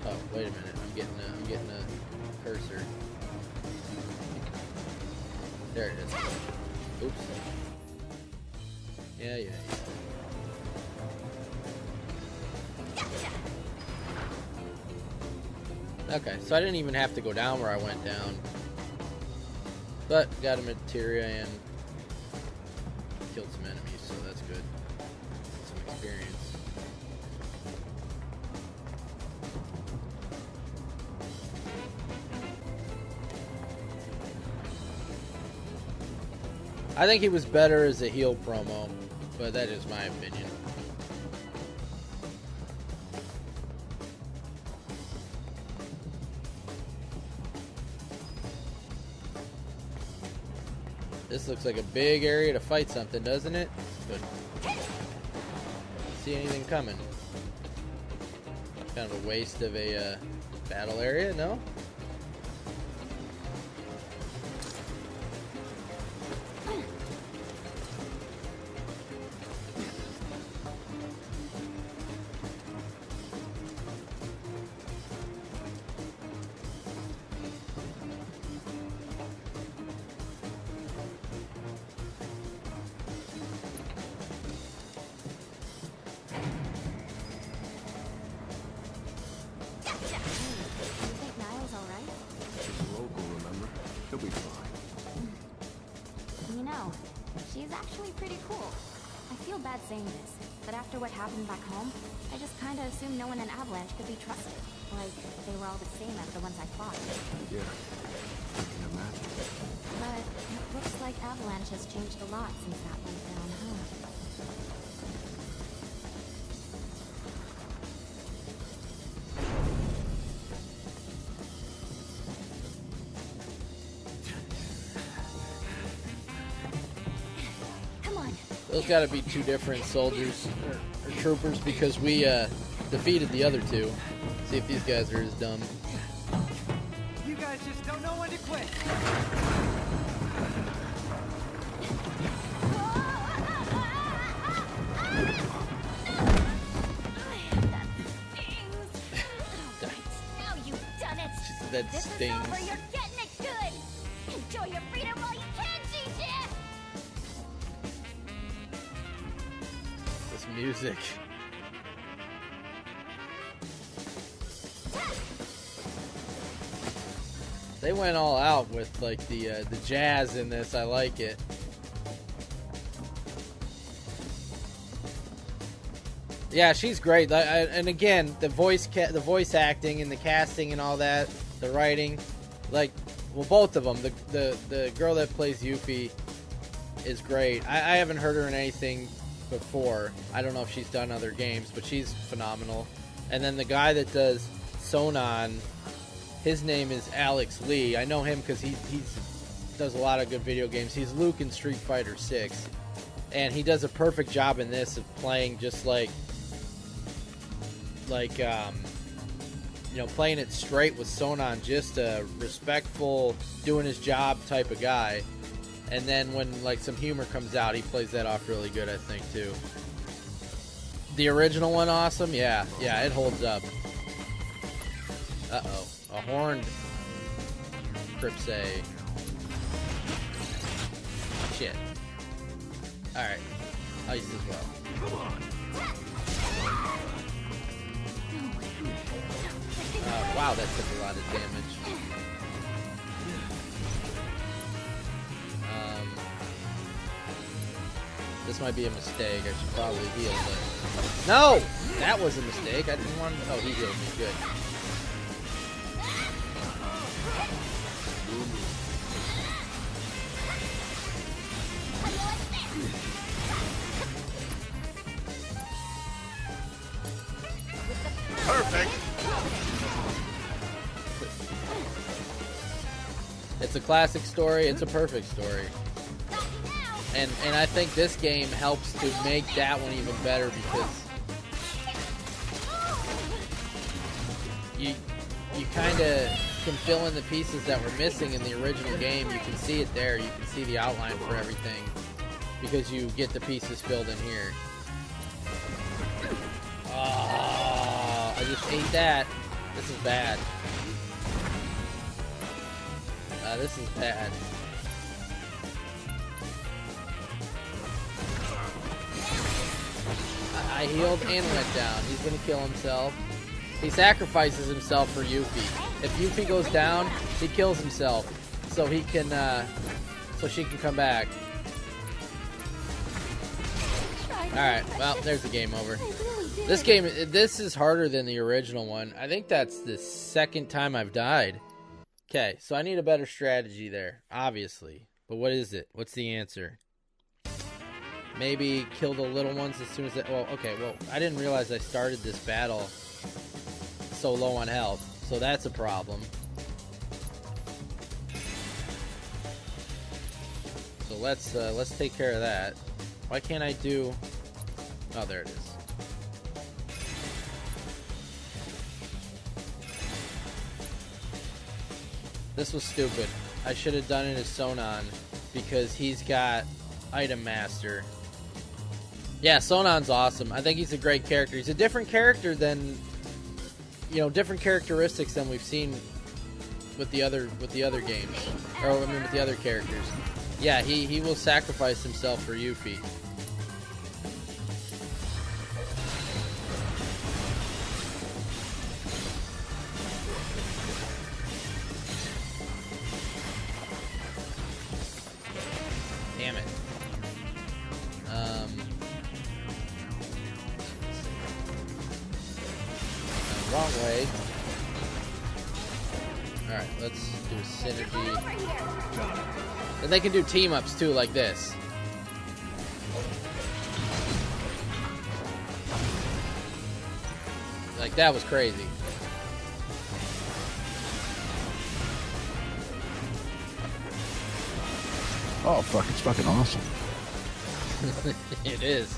Oh, wait a minute. I'm getting a cursor. There it is. Oops. Yeah. Okay, so I didn't even have to go down where I went down. But got a materia and killed some enemies, so that's good. Some experience. I think he was better as a heal promo, but that is my opinion. This looks like a big area to fight something, doesn't it? Good. See anything coming? Kind of a waste of a battle area, no? Saying this, but after what happened back home, I just kind of assumed no one in Avalanche could be trusted. Like, they were all the same as the ones I fought. Yeah, I can imagine. But it looks like Avalanche has changed a lot since that went down, huh? Those gotta be two different soldiers or troopers because we defeated the other two. See if these guys are as dumb. You guys just don't know when to quit. Now you've done it. That this stings. is over. You're getting it good. Enjoy your freedom while you can, Gigi. Music. They went all out with like the jazz in this. I like it. Yeah, she's great. And again, the voice acting and the casting and all that, the writing, like, well, both of them. The girl that plays Yuffie is great. I haven't heard her in anything before. I don't know if she's done other games, but she's phenomenal. And then the guy that does Sonon, his name is Alex Lee. I know him because he does a lot of good video games. He's Luke in Street Fighter 6. And he does a perfect job in this of playing just like playing it straight with Sonon, just a respectful, doing his job type of guy. And then when like some humor comes out, he plays that off really good, I think, too. The original one, awesome? Yeah, it holds up. Uh-oh. A horned Cripsay. Shit. Alright. Ice as well. Come on. Wow, that took a lot of damage. This might be a mistake. I should probably heal, but... No! That was a mistake. I didn't want to... Oh, he healed me. Good. Perfect. It's a classic story. It's a perfect story. And I think this game helps to make that one even better because you kind of can fill in the pieces that were missing in the original game. You can see it there. You can see the outline for everything because you get the pieces filled in here. Oh, I just ate that. This is bad. This is bad. I healed and went down. He's gonna kill himself. He sacrifices himself for Yuffie. If Yuffie goes down, he kills himself so he can, so she can come back. All right, well, there's the game over. This is harder than the original one. I think that's the second time I've died. Okay, so I need a better strategy there, obviously. But what is it? What's the answer? Maybe kill the little ones as soon as they... Well, okay, well, I didn't realize I started this battle so low on health. So that's a problem. So let's take care of that. Why can't I do... Oh, there it is. This was stupid. I should have done it as Sonon because he's got Item Master. Yeah, Sonon's awesome. I think he's a great character. He's a different character than, different characteristics than we've seen with the other games, or I mean with the other characters. Yeah, he will sacrifice himself for Yuffie. Damn it. Wrong way. Alright, let's do a synergy. And they can do team-ups too, like this. Like, that was crazy. Oh, fuck, it's fucking awesome. It is.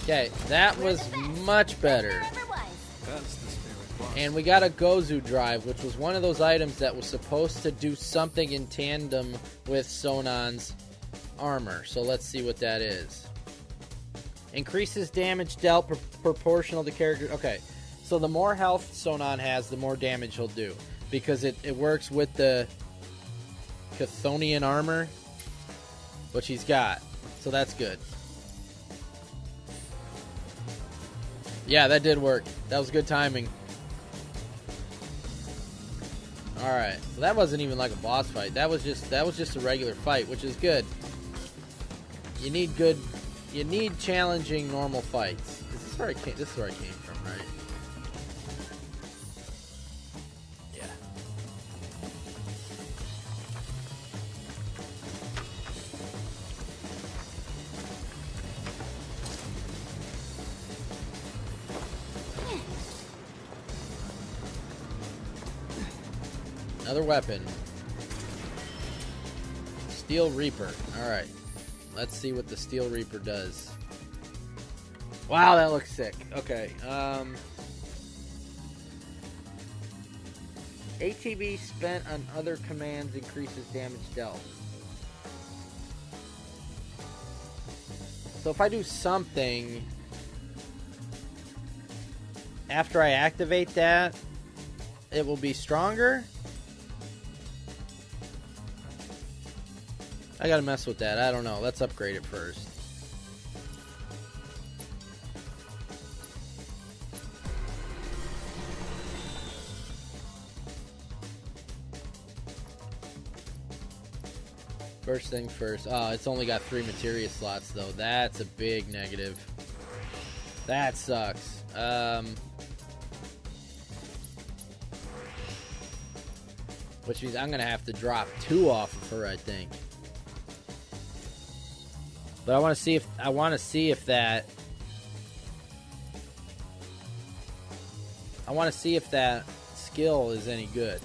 Okay, that was much better. And we got a Gozu drive, which was one of those items that was supposed to do something in tandem with Sonon's armor. So let's see what that is. Increases damage dealt proportional to character. Okay, so the more health Sonon has, the more damage he'll do. Because it works with the Chthonian armor, which he's got. So that's good. Yeah, that did work. That was good timing. Alright, so that wasn't even like a boss fight. That was just a regular fight, which is good. You need challenging normal fights. This is where I came from, right? Yeah. Another weapon. Steel Reaper. Alright. Let's see what the Steel Reaper does. Wow, that looks sick. Okay. ATB spent on other commands increases damage dealt. So if I do something after I activate that, it will be stronger? I gotta mess with that. I don't know. Let's upgrade it first. First thing first. Oh, it's only got 3 materia slots, though. That's a big negative. That sucks. Which means I'm gonna have to drop 2 off of her, I think. But I want to see if that skill is any good.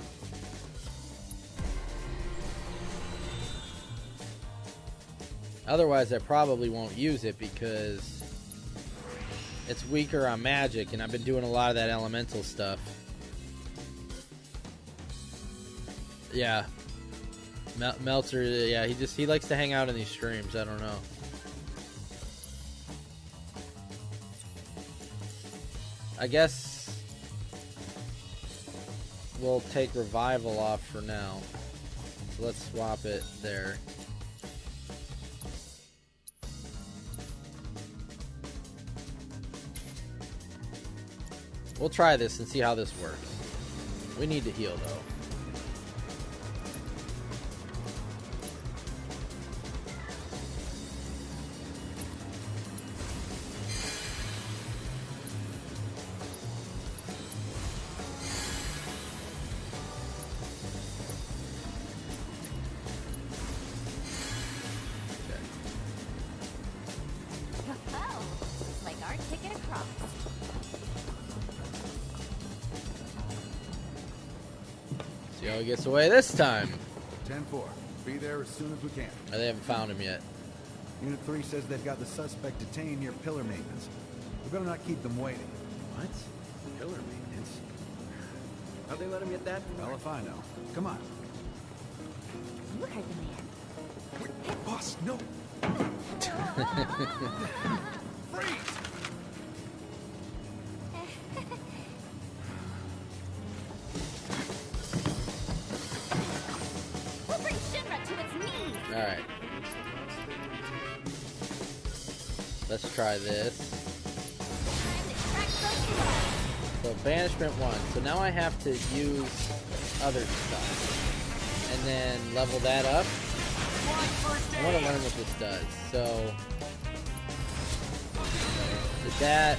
Otherwise, I probably won't use it because it's weaker on magic, and I've been doing a lot of that elemental stuff. Yeah. Meltzer, yeah, he likes to hang out in these streams. I don't know. I guess we'll take revival off for now. So let's swap it there. We'll try this and see how this works. We need to heal though. He gets away this time. 10-4. Be there as soon as we can. Oh, they haven't found him yet. Unit 3 says they've got the suspect detained near pillar maintenance. We better not keep them waiting. What? Pillar maintenance? How'd they let him get that? Well, if I know. Come on. You heard the man. Hey, boss, no. Freeze! We'll bring Shinra to its knees. All right. Let's try this. So banishment 1. So now I have to use other stuff. And then level that up. I want to learn what this does. So did that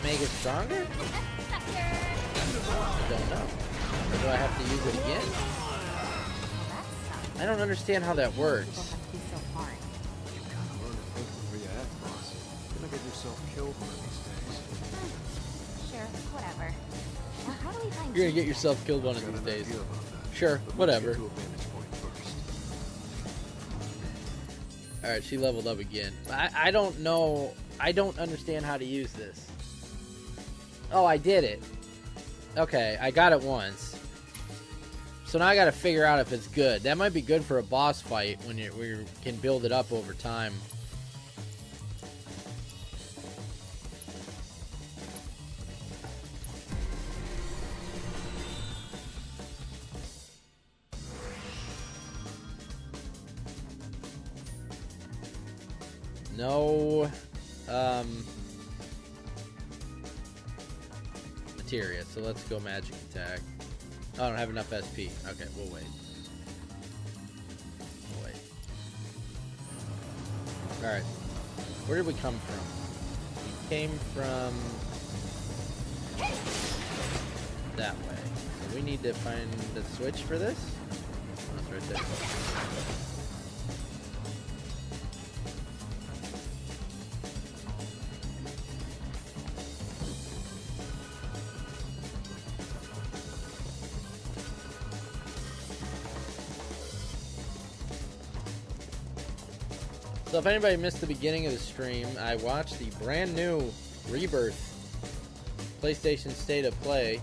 make it stronger? I don't know. Or do I have to use it again? I don't understand how that works. Sure, whatever. Now, how do we find You're gonna get yourself killed one of these days. Sure, whatever. Alright, she leveled up again. I don't know. I don't understand how to use this. Oh, I did it. Okay, I got it once. So now I gotta figure out if it's good. That might be good for a boss fight when you can build it up over time. No, materia, so let's go magic attack. Oh, I don't have enough SP. Okay, we'll wait. Alright. Where did we come from? We came from that way. So we need to find the switch for this. Oh, it's right there. So if anybody missed the beginning of the stream, I watched the brand new Rebirth PlayStation State of Play.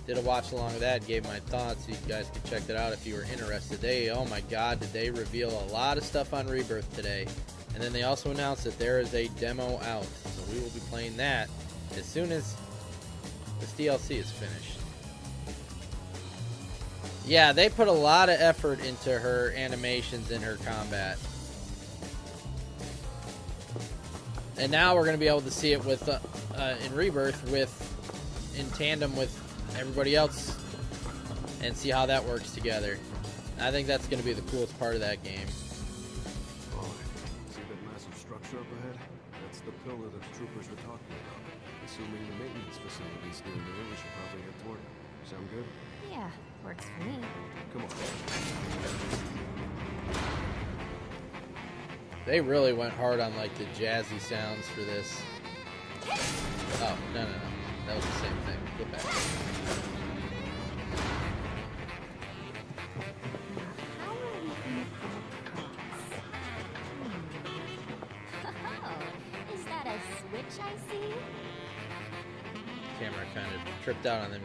Did a watch along of that, gave my thoughts. You guys can check that out if you were interested. Oh my god, did they reveal a lot of stuff on Rebirth today. And then they also announced that there is a demo out. So we will be playing that as soon as this DLC is finished. Yeah, they put a lot of effort into her animations and her combat. And now we're going to be able to see it with in Rebirth in tandem with everybody else and see how that works together. I think that's going to be the coolest part of that game. Oh, see that massive structure up ahead? That's the pillar that the troopers were talking about. Assuming the maintenance facility's near there, we should probably head toward it. Sound good? Yeah, works for me. Come on. They really went hard on like the jazzy sounds for this. Oh, no. That was the same thing. Get back. Oh, is that a switch I see? Camera kind of tripped out on me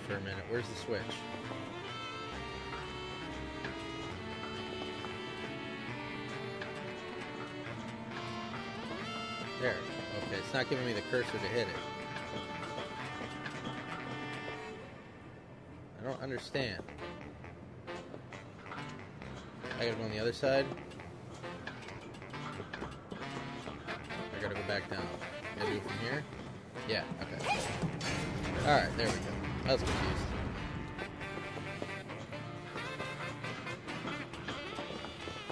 for a minute. Where's the switch? There. Okay, it's not giving me the cursor to hit it. I don't understand. I gotta go on the other side. I gotta go back down. Gotta do it from here? Yeah, okay. Alright, there we go. I was confused.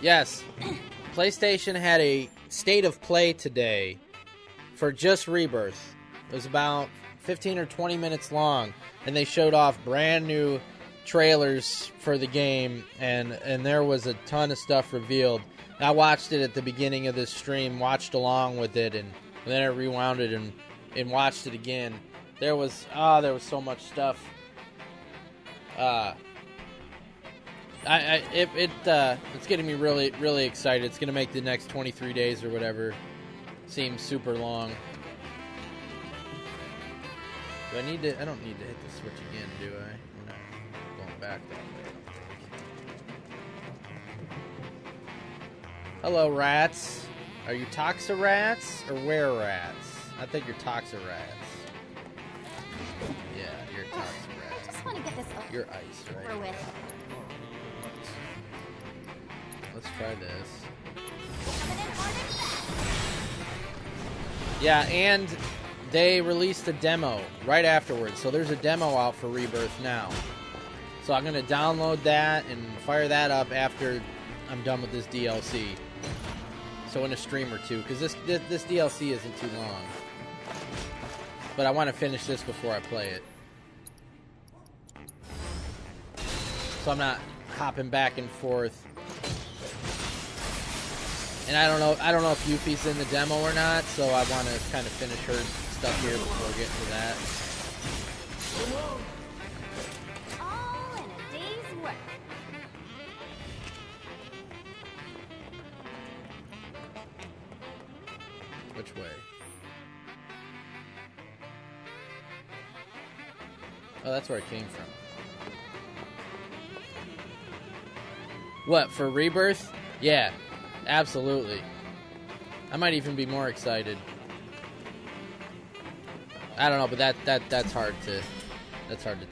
Yes. PlayStation had a State of Play today for just Rebirth. It was about 15 or 20 minutes long, and they showed off brand new trailers for the game, and there was a ton of stuff revealed. I watched it at the beginning of this stream, watched along with it, and then I rewound it and watched it again. There was so much stuff. It's getting me really, really excited. It's going to make the next 23 days or whatever seem super long. Do I need to? I don't need to hit the switch again, do I? I'm not going back that way. Hello, rats. Are you Toxarats or were-rats? I think you're Toxarats. Yeah, you're Toxarats. I just want to get this over. You're ice, right? Over with. Let's try this. Yeah, and they released a demo right afterwards. So there's a demo out for Rebirth now. So I'm going to download that and fire that up after I'm done with this DLC. So in a stream or two, because this DLC isn't too long. But I want to finish this before I play it. So I'm not hopping back and forth. And I don't know if Yuffie's in the demo or not, so I want to kind of finish her stuff here before getting to that. All in a day's work. Which way? Oh, that's where I came from. What, for Rebirth? Yeah. Absolutely. I might even be more excited. I don't know, but that's hard to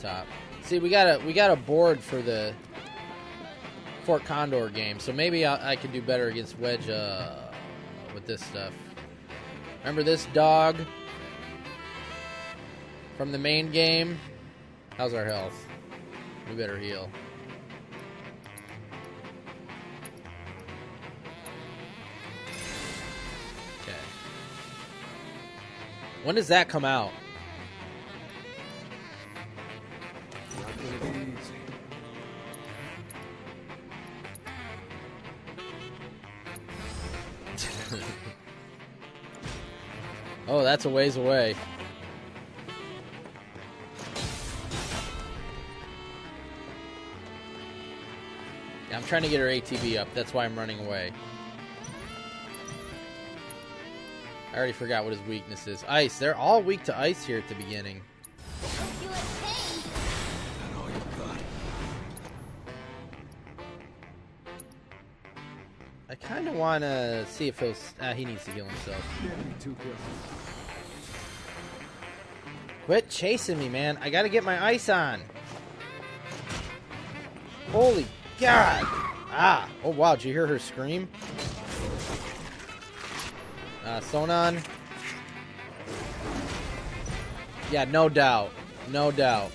top. See, we got a board for the Fort Condor game, so maybe I can do better against Wedge with this stuff. Remember this dog? From the main game. How's our health? We better heal. Okay. When does that come out? Not gonna be easy. Oh, that's a ways away. Yeah, I'm trying to get her ATB up. That's why I'm running away. I already forgot what his weakness is. Ice. They're all weak to ice here at the beginning. I kind of want to see if he'll... he needs to heal himself. Quit chasing me, man. I got to get my ice on. Holy God. Ah. Oh, wow. Did you hear her scream? Sonon. Yeah, no doubt. No doubt.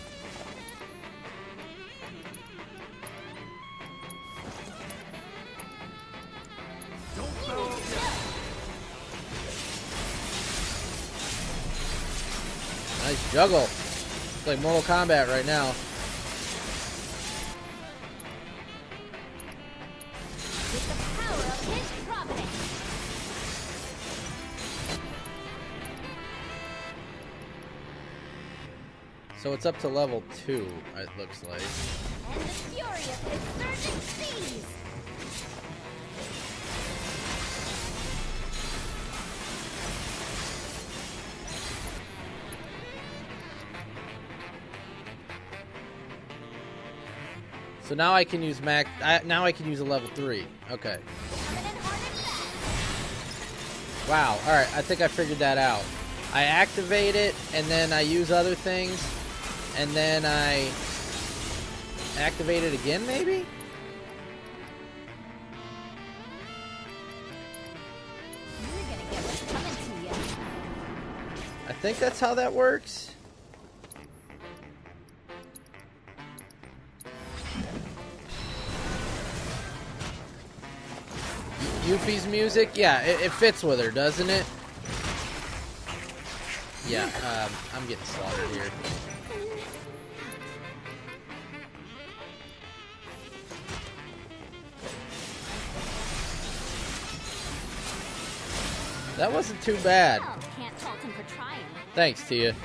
Nice juggle. It's like Mortal Kombat right now. So it's up to level 2, it looks like. And the fury of his surging seas! So now I can use now I can use a level 3. Okay. Wow. All right. I think I figured that out. I activate it, and then I use other things, and then I activate it again, maybe? You're gonna get what's coming to you. I think that's how that works. Yuffie's music? Yeah, it fits with her, doesn't it? Yeah, I'm getting slaughtered here. That wasn't too bad. Oh, can't fault him for trying. Thanks, Tia.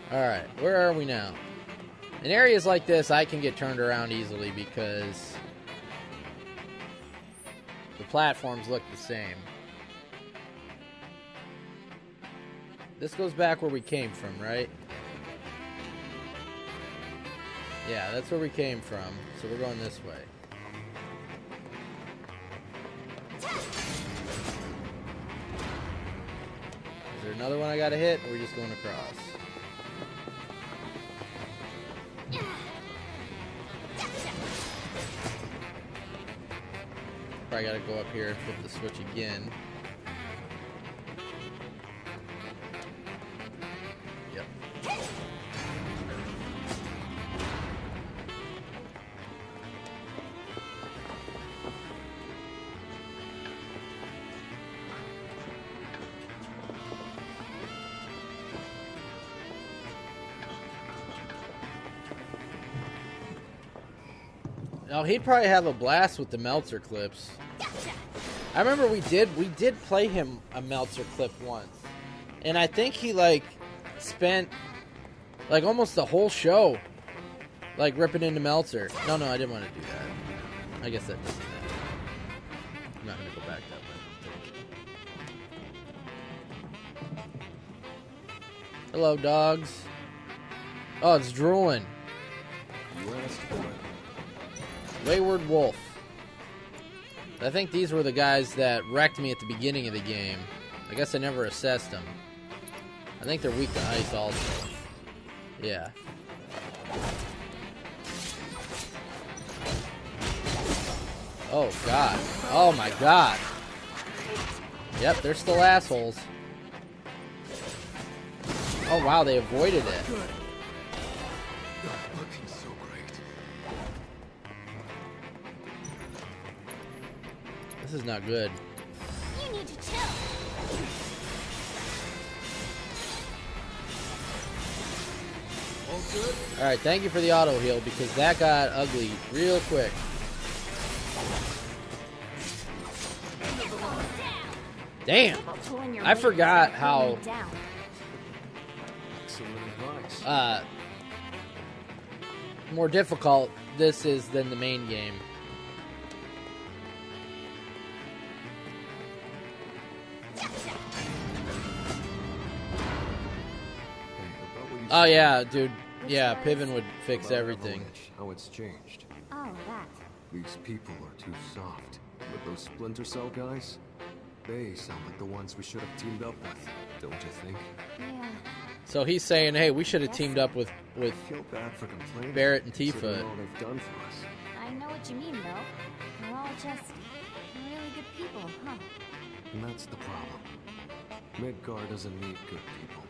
Alright, where are we now? In areas like this, I can get turned around easily because the platforms look the same. This goes back where we came from, right? Yeah, that's where we came from. So we're going this way. Is there another one I gotta hit, or are we just going across? Probably gotta go up here and flip the switch again. Yep. Now he'd probably have a blast with the Meltzer clips. I remember we did play him a Meltzer clip once, and I think he like spent like almost the whole show like ripping into Meltzer. No, I didn't want to do that. I guess that doesn't matter. I'm not gonna go back that way. Hello, dogs. Oh, it's drooling. Wayward Wolf. I think these were the guys that wrecked me at the beginning of the game. I guess I never assessed them. I think they're weak to ice also. Yeah. Oh, God. Oh, my God. Yep, they're still assholes. Oh, wow, they avoided it. Looking so great. This is not good. You need to chill. Alright, thank you for the auto heal because that got ugly real quick. Damn! I forgot how more difficult this is than the main game. Oh yeah, dude. Yeah, Piven would fix everything. How it's changed. Oh, that. These people are too soft. But those Splinter Cell guys, they sound like the ones we should have teamed up with, don't you think? Yeah. So he's saying, hey, we should have teamed up with Feel bad for complaining, Barret and considering Tifa. all they've done for us. I know what you mean, though. We're all just really good people, huh? And that's the problem. Midgar doesn't need good people.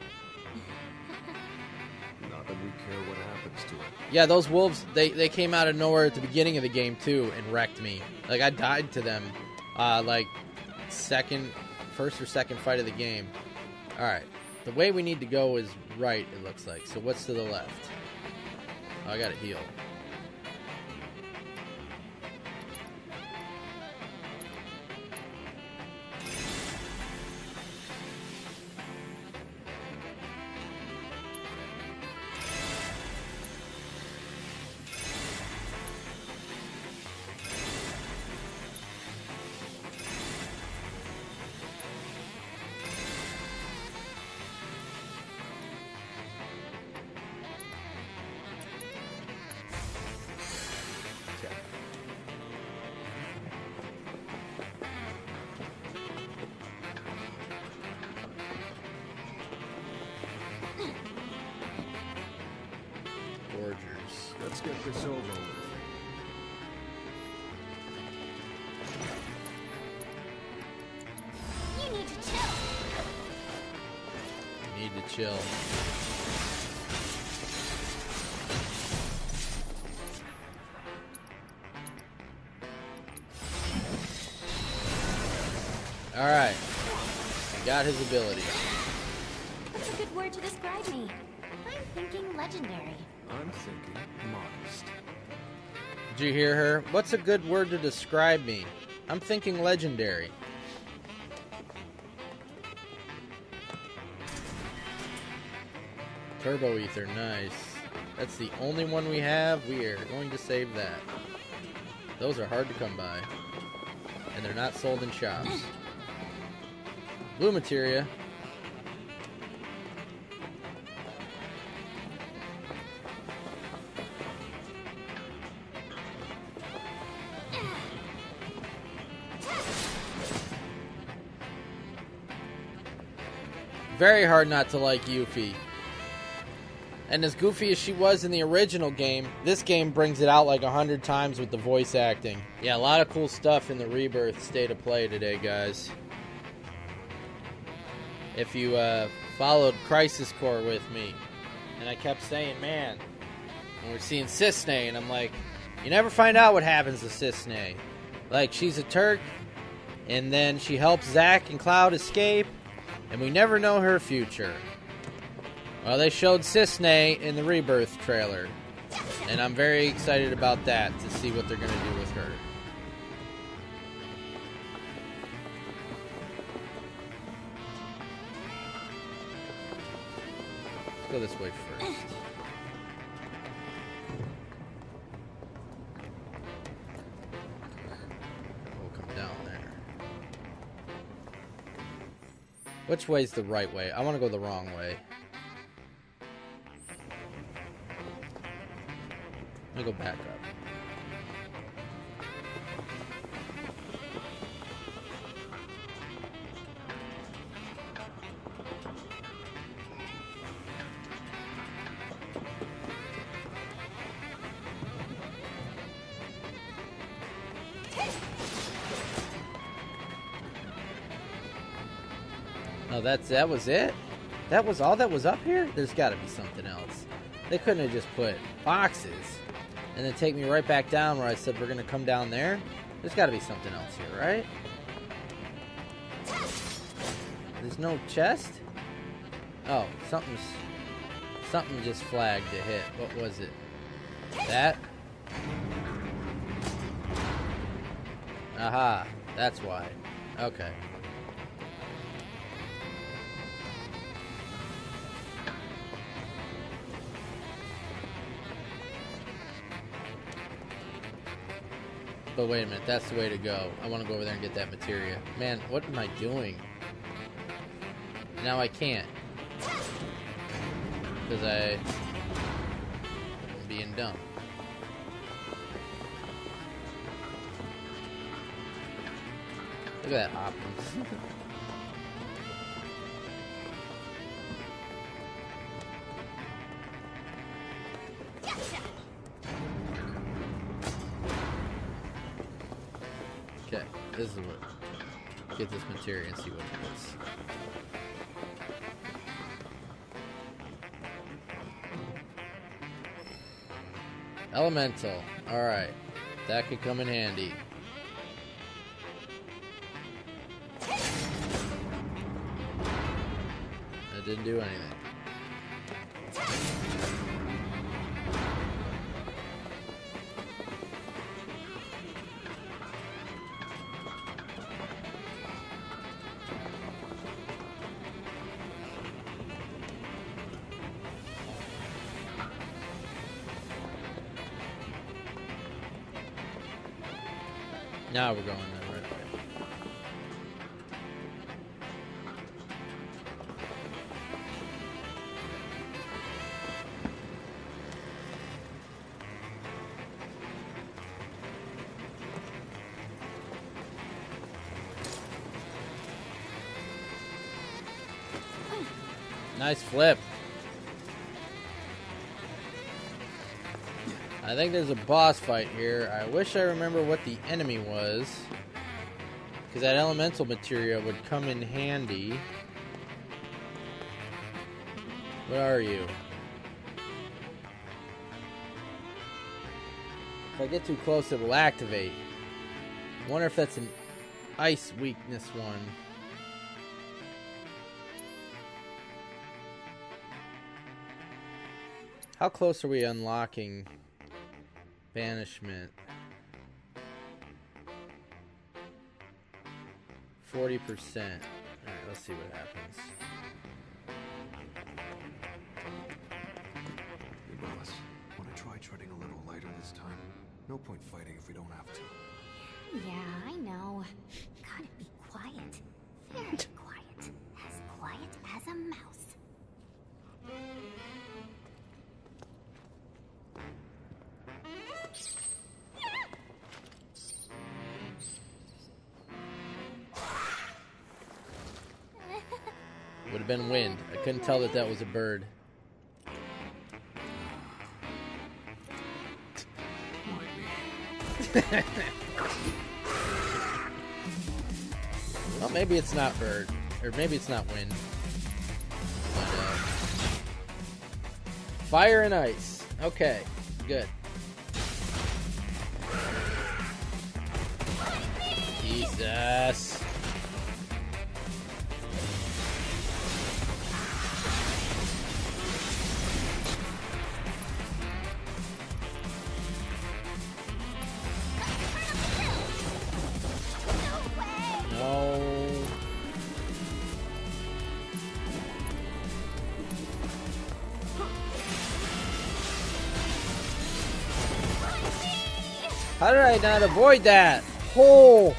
Not that we care what happens to it. Yeah, those wolves, they came out of nowhere at the beginning of the game, too, and wrecked me. Like, I died to them, like, first or second fight of the game. Alright, the way we need to go is right, it looks like. So what's to the left? Oh, I gotta heal. Let's get this over with. You need to chill. Need to chill. Alright. Got his ability. What's a good word to describe me? I'm thinking legendary. I'm thinking modest. Did you hear her? What's a good word to describe me? I'm thinking legendary. Turbo Ether, nice. That's the only one we have. We are going to save that. Those are hard to come by. And they're not sold in shops. Blue materia. Very hard not to like Yuffie. And as goofy as she was in the original game, this game brings it out like 100 times with the voice acting. Yeah, a lot of cool stuff in the Rebirth State of Play today, guys. If you followed Crisis Core with me, and I kept saying, man, when we're seeing Cisne, and I'm like, you never find out what happens to Cisne. Like, she's a Turk, and then she helps Zack and Cloud escape, and we never know her future. Well, they showed Cisne in the Rebirth trailer, and I'm very excited about that, to see what they're going to do with her. Let's go this way first. We'll come down there. Which way's the right way? I want to go the wrong way. Let me go back up. Oh, that was it? That was all that was up here? There's got to be something else. They couldn't have just put boxes and then take me right back down where I said we're going to come down there. There's got to be something else here, right? There's no chest? Oh, something just flagged to hit. What was it? That? Aha, that's why. Okay. But wait a minute, that's the way to go. I want to go over there and get that materia. Man, what am I doing? Now I can't. Because I'm being dumb. Look at that Optimus. Okay, this is what. Get this materia and see what it is. Elemental. Alright. That could come in handy. That didn't do anything. Now we're going the right way. Nice flip. I think there's a boss fight here. I wish I remember what the enemy was, because that elemental materia would come in handy. What are you? If I get too close, it will activate. I wonder if that's an ice weakness one. How close are we unlocking banishment? 40%. Alright, let's see what happens. Hey, boss. Want to try treading a little lighter this time? No point fighting if we don't have to. Yeah, I know. Gotta be quiet. Very quiet. As quiet as a mouse. Would have been wind. I couldn't tell that that was a bird. Well, maybe it's not bird. Or maybe it's not wind. But, fire and ice. Okay, good. Jesus. How did I not avoid that? Oh!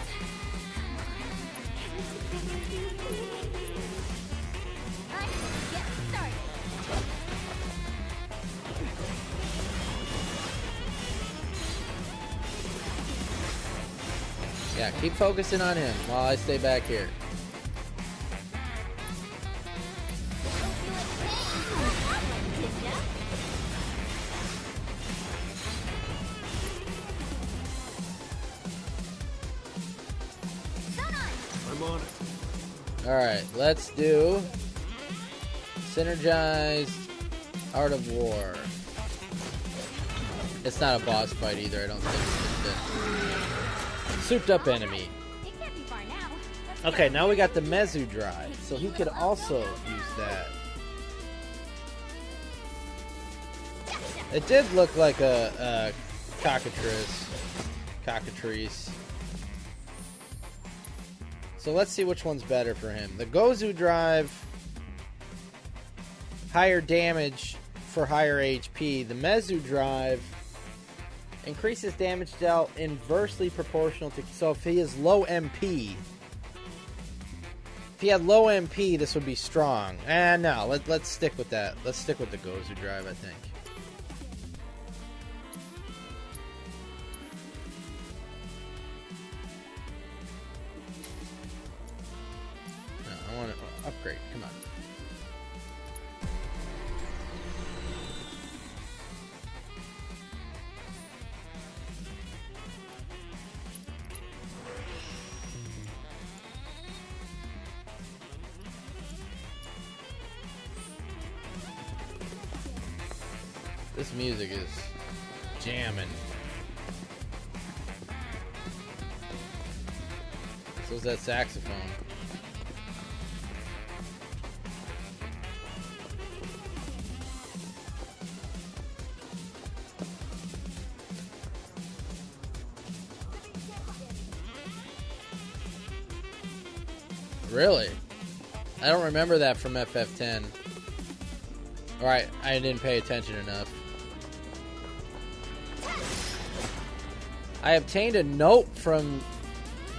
Yeah, keep focusing on him while I stay back here. Alright, let's do Synergized Art of War. It's not a boss fight either, I don't think. It's a souped up enemy. Okay, now we got the Mezu Drive, so he could also use that. It did look like a cockatrice. So let's see which one's better for him. The Gozu Drive, higher damage for higher HP. The Mezu Drive increases damage dealt inversely proportional to... So if he is low MP... If he had low MP, this would be strong. And no, let's stick with that. Let's stick with the Gozu Drive, I think. No, I want to upgrade. Come on. This music is jamming. So's that saxophone. Really? I don't remember that from FF10. Alright, I didn't pay attention enough. I obtained a note from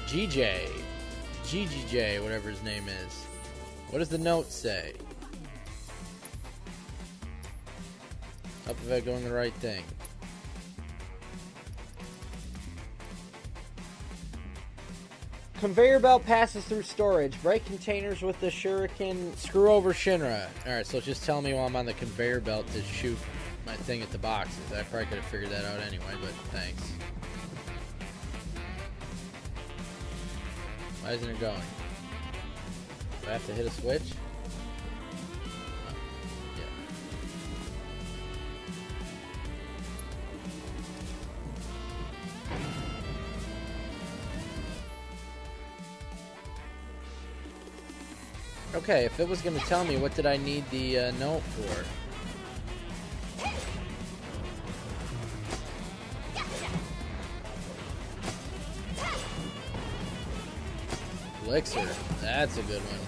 GJ, whatever his name is. What does the note say? Up if I'm doing the right thing. Conveyor belt passes through storage. Break containers with the shuriken. Screw over Shinra. Alright, so just tell me while I'm on the conveyor belt to shoot my thing at the boxes. I probably could have figured that out anyway, but thanks. Why isn't it going? Do I have to hit a switch? Oh, yeah. Okay, if it was going to tell me, what did I need the note for? Elixir, that's a good one.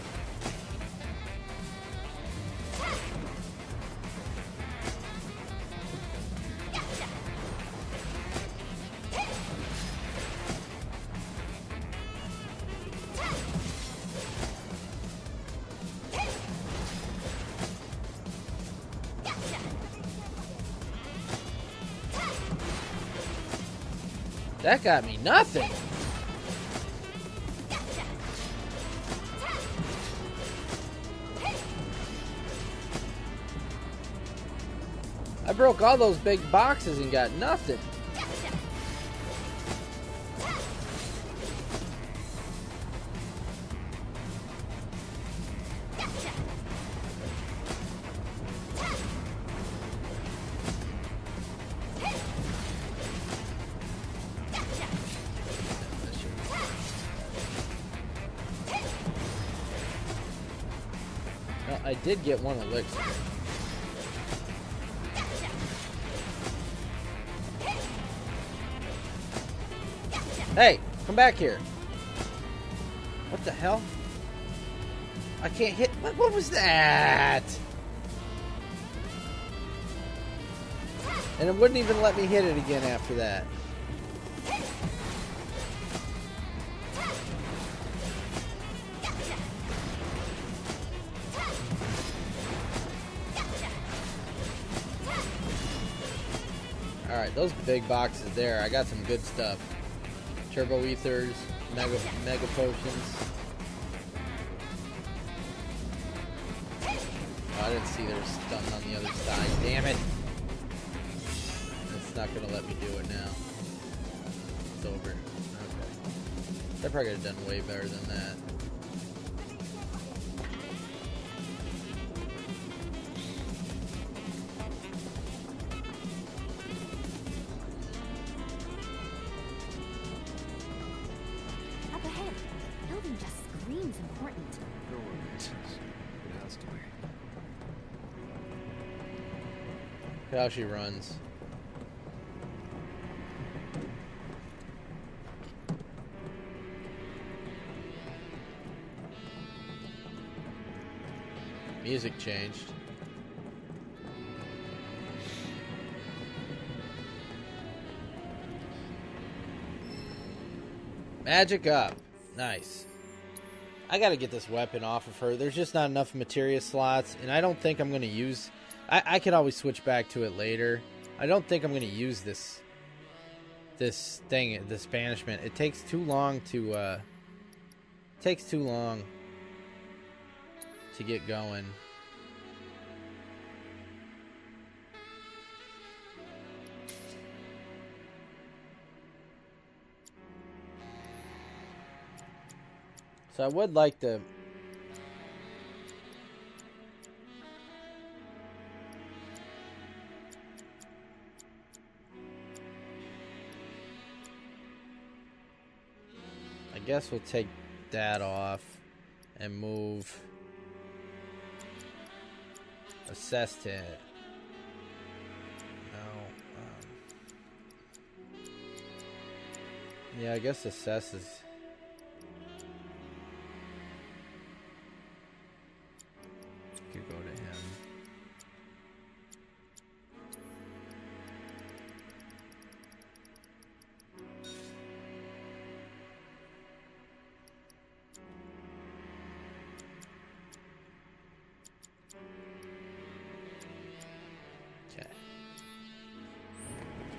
That got me nothing. I broke all those big boxes and got nothing. Well, I did get one elixir. Hey, come back here. What the hell? I can't hit. What was that? And it wouldn't even let me hit it again after that. Alright, those big boxes there. I got some good stuff. Turbo ethers, mega potions. Oh, I didn't see there was something on the other side. Damn it! It's not gonna let me do it now. It's over. Okay. I probably could have done way better than that. building just screams important. No one makes sense. It has to be. Look how she runs. Music changed. Magic up. Nice. I gotta get this weapon off of her. There's just not enough materia slots, and I don't think I'm gonna use... I could always switch back to it later. I don't think I'm gonna use this thing, this banishment. It takes too long to, to get going. So I would like to... I guess we'll take that off and move assess to no. Yeah, I guess assess is. Could go to him.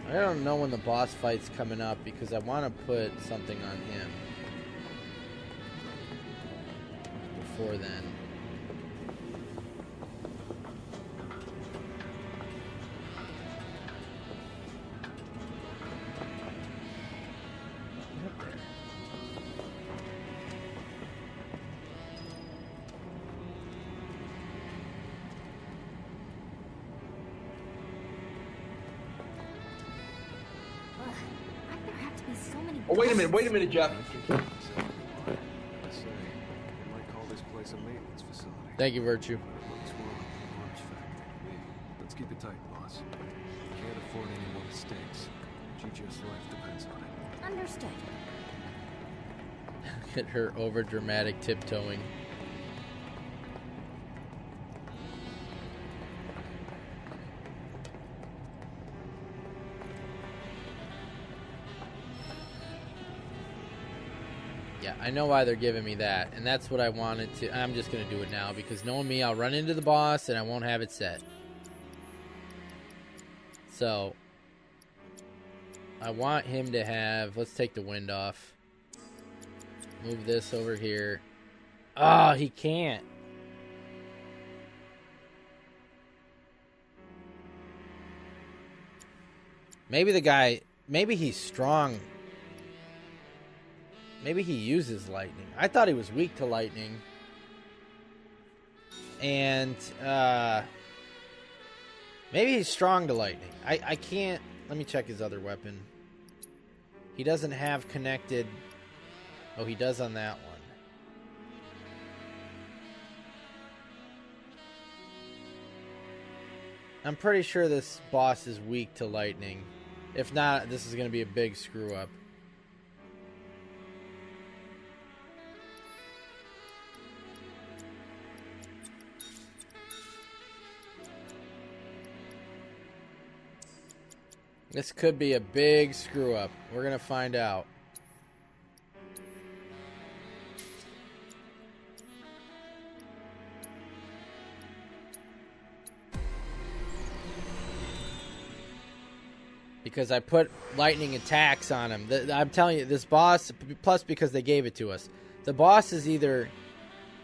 I don't know when the boss fight's coming up because I want to put something on him before then. Oh, wait a minute, Jeff. Thank you, Virtue. Let's keep it tight, boss. Can't afford any more mistakes. GG's life depends on it. Understood. Look at her over dramatic tiptoeing. Yeah, I know why they're giving me that, and that's what I wanted to... I'm just going to do it now, because knowing me, I'll run into the boss, and I won't have it set. So, I want him to have... Let's take the wind off. Move this over here. Oh, he can't. Maybe the guy... Maybe he's strong... Maybe he uses lightning. I thought he was weak to lightning. And, maybe he's strong to lightning. I can't... Let me check his other weapon. He doesn't have connected... Oh, he does on that one. I'm pretty sure this boss is weak to lightning. If not, this is going to be a big screw-up. This could be a big screw-up. We're going to find out. Because I put lightning attacks on him. I'm telling you, this boss, plus because they gave it to us. The boss is either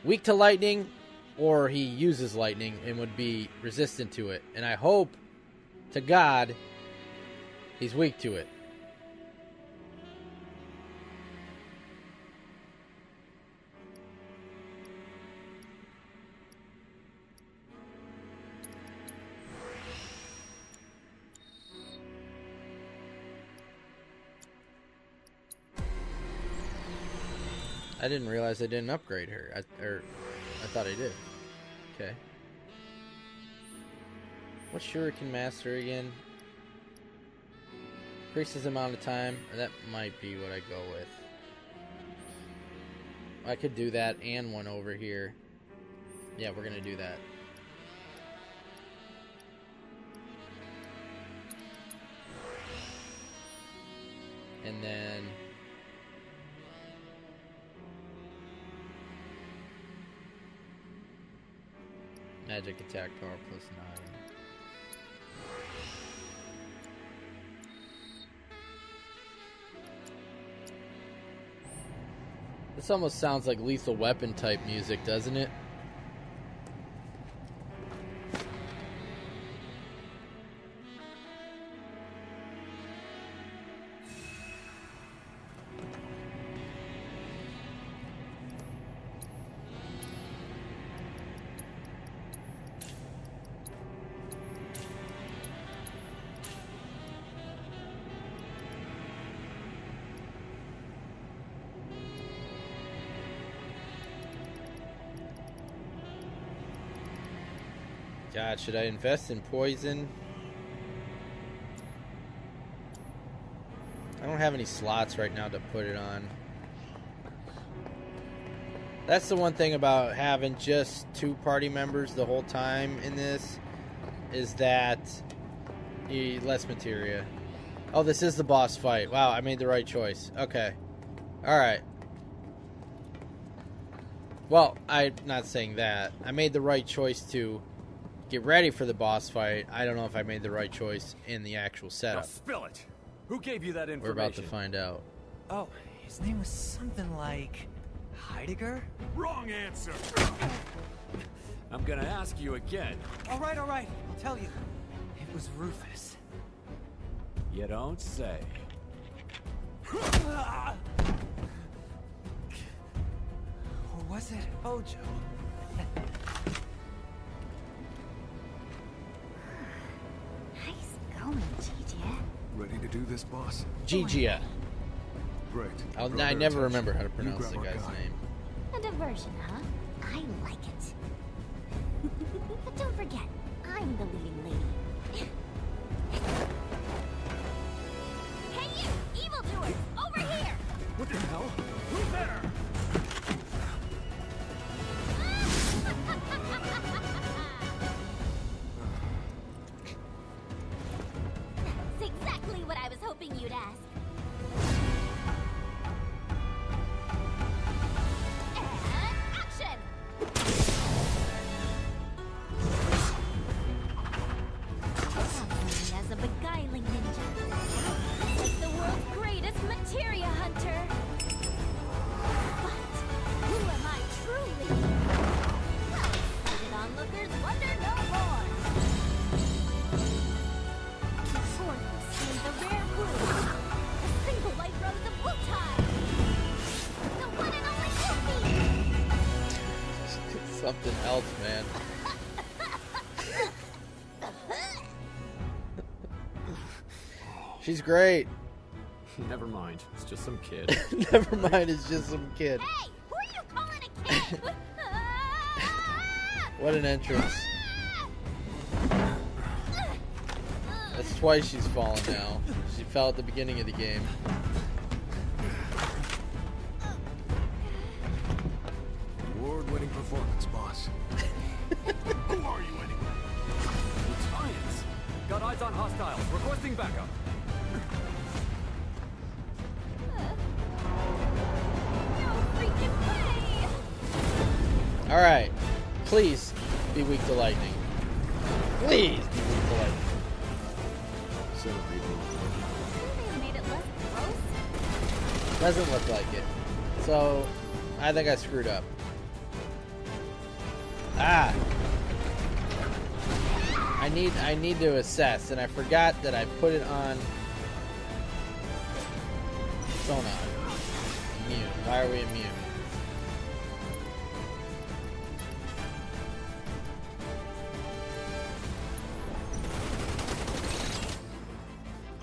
weak to lightning or he uses lightning and would be resistant to it. And I hope to God... he's weak to it. I didn't realize I didn't upgrade her. I thought I did. Okay. What's Shuriken Master again? Increases amount of time. That might be what I go with. I could do that and one over here. Yeah, we're gonna do that. And then magic attack power plus 9. This almost sounds like Lethal Weapon type music, doesn't it? God, should I invest in poison? I don't have any slots right now to put it on. That's the one thing about having just 2 party members the whole time in this, is that less materia. Oh, this is the boss fight. Wow, I made the right choice. Okay. Alright. Well, I'm not saying that. I made the right choice to get ready for the boss fight. I don't know if I made the right choice in the actual setup. Now spill it. Who gave you that information? We're about to find out. Oh, his name was something like Heidegger? Wrong answer. I'm gonna ask you again. All right, I'll tell you. It was Rufus. You don't say. Or was it Ojo? Ready to do this, boss? Gigia. Great. I never remember how to pronounce the guy's name. A diversion, huh? I like it. But don't forget, I'm the leading lady. Hey you, evildoers! Over here! What the hell? Who's there? That's exactly what I was hoping you'd ask. And action! Known as a beguiling ninja, like the world's greatest materia hunter. But who am I truly? Sighted onlookers wonder no more. Sword seems a rare wound. A single white rose of Wutai. The one and only Yuffie. Something else, man. She's great. Never mind. It's just some kid. Never mind, it's just some kid. Hey, who are you calling a kid? What an entrance. That's twice she's fallen now. She fell at the beginning of the game. Award-winning performance, boss. Who are you anyway? Science. Got eyes on hostiles. Requesting backup. Alright. Please be weak to lightning. Please be weak to lightning. They made it less gross. Doesn't look like it. So, I think I screwed up. Ah! I need to assess, and I forgot that I put it on Sonon. Immune. Why are we immune?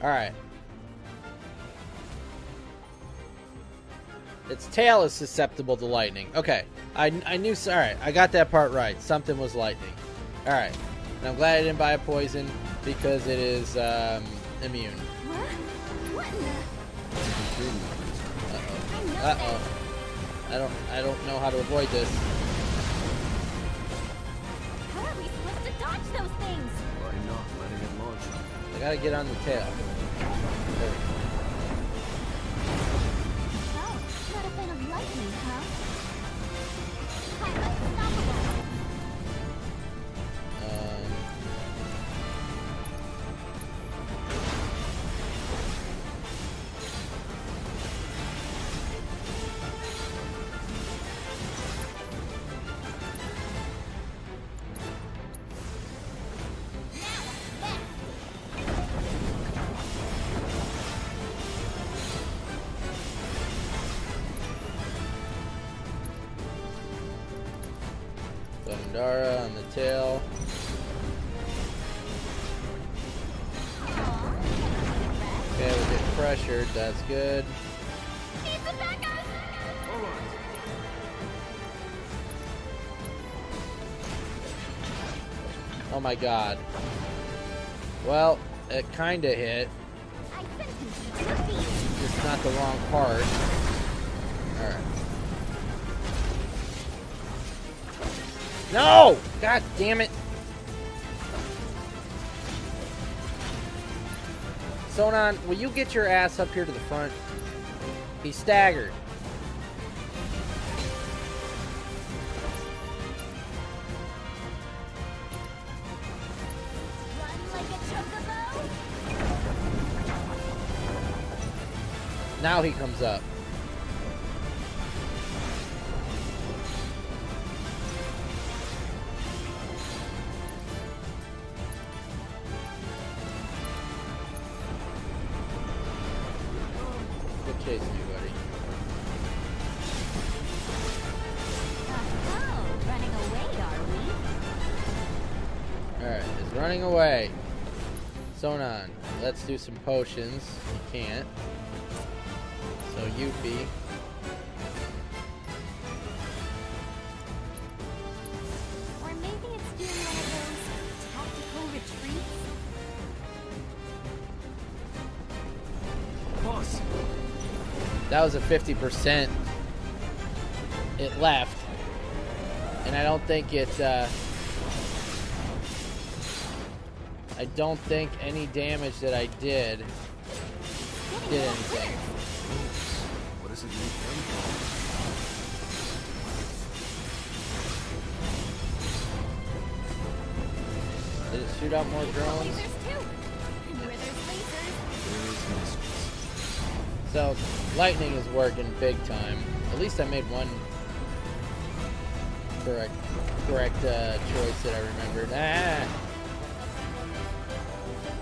Alright. Its tail is susceptible to lightning. Okay, I knew. All right, I got that part right. Something was lightning. All right, and I'm glad I didn't buy a poison because it is immune. What in the... Uh-oh. I don't know how to avoid this. How are we supposed to dodge those things? By not letting it launch. I gotta get on the tail. There we go. Oh, not a fan of lightning, huh? Highlight unstoppable. Dara on the tail. Okay, we're getting pressured. That's good. Oh my god. Well, it kinda hit. Just not the wrong part. Alright. No! God damn it. Sonon, will you get your ass up here to the front? He's staggered. Now he comes up. Good chasing you, buddy. Oh, running away, are we? Alright, it's running away. Sonon, let's do some potions. You can't. So Yuffie. Or maybe it's doing one of those tactical retreats? Boss! That was a 50%. It left. And I don't think it, I don't think any damage that I did anything. What does it make them for? Did it shoot out more drones? So, lightning is working big time. At least I made one correct choice that I remembered. Ah!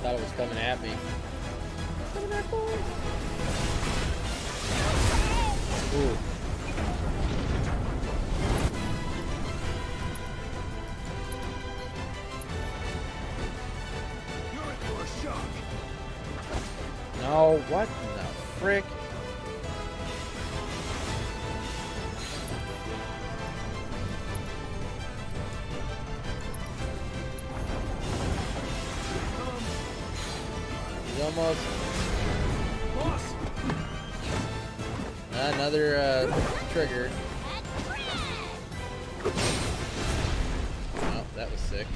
Thought it was coming at me. Look at that boy. Ooh. You're in for a shock. No, what in the frick? He's almost. Boss! Another trigger. Oh, that was sick.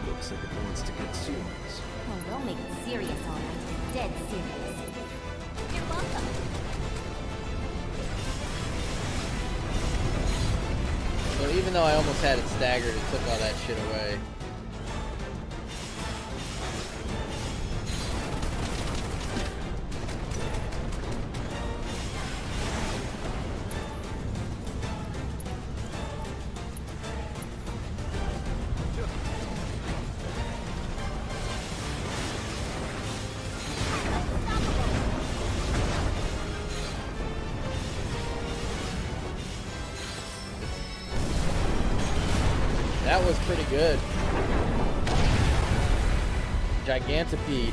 Looks like it wants to get serious. Oh, we'll make it serious, all right. Dead serious. You're welcome. So even though I almost had it staggered, it took all that shit away. That was pretty good. Gigantipede.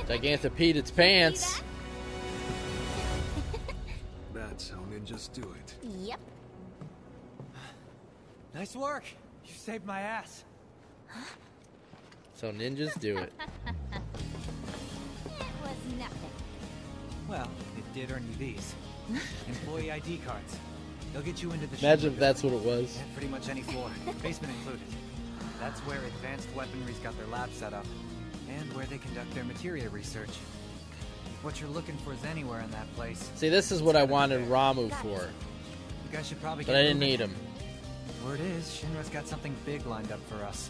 Gigantipede its pants. That's how ninjas do it. Yep. Nice work. You saved my ass. So ninjas do it. It was nothing. Well, it did earn you these. Employee ID cards. They'll get you into the Imagine Shinra if that's what it building. was. Yeah, pretty much any floor. Basement included. That's where advanced weaponry's got their lab set up. And where they conduct their materia research. If what you're looking for is anywhere in that place. See, this is what I wanted Ramuh for. You guys should probably But get I didn't moving. need him. Word is, Shinra's got something big lined up for us.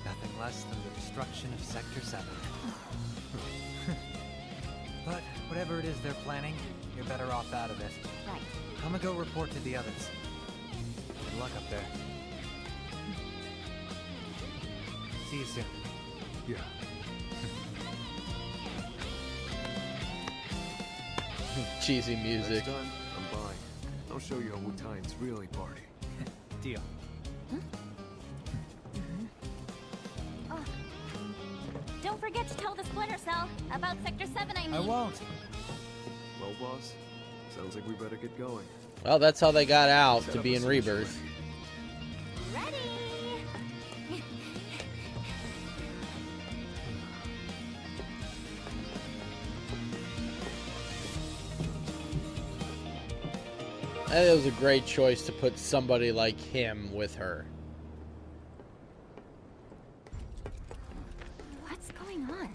Nothing less than the destruction of Sector 7. But whatever it is they're planning, you're better off out of it. Right. I'm gonna go report to the others. Good luck up there. See you soon. Yeah. Cheesy music. Next time, I'm buying. I'll show you how Wu-Tai's really party. Deal. Oh. Don't forget to tell the Splinter Cell about Sector 7, I mean. I won't. Well, boss, sounds like we better get going. Well, that's how they got out Set to up be a in search Rebirth. Ready? I think it was a great choice to put somebody like him with her. What's going on?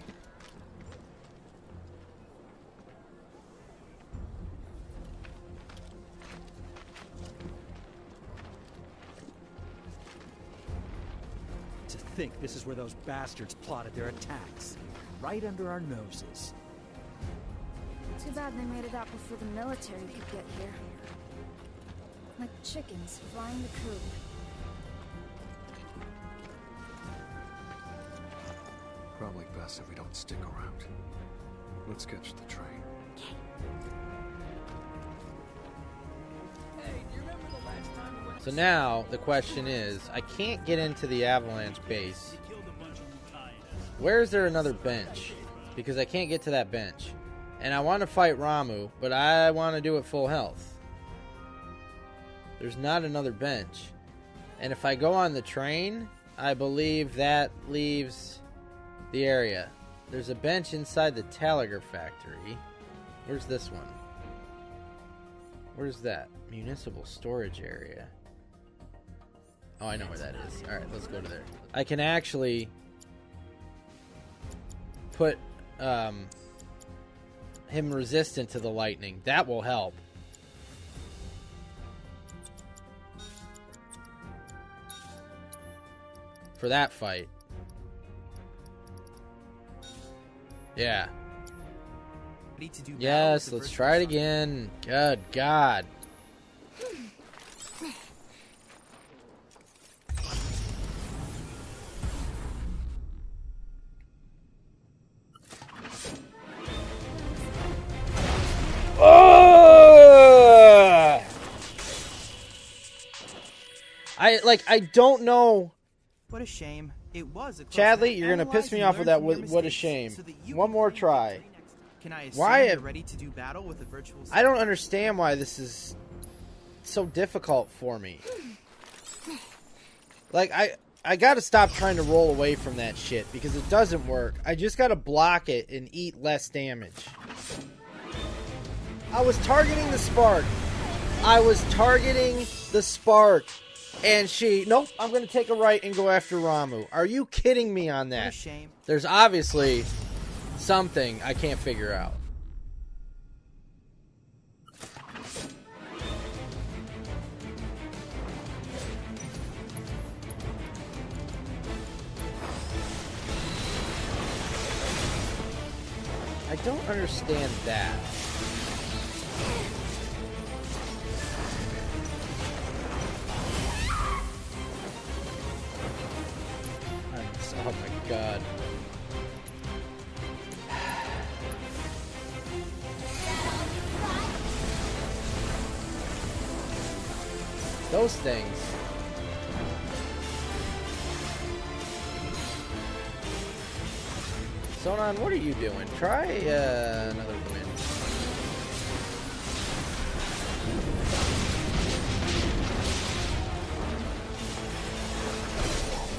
To think this is where those bastards plotted their attacks. Right under our noses. Too bad they made it out before the military could get here. Like chickens flying the coop. Probably best if we don't stick around. Let's catch the train. So now the question is, I can't get into the Avalanche base. Where is there another bench? Because I can't get to that bench. And I want to fight Ramuh, but I want to do it full health. There's not another bench. And if I go on the train, I believe that leaves the area. There's a bench inside the Talagar factory. Where's this one? Where's that? Municipal storage area. Oh, I know where that is. Alright, let's go to there. I can actually put him resistant to the lightning. That will help. For that fight. Yeah. Yes, let's try it again. Good God. I don't know. What a shame. It was a Chadley, you're gonna piss me off with that. What a shame. One more try. Can I assume Why? you're ready to do battle with the virtual? I don't understand why this is so difficult for me. Like I gotta stop trying to roll away from that shit because it doesn't work. I just gotta block it and eat less damage. I was targeting the spark. And nope, I'm going to take a right and go after Ramuh. Are you kidding me on that? What a shame. There's obviously something I can't figure out. I don't understand that. Oh my God. Those things. Sonon, what are you doing? Try another win.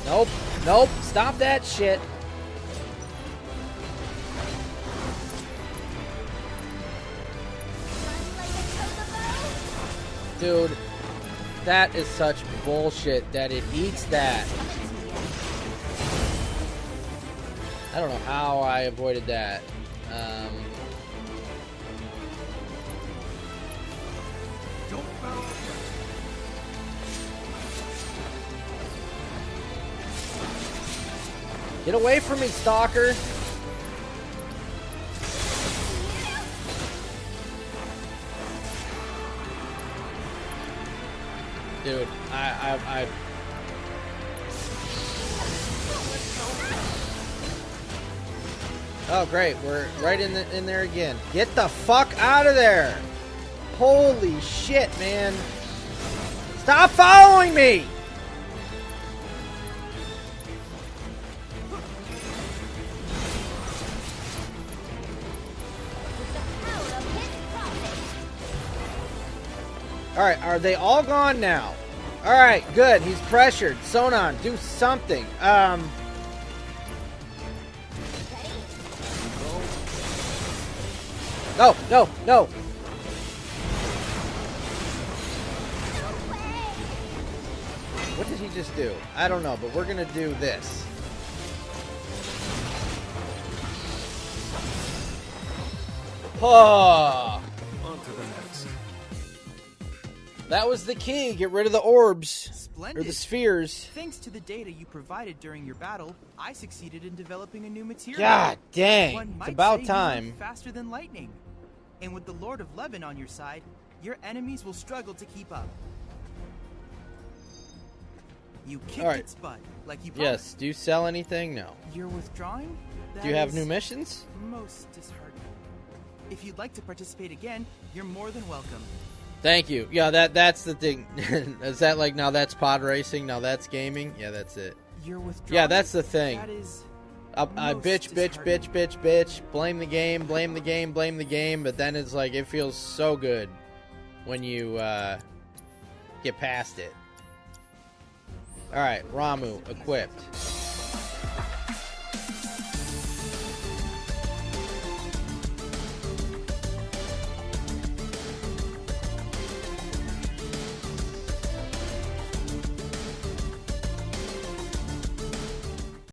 Nope. Nope. Stop that shit. Dude, that is such bullshit that it eats that. I don't know how I avoided that. Get away from me, stalker! Dude, I oh great, we're right in there again. Get the fuck out of there! Holy shit, man! Stop following me! Alright, are they all gone now? Alright, good. He's pressured. Sonon, do something. No, no, no. What did he just do? I don't know, but we're gonna do this. Oh. On to the next. That was the key. Get rid of the orbs. Splendid. Or the spheres. Thanks to the data you provided during your battle, I succeeded in developing a new material. God dang. One It's might about say time. you move faster than lightning. And with the Lord of Levin on your side, your enemies will struggle to keep up. You kicked Alright. its butt, like you promised. Yes. Do you sell anything? No. You're withdrawing? Do you have That new is missions? Most disheartening. If you'd like to participate again, you're more than welcome. Thank you. Yeah, that's the thing. Is that like, now that's pod racing, now that's gaming? Yeah, that's it. You're withdrawing? Yeah, that's the thing. That is I bitch. Blame the game, blame the game, blame the game. But then it's like, it feels so good when you get past it. Alright, Ramuh, equipped.